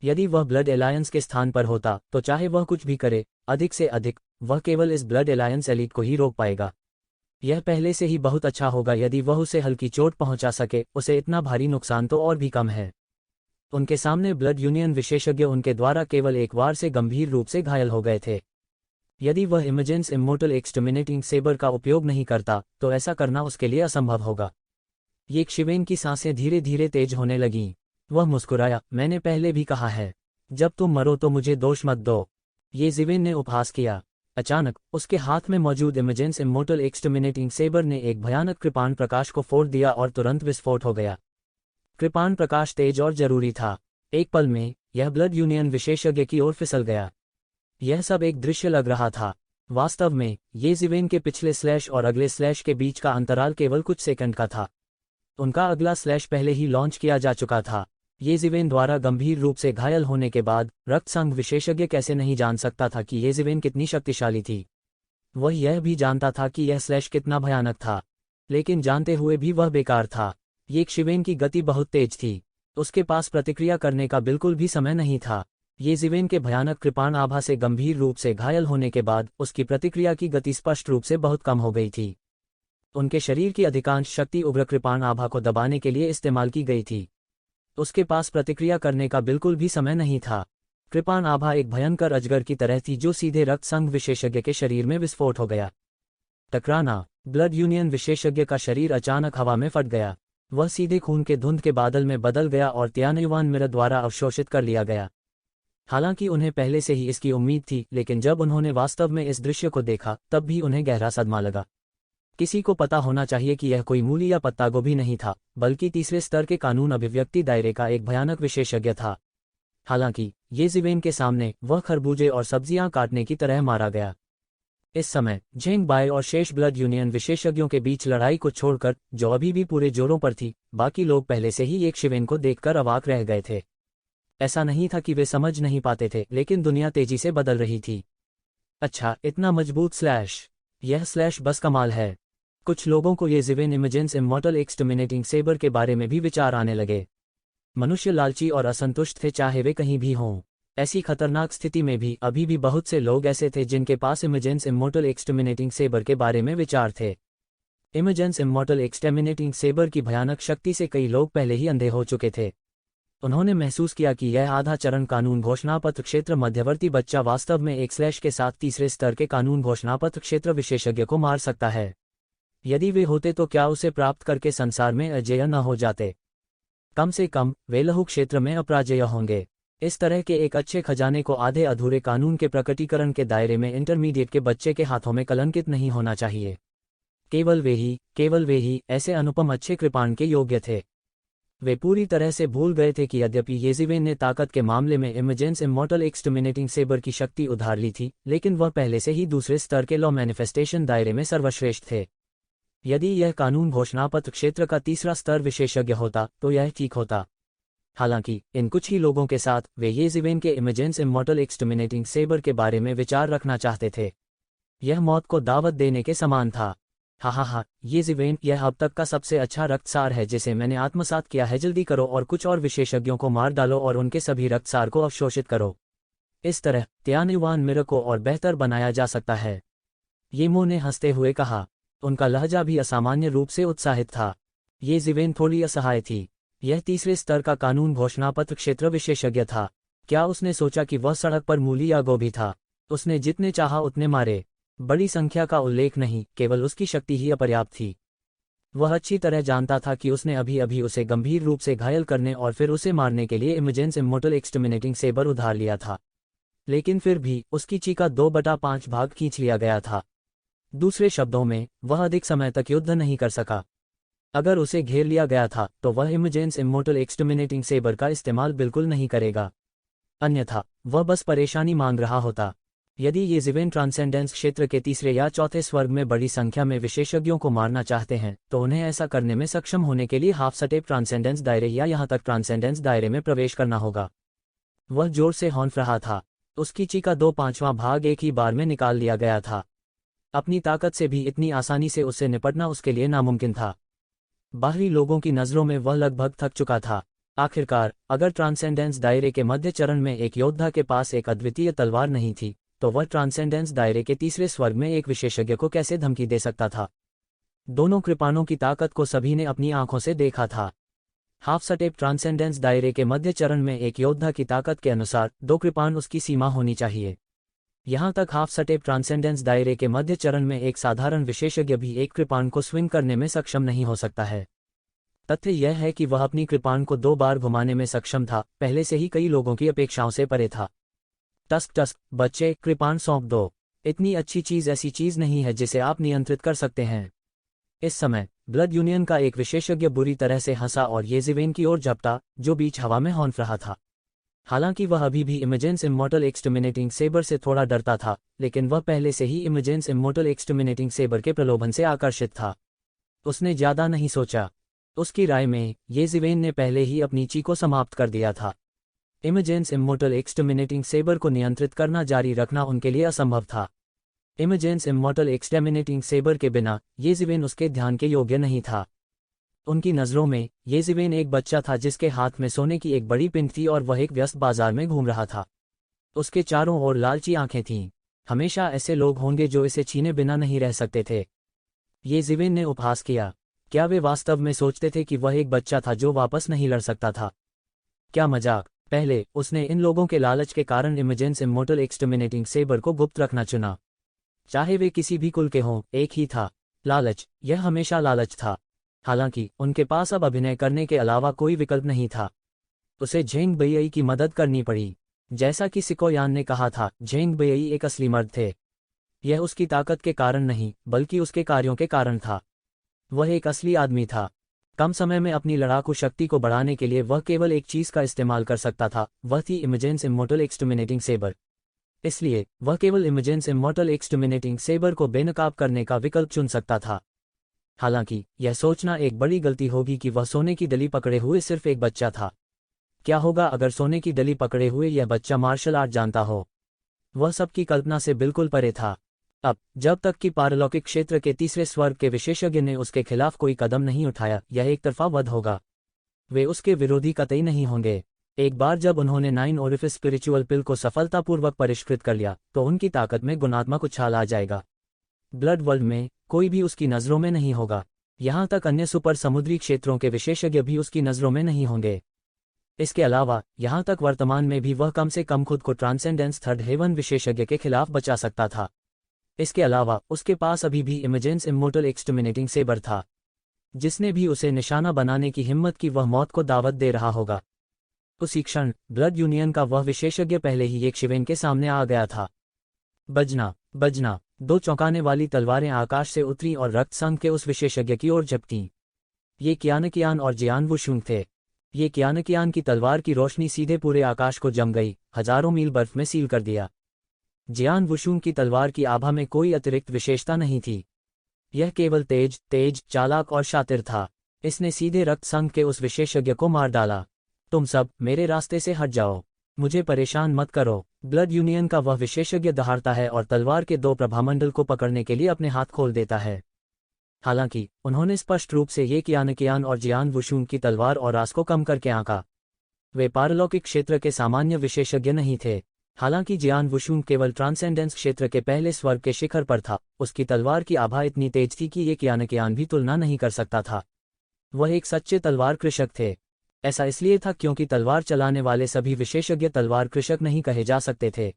यदि वह ब्लड एलायंस के स्थान पर होता तो चाहे वह कुछ भी करे, अधिक से अधिक, वह केवल इस ब्लड एलायंस एलीट को ही रोक पाएगा। यह पहले से ही बहुत अच्छा होगा यदि वह उसे हल्की चोट पहुंचा सके, उसे इतना भारी नुकसान तो और भी कम है। उनके सामने ब्लड यूनियन विशेषज्ञ उनके द्वारा केवल एक बार से गंभीर रूप से घायल हो गए थे। यदि वह इमेजेंस इमोर्टल एक्सटर्मिनेटिंग सेबर का उपयोग नहीं करता तो ऐसा करना उसके लिए असंभव होगा। येशिवेन की सांसें धीरे धीरे तेज होने लगीं। वह मुस्कुराया, मैंने पहले भी कहा है, जब तुम मरो तो मुझे दोष मत दो। येशिवेन ने उपहास किया। अचानक उसके हाथ में मौजूद इमेजेंस इमोर्टल एक्सटर्मिनेटिंग सेबर ने एक भयानक कृपाण प्रकाश को फोड़ दिया और तुरंत विस्फोट हो गया। कृपाण प्रकाश तेज और जरूरी था। एक पल में यह ब्लड यूनियन विशेषज्ञ की ओर फिसल गया। यह सब एक दृश्य लग रहा था। वास्तव में येशिवेन के पिछले स्लैश और अगले स्लैश के बीच का अंतराल केवल कुछ सेकंड का था। उनका अगला स्लैश पहले ही लॉन्च किया जा चुका था। येशिवेन द्वारा गंभीर रूप से घायल होने के बाद रक्त संघ विशेषज्ञ कैसे नहीं जान सकता था कि येशिवेन कितनी शक्तिशाली थी। वह यह भी जानता था कि यह स्लैश कितना भयानक था, लेकिन जानते हुए भी वह बेकार था। येशिवेन की गति बहुत तेज थी। उसके पास प्रतिक्रिया करने का बिल्कुल भी समय नहीं था। येशिवेन के भयानक कृपाण आभा से गंभीर रूप से घायल होने के बाद उसकी प्रतिक्रिया की गति स्पष्ट रूप से बहुत कम हो गई थी। उनके शरीर की अधिकांश शक्ति उग्र कृपाण आभा को दबाने के लिए इस्तेमाल की गई थी। उसके पास प्रतिक्रिया करने का बिल्कुल भी समय नहीं था। कृपाण आभा एक भयंकर अजगर की तरह थी जो सीधे रक्त संघ विशेषज्ञ के शरीर में विस्फोट हो गया। टकराना। ब्लड यूनियन विशेषज्ञ का शरीर अचानक हवा में फट गया। वह सीधे खून के धुंध के बादल में बदल गया और तियानयुआन मिरर द्वारा अवशोषित कर लिया गया। हालांकि उन्हें पहले से ही इसकी उम्मीद थी, लेकिन जब उन्होंने वास्तव में इस दृश्य को देखा तब भी उन्हें गहरा सदमा लगा। किसी को पता होना चाहिए कि यह कोई मूली या पत्ता गोभी नहीं था, बल्कि तीसरे स्तर के कानून अभिव्यक्ति दायरे का एक भयानक विशेषज्ञ था। हालांकि येशिवेन के सामने वह खरबूजे और सब्जियां काटने की तरह मारा गया। इस समय झेंग बाय और शेष ब्लड यूनियन विशेषज्ञों के बीच लड़ाई को छोड़कर, जो अभी भी पूरे जोरों पर थी, बाकी लोग पहले से ही येशिवेन को देखकर अवाक रह गए थे। ऐसा नहीं था कि वे समझ नहीं पाते थे, लेकिन दुनिया तेजी से बदल रही थी। अच्छा, इतना मजबूत स्लैश, यह स्लैश बस कमाल है। कुछ लोगों को येशिवेन इमेजेंस इमॉर्टल एक्सटर्मिनेटिंग सेबर के बारे में भी विचार आने लगे। मनुष्य लालची और असंतुष्ट थे, चाहे वे कहीं भी हों। ऐसी खतरनाक स्थिति में भी अभी भी बहुत से लोग ऐसे थे जिनके पास इमेजेंस इमॉर्टल एक्सटर्मिनेटिंग सेबर के बारे में विचार थे। इमेजेंस इमॉर्टल एक्सटर्मिनेटिंग सेबर की भयानक शक्ति से कई लोग पहले ही अंधे हो चुके थे। उन्होंने महसूस किया कि यह आधा चरण कानून घोषणापत्र क्षेत्र मध्यवर्ती बच्चा वास्तव में एक स्लैश के साथ तीसरे स्तर के कानून घोषणापत्र क्षेत्र विशेषज्ञ को मार सकता है। यदि वे होते तो क्या उसे प्राप्त करके संसार में अजेय न हो जाते? कम से कम वे लहू क्षेत्र में अपराजेय होंगे। इस तरह के एक अच्छे खजाने को आधे अधूरे कानून के प्रकटीकरण के दायरे में इंटरमीडिएट के बच्चे के हाथों में कलंकित नहीं होना चाहिए। केवल वे ही ऐसे अनुपम अच्छे कृपाण के योग्य थे। वे पूरी तरह से भूल गए थे कि यद्यपि येशिवेन ने ताकत के मामले में इमेजेंस इमॉर्टल एक्सटर्मिनेटिंग सेबर की शक्ति उधार ली थी, लेकिन वह पहले से ही दूसरे स्तर के लॉ मैनिफेस्टेशन दायरे में सर्वश्रेष्ठ थे। यदि यह कानून घोषणापत्र क्षेत्र का तीसरा स्तर विशेषज्ञ होता तो यह ठीक होता। हालांकि इन कुछ ही लोगों के साथ वे येशिवेन के इमेजेंस इमॉर्टल एक्सटर्मिनेटिंग सेबर के बारे में विचार रखना चाहते थे। यह मौत को दावत देने के समान था। हा, येशिवेन, यह अब तक का सबसे अच्छा रक्तसार है जिसे मैंने आत्मसात किया है। जल्दी करो और कुछ और विशेषज्ञों को मार डालो और उनके सभी रक्तसार को अवशोषित करो। इस तरह तियानयुआन मिरर को और बेहतर बनाया जा सकता है। येमो ने हंसते हुए कहा। उनका लहजा भी असामान्य रूप से उत्साहित था। येशिवेन थोड़ी असहाय थी। यह तीसरे स्तर का कानून घोषणापत्र क्षेत्र विशेषज्ञ था। क्या उसने सोचा कि वह सड़क पर मूली या गोभी था? उसने जितने चाहा उतने मारे। बड़ी संख्या का उल्लेख नहीं, केवल उसकी शक्ति ही अपर्याप्त थी। वह अच्छी तरह जानता था कि उसने अभी अभी उसे गंभीर रूप से घायल करने और फिर उसे मारने के लिए इमेजेंस इमॉर्टल एक्सटर्मिनेटिंग सेबर उधार लिया था, लेकिन फिर भी उसकी चीका 2/5 भाग खींच लिया गया था। दूसरे शब्दों में, वह अधिक समय तक युद्ध नहीं कर सका। अगर उसे घेर लिया गया था तो वह इमेजेंस इमॉर्टल एक्सटर्मिनेटिंग सेबर का इस्तेमाल बिल्कुल नहीं करेगा। अन्यथा वह बस परेशानी मांग रहा होता। यदि येशिवेन ट्रांसेंडेंस क्षेत्र के तीसरे या चौथे स्वर्ग में बड़ी संख्या में विशेषज्ञों को मारना चाहते हैं तो उन्हें ऐसा करने में सक्षम होने के लिए हाफ स्टेप ट्रांसेंडेंस दायरे या यहां तक ट्रांसेंडेंस दायरे में प्रवेश करना होगा। वह जोर से हौंफ रहा था। उसकी चीका 2/5वां भाग एक ही बार में निकाल लिया गया था। अपनी ताकत से भी इतनी आसानी से उससे निपटना उसके लिए नामुमकिन था। बाहरी लोगों की नज़रों में वह लगभग थक चुका था। आखिरकार, अगर ट्रांसेंडेंस दायरे के मध्य चरण में एक योद्धा के पास एक अद्वितीय तलवार नहीं थी, तो वह ट्रांसेंडेंस दायरे के तीसरे स्वर्ग में एक विशेषज्ञ को कैसे धमकी दे सकता था? दोनों कृपाणों की ताकत को सभी ने अपनी आंखों से देखा था। हाफ स्टेप ट्रांसेंडेंस दायरे के मध्य चरण में एक योद्धा की ताकत के अनुसार 2 कृपाण उसकी सीमा होनी चाहिए। यहाँ तक हाफ स्टेप ट्रांसेंडेंस दायरे के मध्य चरण में एक साधारण विशेषज्ञ भी एक कृपाण को स्विंग करने में सक्षम नहीं हो सकता है। तथ्य यह है कि वह अपनी कृपाण को 2 बार घुमाने में सक्षम था, पहले से ही कई लोगों की अपेक्षाओं से परे था। टस्क टस्क, बच्चे, कृपाण सौंप दो। इतनी अच्छी चीज ऐसी चीज नहीं है जिसे आप नियंत्रित कर सकते हैं। इस समय ब्लड यूनियन का एक विशेषज्ञ बुरी तरह से हंसा और येज़िवेन की ओर झपटा, जो बीच हवा में हौंफ रहा था। हालांकि वह अभी भी इमेजेंस इमॉर्टल एक्सटर्मिनेटिंग सेबर से थोड़ा डरता था, लेकिन वह पहले से ही इमेजेंस इमॉर्टल एक्सटर्मिनेटिंग सेबर के प्रलोभन से आकर्षित था। उसने ज्यादा नहीं सोचा। उसकी राय में येज़िवेन ने पहले ही अपनी ची को समाप्त कर दिया था। इमेजेंस इमॉर्टल एक्सटर्मिनेटिंग सेबर को नियंत्रित करना जारी रखना उनके लिए असंभव था। इमेजेंस इमॉर्टल एक्सटर्मिनेटिंग सेबर के बिना येज़िवेन उसके ध्यान के योग्य नहीं था। उनकी नज़रों में येज़िवेन एक बच्चा था जिसके हाथ में सोने की एक बड़ी पिंड थी और वह एक व्यस्त बाजार में घूम रहा था। उसके चारों ओर लालची आंखें थीं। हमेशा ऐसे लोग होंगे जो इसे छीने बिना नहीं रह सकते थे। येज़िवेन ने उपहास किया। क्या वे वास्तव में सोचते थे कि वह एक बच्चा था जो वापस नहीं लड़ सकता था? क्या मजाक! पहले उसने इन लोगों के लालच के कारण इमेजेंस इमॉर्टल एक्सटर्मिनेटिंग सेबर को गुप्त रखना चुना। चाहे वे किसी भी कुल के हों, एक ही था। लालच, यह हमेशा लालच था। हालांकि उनके पास अब अभिनय करने के अलावा कोई विकल्प नहीं था। उसे झेंग बेइई की मदद करनी पड़ी। जैसा कि सिको यान ने कहा था, झेंग बेइई एक असली मर्द थे। यह उसकी ताकत के कारण नहीं, बल्कि उसके कार्यों के कारण था। वह एक असली आदमी था। कम समय में अपनी लड़ाकू शक्ति को बढ़ाने के लिए वह केवल एक चीज का इस्तेमाल कर सकता था, वह थी इमेजेंस इमॉर्टल एक्सटर्मिनेटिंग सेबर। इसलिए वह केवल इमेजेंस इमॉर्टल एक्सटर्मिनेटिंग सेबर को बेनकाब करने का विकल्प चुन सकता था। हालांकि यह सोचना एक बड़ी गलती होगी कि वह सोने की डली पकड़े हुए सिर्फ एक बच्चा था। क्या होगा अगर सोने की डली पकड़े हुए यह बच्चा मार्शल आर्ट जानता हो? वह सबकी कल्पना से बिल्कुल परे था। अब जब तक कि पारलौकिक क्षेत्र के तीसरे स्वर्ग के विशेषज्ञ ने उसके खिलाफ कोई कदम नहीं उठाया, यह एक तरफा वध होगा। वे उसके विरोधी कतई नहीं होंगे। एक बार जब उन्होंने 9 ओरिफिस स्पिरिचुअल पिल को सफलतापूर्वक परिष्कृत कर लिया, तो उनकी ताकत में गुणात्मक उछाल आ जाएगा। ब्लड वर्ल्ड में कोई भी उसकी नज़रों में नहीं होगा। यहाँ तक अन्य सुपर समुद्री क्षेत्रों के विशेषज्ञ भी उसकी नज़रों में नहीं होंगे। इसके अलावा यहाँ तक वर्तमान में भी वह कम से कम खुद को ट्रांसेंडेंस थर्ड हेवन विशेषज्ञ के खिलाफ बचा सकता था। इसके अलावा उसके पास अभी भी इमेजेंस इमॉर्टल एक्सटर्मिनेटिंग सेबर था। जिसने भी उसे निशाना बनाने की हिम्मत की, वह मौत को दावत दे रहा होगा। उसी क्षण ब्लड यूनियन का वह विशेषज्ञ पहले ही येज़िवेन के सामने आ गया था। बजना बजना, 2 चौंकाने वाली तलवारें आकाश से उतरी और रक्त संघ के उस विशेषज्ञ की ओर झपटीं। ये कियानकियान और जियान वुशुंग थे। ये कियानकियान की तलवार की रोशनी सीधे पूरे आकाश को जम गई, हजारों मील बर्फ में सील कर दिया। जियान वुशुंग की तलवार की आभा में कोई अतिरिक्त विशेषता नहीं थी। यह केवल तेज, चालाक और शातिर था। इसने सीधे रक्त संघ के उस विशेषज्ञ को मार डाला। तुम सब मेरे रास्ते से हट जाओ, मुझे परेशान मत करो। ब्लड यूनियन का वह विशेषज्ञ दहाड़ता है और तलवार के 2 प्रभामंडल को पकड़ने के लिए अपने हाथ खोल देता है। हालांकि उन्होंने स्पष्ट रूप से ये कियानकियान और जियान वुशुंग की तलवार और रास को कम करके आंका। वे पारलौकिक क्षेत्र के सामान्य विशेषज्ञ नहीं थे। हालांकि जियान वुशुंग केवल ट्रांसेंडेंस क्षेत्र के पहले स्वर्ग के शिखर पर था, उसकी तलवार की आभा इतनी तेज थी कि ये कियानकियान भी तुलना नहीं कर सकता था। वह एक सच्चे तलवार कृषक थे। ऐसा इसलिए था क्योंकि तलवार चलाने वाले सभी विशेषज्ञ तलवार कृषक नहीं कहे जा सकते थे।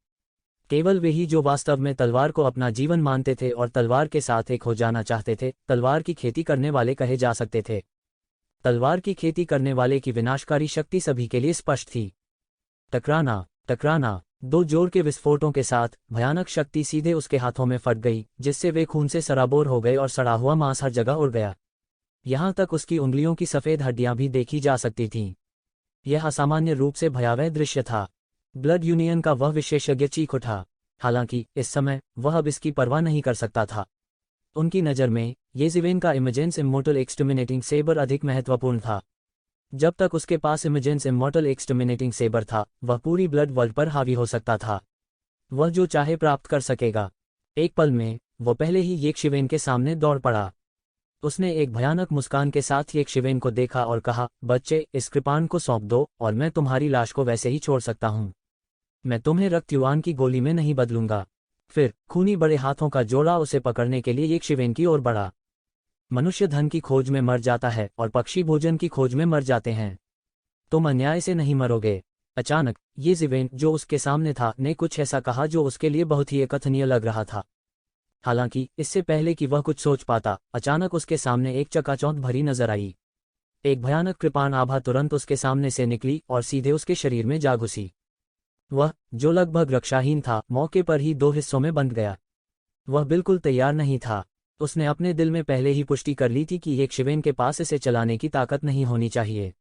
केवल वे ही जो वास्तव में तलवार को अपना जीवन मानते थे और तलवार के साथ एक हो जाना चाहते थे, तलवार की खेती करने वाले कहे जा सकते थे। तलवार की खेती करने वाले की विनाशकारी शक्ति सभी के लिए स्पष्ट थी। टकराना टकराना, 2 जोर के विस्फोटों के साथ भयानक शक्ति सीधे उसके हाथों में फट गई, जिससे वे खून से सराबोर हो गए और सड़ा हुआ मांस हर जगह उड़ गया। यहाँ तक उसकी उंगलियों की सफ़ेद हड्डियां भी देखी जा सकती थीं। यह असामान्य रूप से भयावह दृश्य था। ब्लड यूनियन का वह विशेषज्ञ चीख उठा। हालांकि इस समय वह अब इसकी परवाह नहीं कर सकता था। उनकी नज़र में येज़िवेन का इमेजेंस इमॉर्टल एक्सटर्मिनेटिंग सेबर अधिक महत्वपूर्ण था। जब तक उसके पास इमेजेंस इमॉर्टल एक्सटर्मिनेटिंग सेबर था, वह पूरी ब्लड वर्ल्ड पर हावी हो सकता था। वह जो चाहे प्राप्त कर सकेगा। एक पल में वह पहले ही येज़िवेन के सामने दौड़ पड़ा। उसने एक भयानक मुस्कान के साथ यक्षवेन को देखा और कहा, बच्चे, इस कृपाण को सौंप दो और मैं तुम्हारी लाश को वैसे ही छोड़ सकता हूँ। मैं तुम्हें रक्तयुवान की गोली में नहीं बदलूंगा। फिर खूनी बड़े हाथों का जोड़ा उसे पकड़ने के लिए यक्षवेन की ओर बढ़ा। मनुष्य धन की खोज में मर जाता है और पक्षी भोजन की खोज में मर जाते हैं। तुम अन्याय से नहीं मरोगे। अचानक यज़िवेन, जो उसके सामने था, ने कुछ ऐसा कहा जो उसके लिए बहुत ही अकथनीय लग रहा था। हालांकि इससे पहले कि वह कुछ सोच पाता, अचानक उसके सामने एक चकाचौंध भरी नजर आई। एक भयानक कृपाण आभा तुरंत उसके सामने से निकली और सीधे उसके शरीर में जा घुसी। वह, जो लगभग रक्षाहीन था, मौके पर ही दो हिस्सों में बंट गया। वह बिल्कुल तैयार नहीं था। उसने अपने दिल में पहले ही पुष्टि कर ली थी कि यक्षवेन के पास इसे चलाने की ताकत नहीं होनी चाहिए।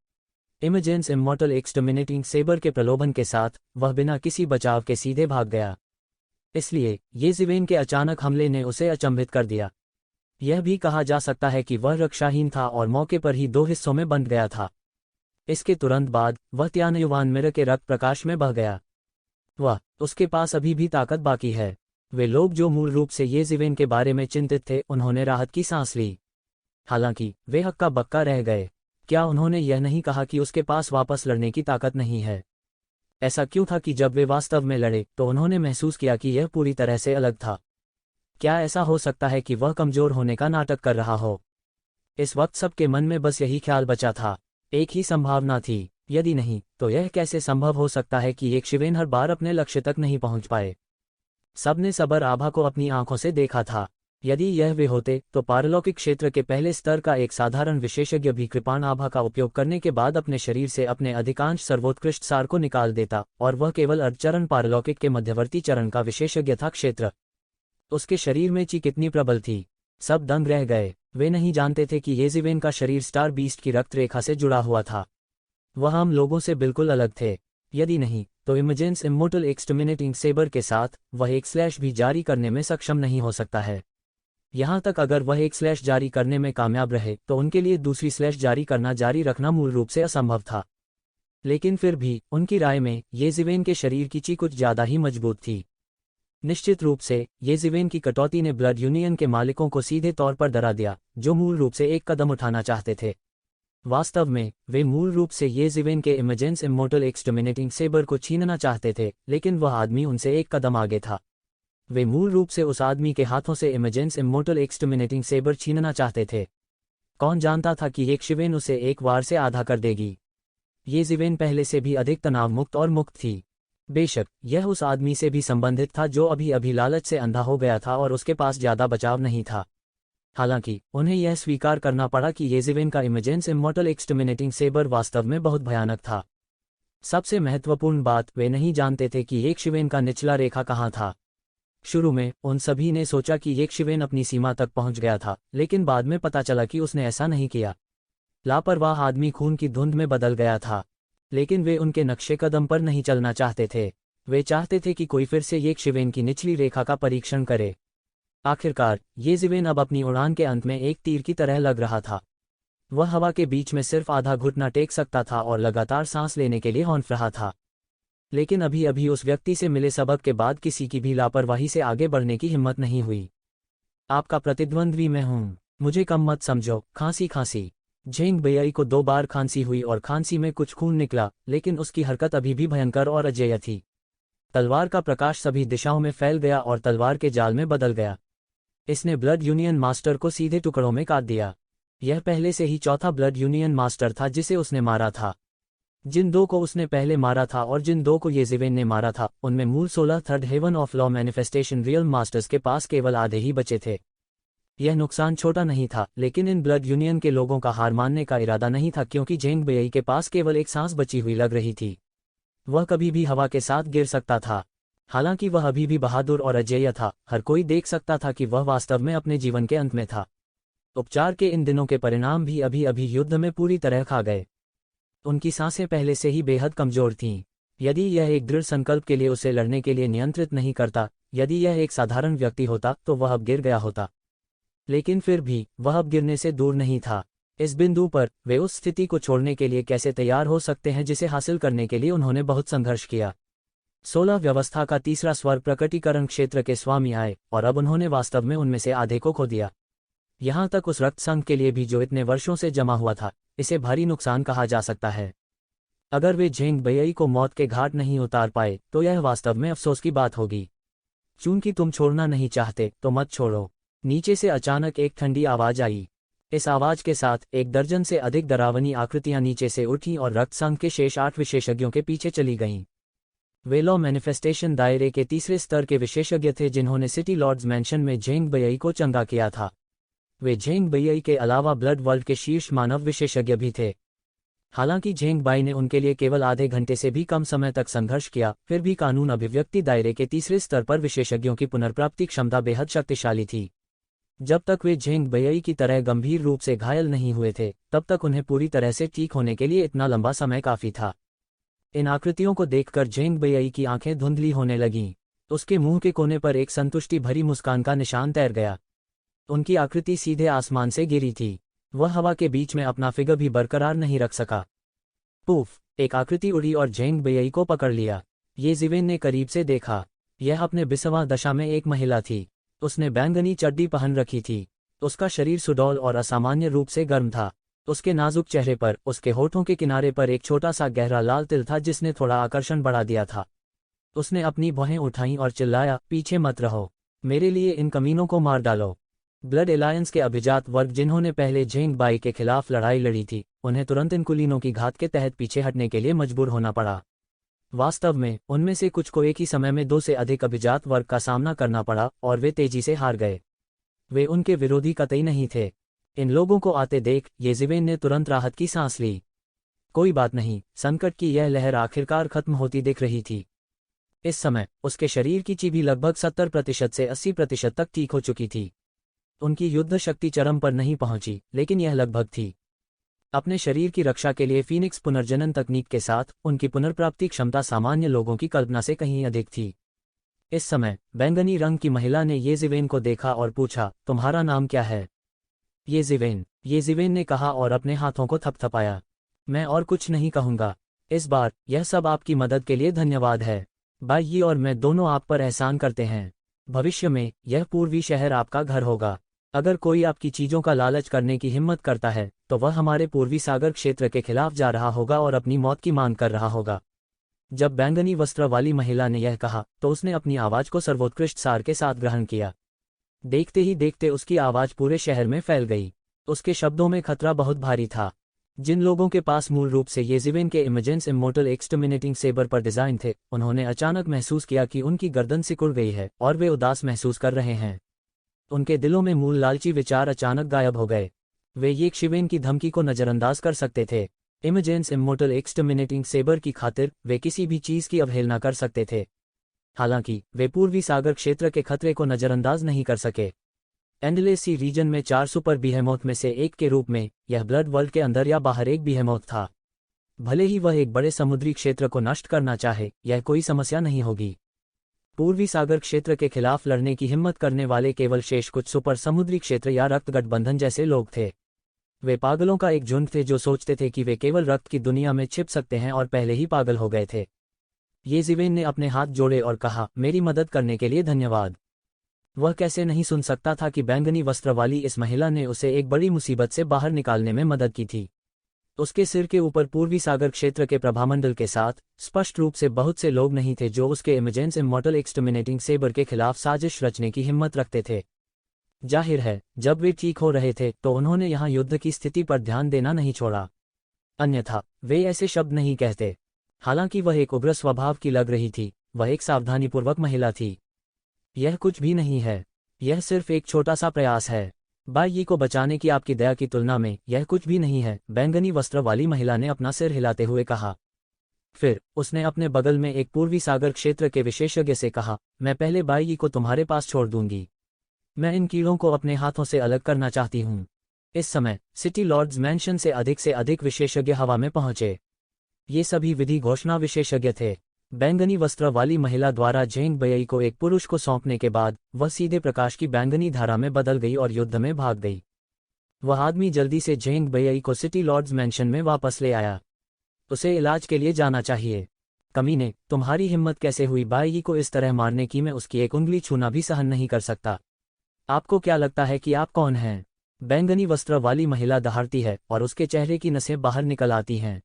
इमेजेंस इमॉर्टल एक्सटर्मिनेटिंग सेबर के प्रलोभन के साथ वह बिना किसी बचाव के सीधे भाग गया। इसलिए यज़िवेन के अचानक हमले ने उसे अचंभित कर दिया। यह भी कहा जा सकता है कि वह रक्षाहीन था और मौके पर ही दो हिस्सों में बंट गया था। इसके तुरंत बाद वह त्यानयुवान मिर के रक्त प्रकाश में बह गया। उसके पास अभी भी ताकत बाकी है। वे लोग जो मूल रूप से यज़िवेन के बारे में चिंतित थे, उन्होंने राहत की सांस ली। हालांकि वे हक्का बक्का रह गए। क्या उन्होंने यह नहीं कहा कि उसके पास वापस लड़ने की ताकत नहीं है? ऐसा क्यों था कि जब वे वास्तव में लड़े तो उन्होंने महसूस किया कि यह पूरी तरह से अलग था? क्या ऐसा हो सकता है कि वह कमजोर होने का नाटक कर रहा हो? इस वक्त सबके मन में बस यही ख्याल बचा था। एक ही संभावना थी, यदि नहीं तो यह कैसे संभव हो सकता है कि यक्षवेन हर बार अपने लक्ष्य तक नहीं पहुंच पाए। सबने सबर आभा को अपनी आंखों से देखा था। यदि यह वे होते तो पारलौकिक क्षेत्र के पहले स्तर का एक साधारण विशेषज्ञ भी कृपाण आभा का उपयोग करने के बाद अपने शरीर से अपने अधिकांश सर्वोत्कृष्ट सार को निकाल देता, और वह केवल अर्धचरण पारलौकिक के मध्यवर्ती चरण का विशेषज्ञ था। क्षेत्र, उसके शरीर में ची कितनी प्रबल थी। सब दंग रह गए। वे नहीं जानते थे कि यज़िवेन का शरीर स्टार बीस्ट की रक्त रेखा से जुड़ा हुआ था। वह हम लोगों से बिल्कुल अलग थे। यदि नहीं तो इमेजेंस इमॉर्टल एक्सटर्मिनेटिंग सेबर के साथ वह एक स्लैश भी जारी करने में सक्षम नहीं हो सकता है। यहाँ तक अगर वह एक स्लैश जारी करने में कामयाब रहे तो उनके लिए दूसरी स्लैश जारी करना जारी रखना मूल रूप से असंभव था। लेकिन फिर भी उनकी राय में यज़िवेन के शरीर की ची कुछ ज्यादा ही मजबूत थी। निश्चित रूप से यज़िवेन की कटौती ने ब्लड यूनियन के मालिकों को सीधे तौर पर डरा दिया, जो मूल रूप से एक कदम उठाना चाहते थे। वास्तव में वे मूल रूप से यज़िवेन के इमेजेंस इमॉर्टल एक्सटर्मिनेटिंग सेबर को छीनना चाहते थे, लेकिन वह आदमी उनसे एक कदम आगे था। वे मूल रूप से उस आदमी के हाथों से इमेजेंस इमॉर्टल एक्सटर्मिनेटिंग सेबर छीनना चाहते थे। कौन जानता था कि यक्षवेन उसे एक वार से आधा कर देगी। यज़िवेन पहले से भी अधिक तनाव मुक्त और मुक्त थी। बेशक यह उस आदमी से भी संबंधित था जो अभी अभी लालच से अंधा हो गया था और उसके पास ज्यादा बचाव नहीं था। हालांकि उन्हें यह स्वीकार करना पड़ा कि यज़िवेन का इमेजेंस इमॉर्टल एक्सटर्मिनेटिंग सेबर वास्तव में बहुत भयानक था। सबसे महत्वपूर्ण बात, वे नहीं जानते थे कि यक्षवेन का निचला रेखा कहाँ था। शुरू में उन सभी ने सोचा कि यक्षवेन अपनी सीमा तक पहुंच गया था, लेकिन बाद में पता चला कि उसने ऐसा नहीं किया। लापरवाह आदमी खून की धुंध में बदल गया था। लेकिन वे उनके नक्शे कदम पर नहीं चलना चाहते थे। वे चाहते थे कि कोई फिर से यक्षवेन की निचली रेखा का परीक्षण करे। आखिरकार यज़िवेन अब अपनी उड़ान के अंत में एक तीर की तरह लग रहा था। वह हवा के बीच में सिर्फ आधा घुटना टेक सकता था और लगातार सांस लेने के लिए हौंफ रहा था। लेकिन अभी अभी उस व्यक्ति से मिले सबक के बाद किसी की भी लापरवाही से आगे बढ़ने की हिम्मत नहीं हुई। आपका प्रतिद्वंद्वी मैं हूं, मुझे कम मत समझो। खांसी। झेंग बेई को 2 बार खांसी हुई और खांसी में कुछ खून निकला, लेकिन उसकी हरकत अभी भी भयंकर और अजेय थी। तलवार का प्रकाश सभी दिशाओं में फैल गया और तलवार के जाल में बदल गया। इसने ब्लड यूनियन मास्टर को सीधे टुकड़ों में काट दिया। यह पहले से ही चौथा ब्लड यूनियन मास्टर था जिसे उसने मारा था। जिन 2 को उसने पहले मारा था और जिन 2 को यज़िवेन ने मारा था, उनमें मूल 16 third heaven of law manifestation real masters के पास केवल आधे ही बचे थे। यह नुकसान छोटा नहीं था, लेकिन इन ब्लड यूनियन के लोगों का हार मानने का इरादा नहीं था, क्योंकि झेंग बेई के पास केवल एक सांस बची हुई लग रही थी। वह कभी भी हवा के साथ गिर सकता था। हालांकि वह अभी भी बहादुर और अजेय था। हर कोई देख सकता था कि वह वास्तव में अपने जीवन के अंत में था। उपचार के इन दिनों के परिणाम भी अभी अभी युद्ध में पूरी तरह खा गए। उनकी सांसें पहले से ही बेहद कमजोर थीं। यदि यह एक दृढ़ संकल्प के लिए उसे लड़ने के लिए नियंत्रित नहीं करता, यदि यह एक साधारण व्यक्ति होता तो वह अब गिर गया होता। लेकिन फिर भी वह अब गिरने से दूर नहीं था। इस बिंदु पर वे उस स्थिति को छोड़ने के लिए कैसे तैयार हो सकते हैं जिसे हासिल करने के लिए उन्होंने बहुत संघर्ष किया। 16 व्यवस्था का तीसरा स्वर प्रकटीकरण क्षेत्र के स्वामी आए और अब उन्होंने वास्तव में उनमें से आधे को खो दिया। यहाँ तक उस रक्त संघ के लिए भी जो इतने वर्षों से जमा हुआ था, इसे भारी नुकसान कहा जा सकता है। अगर वे झेंग बयई को मौत के घाट नहीं उतार पाए तो यह वास्तव में अफसोस की बात होगी। चूंकि तुम छोड़ना नहीं चाहते तो मत छोड़ो। नीचे से अचानक एक ठंडी आवाज आई। इस आवाज के साथ 1 दर्जन से अधिक डरावनी आकृतियां नीचे से उठी और रक्त संघ के शेष 8 विशेषज्ञों के पीछे चली गईं। वे लॉ मैनिफेस्टेशन दायरे के तीसरे स्तर के विशेषज्ञ थे जिन्होंने सिटी लॉर्ड्स मैंशन में झेंग बयई को चंगा किया था। वे झेंग बयई के अलावा ब्लड वर्ल्ड के शीर्ष मानव विशेषज्ञ भी थे। हालांकि झेंग बाई ने उनके लिए केवल आधे घंटे से भी कम समय तक संघर्ष किया, फिर भी कानून अभिव्यक्ति दायरे के तीसरे स्तर पर विशेषज्ञों की पुनर्प्राप्ति क्षमता बेहद शक्तिशाली थी। जब तक वे झेंग बयई की तरह गंभीर रूप से घायल नहीं हुए थे, तब तक उन्हें पूरी तरह से ठीक होने के लिए इतना लंबा समय काफी था। इन आकृतियों को देखकर झेंग बयई की आंखें धुंधली होने लगीं। उसके मुंह के कोने पर एक संतुष्टि भरी मुस्कान का निशान तैर गया। उनकी आकृति सीधे आसमान से गिरी थी। वह हवा के बीच में अपना फिगर भी बरकरार नहीं रख सका। पूफ! एक आकृति उड़ी और झेंग बयई को पकड़ लिया। ये ज़िवेन ने करीब से देखा। यह अपने 20वां दशा में एक महिला थी। उसने बैंगनी चड्डी पहन रखी थी। उसका शरीर सुडौल और असामान्य रूप से गर्म था। उसके नाजुक चेहरे पर, उसके होठों के किनारे पर एक छोटा सा गहरा लाल तिल था जिसने थोड़ा आकर्षण बढ़ा दिया था। उसने अपनी भौहें उठाईं और चिल्लाया, पीछे मत रहो, मेरे लिए इन कमीनों को मार डालो। ब्लड एलायंस के अभिजात वर्ग जिन्होंने पहले झेंग बाई के खिलाफ लड़ाई लड़ी थी, उन्हें तुरंत इन कुलीनों की घात के तहत पीछे हटने के लिए मजबूर होना पड़ा। वास्तव में उनमें से कुछ को एक ही समय में 2 से अधिक अभिजात वर्ग का सामना करना पड़ा और वे तेजी से हार गए। वे उनके विरोधी कतई नहीं थे। इन लोगों को आते देख ये ज़िवेन ने तुरंत राहत की सांस ली। कोई बात नहीं, संकट की यह लहर आखिरकार खत्म होती दिख रही थी। इस समय उसके शरीर की चीबी लगभग 70% से 80% तक ठीक हो चुकी थी। उनकी युद्ध शक्ति चरम पर नहीं पहुंची, लेकिन यह लगभग थी। अपने शरीर की रक्षा के लिए फीनिक्स पुनर्जनन तकनीक के साथ उनकी पुनर्प्राप्ति क्षमता सामान्य लोगों की कल्पना से कहीं अधिक थी। इस समय बैंगनी रंग की महिला ने ये ज़िवेन को देखा और पूछा, तुम्हारा नाम क्या है? ये ज़िवेन ने कहा और अपने हाथों को थपथपाया। मैं और कुछ नहीं कहूँगा। इस बार यह सब आपकी मदद के लिए धन्यवाद है। बाई और मैं दोनों आप पर एहसान करते हैं। भविष्य में यह पूर्वी शहर आपका घर होगा। अगर कोई आपकी चीजों का लालच करने की हिम्मत करता है तो वह हमारे पूर्वी सागर क्षेत्र के खिलाफ जा रहा होगा और अपनी मौत की मांग कर रहा होगा। जब बैंगनी वस्त्र वाली महिला ने यह कहा तो उसने अपनी आवाज को सर्वोत्कृष्ट सार के साथ ग्रहण किया। देखते ही देखते उसकी आवाज पूरे शहर में फैल गई। उसके शब्दों में खतरा बहुत भारी था। जिन लोगों के पास मूल रूप से ये ज़िवेन के इमेजेंस इमोर्टल एक्सटर्मिनेटिंग सेबर पर डिजाइन थे, उन्होंने अचानक महसूस किया कि उनकी गर्दन सिकुड़ गई है और वे उदास महसूस कर रहे हैं। उनके दिलों में मूल लालची विचार अचानक गायब हो गए। वे ये ज़िवेन की धमकी को नजरअंदाज कर सकते थे। इमेजेंस इमोर्टल एक्सटर्मिनेटिंग सेबर की खातिर वे किसी भी चीज की अवहेलना कर सकते थे। हालांकि वे पूर्वी सागर क्षेत्र के खतरे को नजरअंदाज नहीं कर सके। एंडलेस सी रीजन में 4 सुपर बीहेमोथ में से एक के रूप में यह ब्लड वर्ल्ड के अंदर या बाहर एक बीहेमोथ था। भले ही वह एक बड़े समुद्री क्षेत्र को नष्ट करना चाहे, यह कोई समस्या नहीं होगी। पूर्वी सागर क्षेत्र के खिलाफ लड़ने की हिम्मत करने वाले केवल शेष कुछ सुपर समुद्री क्षेत्र या रक्त गठबंधन जैसे लोग थे। वे पागलों का एक झुंड थे जो सोचते थे कि वे केवल रक्त की दुनिया में छिप सकते हैं और पहले ही पागल हो गए थे। ये ज़िवेन ने अपने हाथ जोड़े और कहा, मेरी मदद करने के लिए धन्यवाद। वह कैसे नहीं सुन सकता था कि बैंगनी वस्त्र वाली इस महिला ने उसे एक बड़ी मुसीबत से बाहर निकालने में मदद की थी। उसके सिर के ऊपर पूर्वी सागर क्षेत्र के प्रभामंडल के साथ स्पष्ट रूप से बहुत से लोग नहीं थे जो उसके इमेजेंस इमोर्टल एक्सटर्मिनेटिंग सेबर के खिलाफ साजिश रचने की हिम्मत रखते थे। जाहिर है, जब वे ठीक हो रहे थे तो उन्होंने यहाँ युद्ध की स्थिति पर ध्यान देना नहीं छोड़ा, अन्यथा वे ऐसे शब्द नहीं कहते। हालांकि वह एक उग्र स्वभाव की लग रही थी, वह एक सावधानीपूर्वक महिला थी। यह कुछ भी नहीं है, यह सिर्फ एक छोटा सा प्रयास है। बाई को बचाने की आपकी दया की तुलना में यह कुछ भी नहीं है, बैंगनी वस्त्र वाली महिला ने अपना सिर हिलाते हुए कहा। फिर उसने अपने बगल में एक पूर्वी सागर क्षेत्र के विशेषज्ञ से कहा, मैं पहले बाई को तुम्हारे पास छोड़ दूंगी। मैं इन कीड़ों को अपने हाथों से अलग करना चाहती हूँ। इस समय सिटी लॉर्ड्स मैंशन से अधिक विशेषज्ञ हवा में पहुंचे। ये सभी विधि घोषणा विशेषज्ञ थे। बैंगनी वस्त्र वाली महिला द्वारा झेंग बयई को एक पुरुष को सौंपने के बाद वह सीधे प्रकाश की बैंगनी धारा में बदल गई और युद्ध में भाग गई। वह आदमी जल्दी से झेंग बयई को सिटी लॉर्ड्स मैंशन में वापस ले आया। उसे इलाज के लिए जाना चाहिए। कमीने, तुम्हारी हिम्मत कैसे हुई बाई को इस तरह मारने की? मैं उसकी एक उंगली छूना भी सहन नहीं कर सकता। आपको क्या लगता है कि आप कौन हैं? बैंगनी वस्त्र वाली महिला दहाड़ती है और उसके चेहरे की नसें बाहर निकल आती हैं।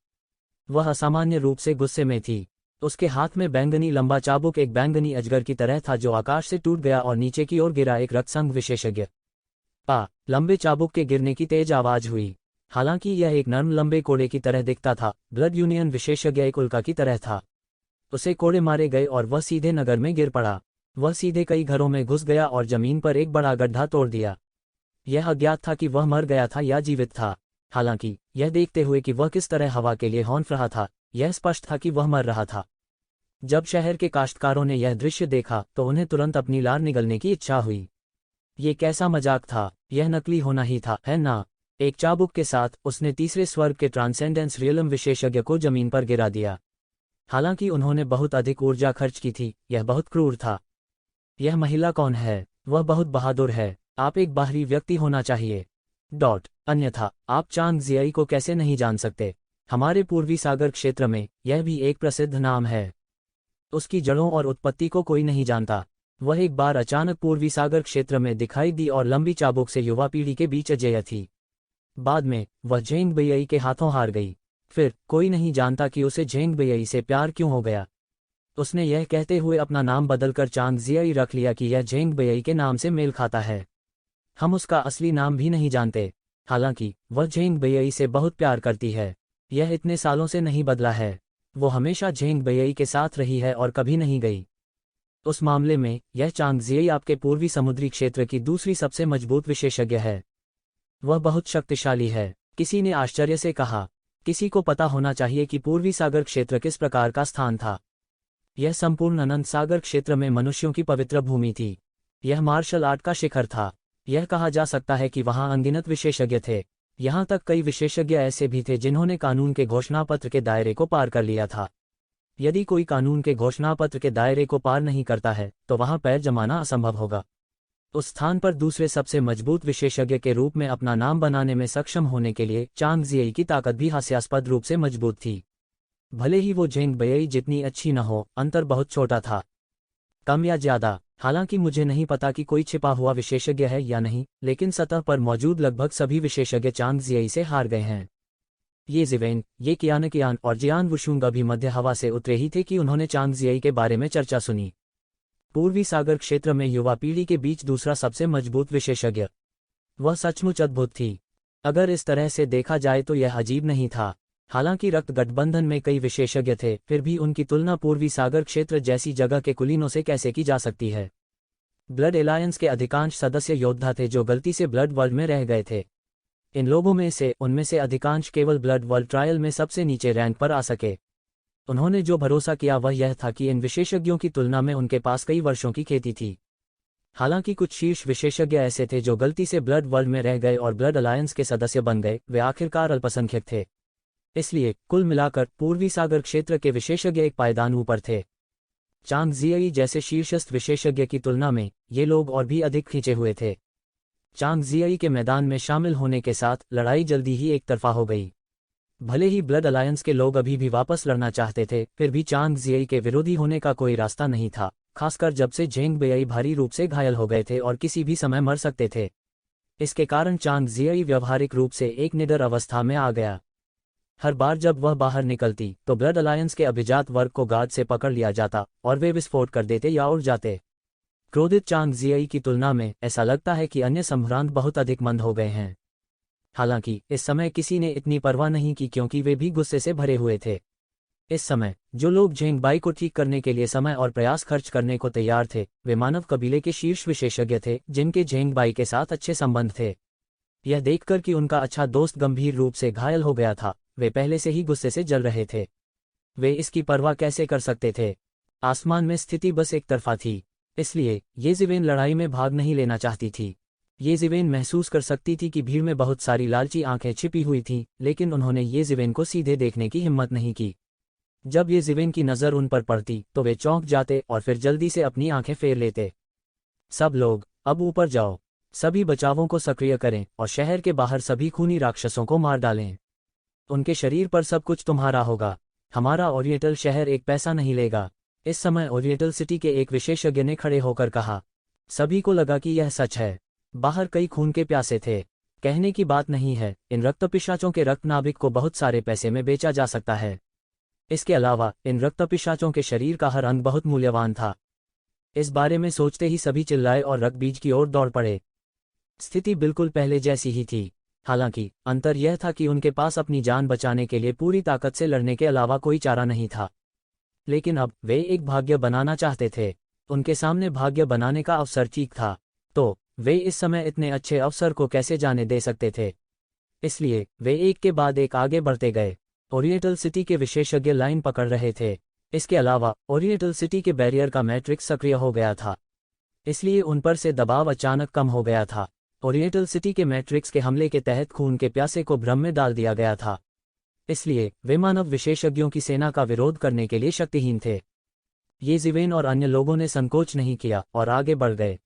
वह असामान्य रूप से गुस्से में थी। उसके हाथ में बैंगनी लंबा चाबुक एक बैंगनी अजगर की तरह था जो आकाश से टूट गया और नीचे की ओर गिरा। एक रत्संग विशेषज्ञ लंबे चाबुक के गिरने की तेज आवाज हुई। हालांकि यह एक नर्म लंबे कोड़े की तरह दिखता था, ब्लड यूनियन विशेषज्ञ एक उल्का की तरह था। उसे कोड़े मारे गए और वह सीधे नगर में गिर पड़ा। वह सीधे कई घरों में घुस गया और जमीन पर एक बड़ा गड्ढा तोड़ दिया। यह अज्ञात था कि वह मर गया था या जीवित था। हालांकि यह देखते हुए कि वह किस तरह हवा के लिए हौंफ रहा था, यह स्पष्ट था कि वह मर रहा था। जब शहर के काश्तकारों ने यह दृश्य देखा तो उन्हें तुरंत अपनी लार निगलने की इच्छा हुई। ये कैसा मजाक था, यह नकली होना ही था, है ना? एक चाबुक के साथ उसने तीसरे स्वर्ग के ट्रांसेंडेंस रियलम विशेषज्ञ को जमीन पर गिरा दिया। हालांकि उन्होंने बहुत अधिक ऊर्जा खर्च की थी, यह बहुत क्रूर था। यह महिला कौन है? वह बहुत बहादुर है। आप एक बाहरी व्यक्ति होना चाहिए। अन्यथा आप चांग जियाई को कैसे नहीं जान सकते? हमारे पूर्वी सागर क्षेत्र में यह भी एक प्रसिद्ध नाम है। उसकी जड़ों और उत्पत्ति को कोई नहीं जानता। वह एक बार अचानक पूर्वी सागर क्षेत्र में दिखाई दी और लंबी चाबुक से युवा पीढ़ी के बीच अजेय थी। बाद में वह झेंग बेयई के हाथों हार गई। फिर कोई नहीं जानता कि उसे झेंग बेयई से प्यार क्यों हो गया। उसने यह कहते हुए अपना नाम बदलकर चांग जियाई रख लिया कि यह झेंग बेयई के नाम से मेल खाता है। हम उसका असली नाम भी नहीं जानते। हालांकि वह झेंग बेयई से बहुत प्यार करती है। यह इतने सालों से नहीं बदला है। वो हमेशा झेंग बेयई के साथ रही है और कभी नहीं गई। उस मामले में यह चांग जियाई आपके पूर्वी समुद्री क्षेत्र की दूसरी सबसे मजबूत विशेषज्ञ है। वह बहुत शक्तिशाली है, किसी ने आश्चर्य से कहा। किसी को पता होना चाहिए कि पूर्वी सागर क्षेत्र किस प्रकार का स्थान था। यह संपूर्ण अनंत सागर क्षेत्र में मनुष्यों की पवित्र भूमि थी। यह मार्शल आर्ट का शिखर था। यह कहा जा सकता है कि वहां अनगिनत विशेषज्ञ थे। यहां तक कई विशेषज्ञ ऐसे भी थे जिन्होंने कानून के घोषणापत्र के दायरे को पार कर लिया था। यदि कोई कानून के घोषणापत्र के दायरे को पार नहीं करता है तो वहां पैर जमाना असंभव होगा। उस स्थान पर दूसरे सबसे मजबूत विशेषज्ञ के रूप में अपना नाम बनाने में सक्षम होने के लिए चांग जियाई की ताकत भी हास्यास्पद रूप से मजबूत थी। भले ही वो झेंग बेयई जितनी अच्छी न हो, अंतर बहुत छोटा था, कम या ज्यादा। हालांकि मुझे नहीं पता कि कोई छिपा हुआ विशेषज्ञ है या नहीं, लेकिन सतह पर मौजूद लगभग सभी विशेषज्ञ चांग जियाई से हार गए हैं। ये जिवेन, ये कियान और जियान वुशुंग अभी मध्य हवा से उतरे ही थे कि उन्होंने चांग जियाई के बारे में चर्चा सुनी। पूर्वी सागर क्षेत्र में युवा पीढ़ी के बीच दूसरा सबसे मजबूत विशेषज्ञ। वह सचमुच अद्भुत थी। अगर इस तरह से देखा जाए तो यह अजीब नहीं था। हालांकि रक्त गठबंधन में कई विशेषज्ञ थे, फिर भी उनकी तुलना पूर्वी सागर क्षेत्र जैसी जगह के कुलीनों से कैसे की जा सकती है? ब्लड एलायंस के अधिकांश सदस्य योद्धा थे जो गलती से ब्लड वर्ल्ड में रह गए थे। इन लोगों में से उनमें से अधिकांश केवल ब्लड वर्ल्ड ट्रायल में सबसे नीचे रैंक पर आ सके। उन्होंने जो भरोसा किया वह यह था कि इन विशेषज्ञों की तुलना में उनके पास कई वर्षों की खेती थी। हालांकि कुछ शीर्ष विशेषज्ञ ऐसे थे जो गलती से ब्लड वर्ल्ड में रह गए और ब्लड अलायंस के सदस्य बन गए, वे आखिरकार अल्पसंख्यक थे। इसलिए कुल मिलाकर पूर्वी सागर क्षेत्र के विशेषज्ञ एक पायदान ऊपर थे। चांग जियाई जैसे शीर्षस्थ विशेषज्ञ की तुलना में ये लोग और भी अधिक खींचे हुए थे। चांग जियाई के मैदान में शामिल होने के साथ लड़ाई जल्दी ही एक तरफा हो गई। भले ही ब्लड अलायंस के लोग अभी भी वापस लड़ना चाहते थे, फिर भी चांग जियाई के विरोधी होने का कोई रास्ता नहीं था, खासकर जब से झेंग बेयई भारी रूप से घायल हो गए थे और किसी भी समय मर सकते थे। इसके कारण चांग जियाई व्यावहारिक रूप से एक निडर अवस्था में आ गया। हर बार जब वह बाहर निकलती तो ब्लड अलायंस के अभिजात वर्ग को गार्ड से पकड़ लिया जाता और वे विस्फोट कर देते या उड़ जाते। क्रोधित चांग जियाई की तुलना में ऐसा लगता है कि अन्य संभ्रांत बहुत अधिक मंद हो गए हैं। हालांकि इस समय किसी ने इतनी परवाह नहीं की क्योंकि वे भी गुस्से से भरे हुए थे। इस समय जो लोग झेंग बाई को ठीक करने के लिए समय और प्रयास खर्च करने को तैयार थे, वे मानव कबीले के शीर्ष विशेषज्ञ थे जिनके झेंग बाई के साथ अच्छे संबंध थे। यह देखकर कि उनका अच्छा दोस्त गंभीर रूप से घायल हो गया था, वे पहले से ही गुस्से से जल रहे थे। वे इसकी परवाह कैसे कर सकते थे? आसमान में स्थिति बस एक तरफा थी। इसलिए ये जिवेन लड़ाई में भाग नहीं लेना चाहती थी। ये जिवेन महसूस कर सकती थी कि भीड़ में बहुत सारी लालची आंखें छिपी हुई थीं, लेकिन उन्होंने ये जिवेन को सीधे देखने की हिम्मत नहीं की। जब ये जिवेन की नज़र उन पर पड़ती तो वे चौंक जाते और फिर जल्दी से अपनी आंखें फेर लेते। सब लोग अब ऊपर जाओ, सभी बचावों को सक्रिय करें और शहर के बाहर सभी खूनी राक्षसों को मार डालें। उनके शरीर पर सब कुछ तुम्हारा होगा। हमारा ओरिएंटल शहर एक पैसा नहीं लेगा। इस समय ओरिएंटल सिटी के एक विशेषज्ञ ने खड़े होकर कहा। सभी को लगा कि यह सच है। बाहर कई खून के प्यासे थे। कहने की बात नहीं है, इन रक्तपिशाचों के रक्त नाभिक को बहुत सारे पैसे में बेचा जा सकता है। इसके अलावा इन रक्तपिशाचों के शरीर का हर अंग बहुत मूल्यवान था। इस बारे में सोचते ही सभी चिल्लाए और रक्तबीज की ओर दौड़ पड़े। स्थिति बिल्कुल पहले जैसी ही थी। हालांकि अंतर यह था कि उनके पास अपनी जान बचाने के लिए पूरी ताकत से लड़ने के अलावा कोई चारा नहीं था। लेकिन अब वे एक भाग्य बनाना चाहते थे। उनके सामने भाग्य बनाने का अवसर ठीक था। तो वे इस समय इतने अच्छे अवसर को कैसे जाने दे सकते थे? इसलिए वे एक के बाद एक आगे बढ़ते गए। ओरिएंटल सिटी के विशेषज्ञ लाइन पकड़ रहे थे। इसके अलावा ओरिएंटल सिटी के बैरियर का मैट्रिक्स सक्रिय हो गया था, इसलिए उन पर से दबाव अचानक कम हो गया था। ओरिएंटल सिटी के मैट्रिक्स के हमले के तहत खून के प्यासे को भ्रम में डाल दिया गया था। इसलिए वे मानव विशेषज्ञों की सेना का विरोध करने के लिए शक्तिहीन थे। ये ज़िवेन और अन्य लोगों ने संकोच नहीं किया और आगे बढ़ गए।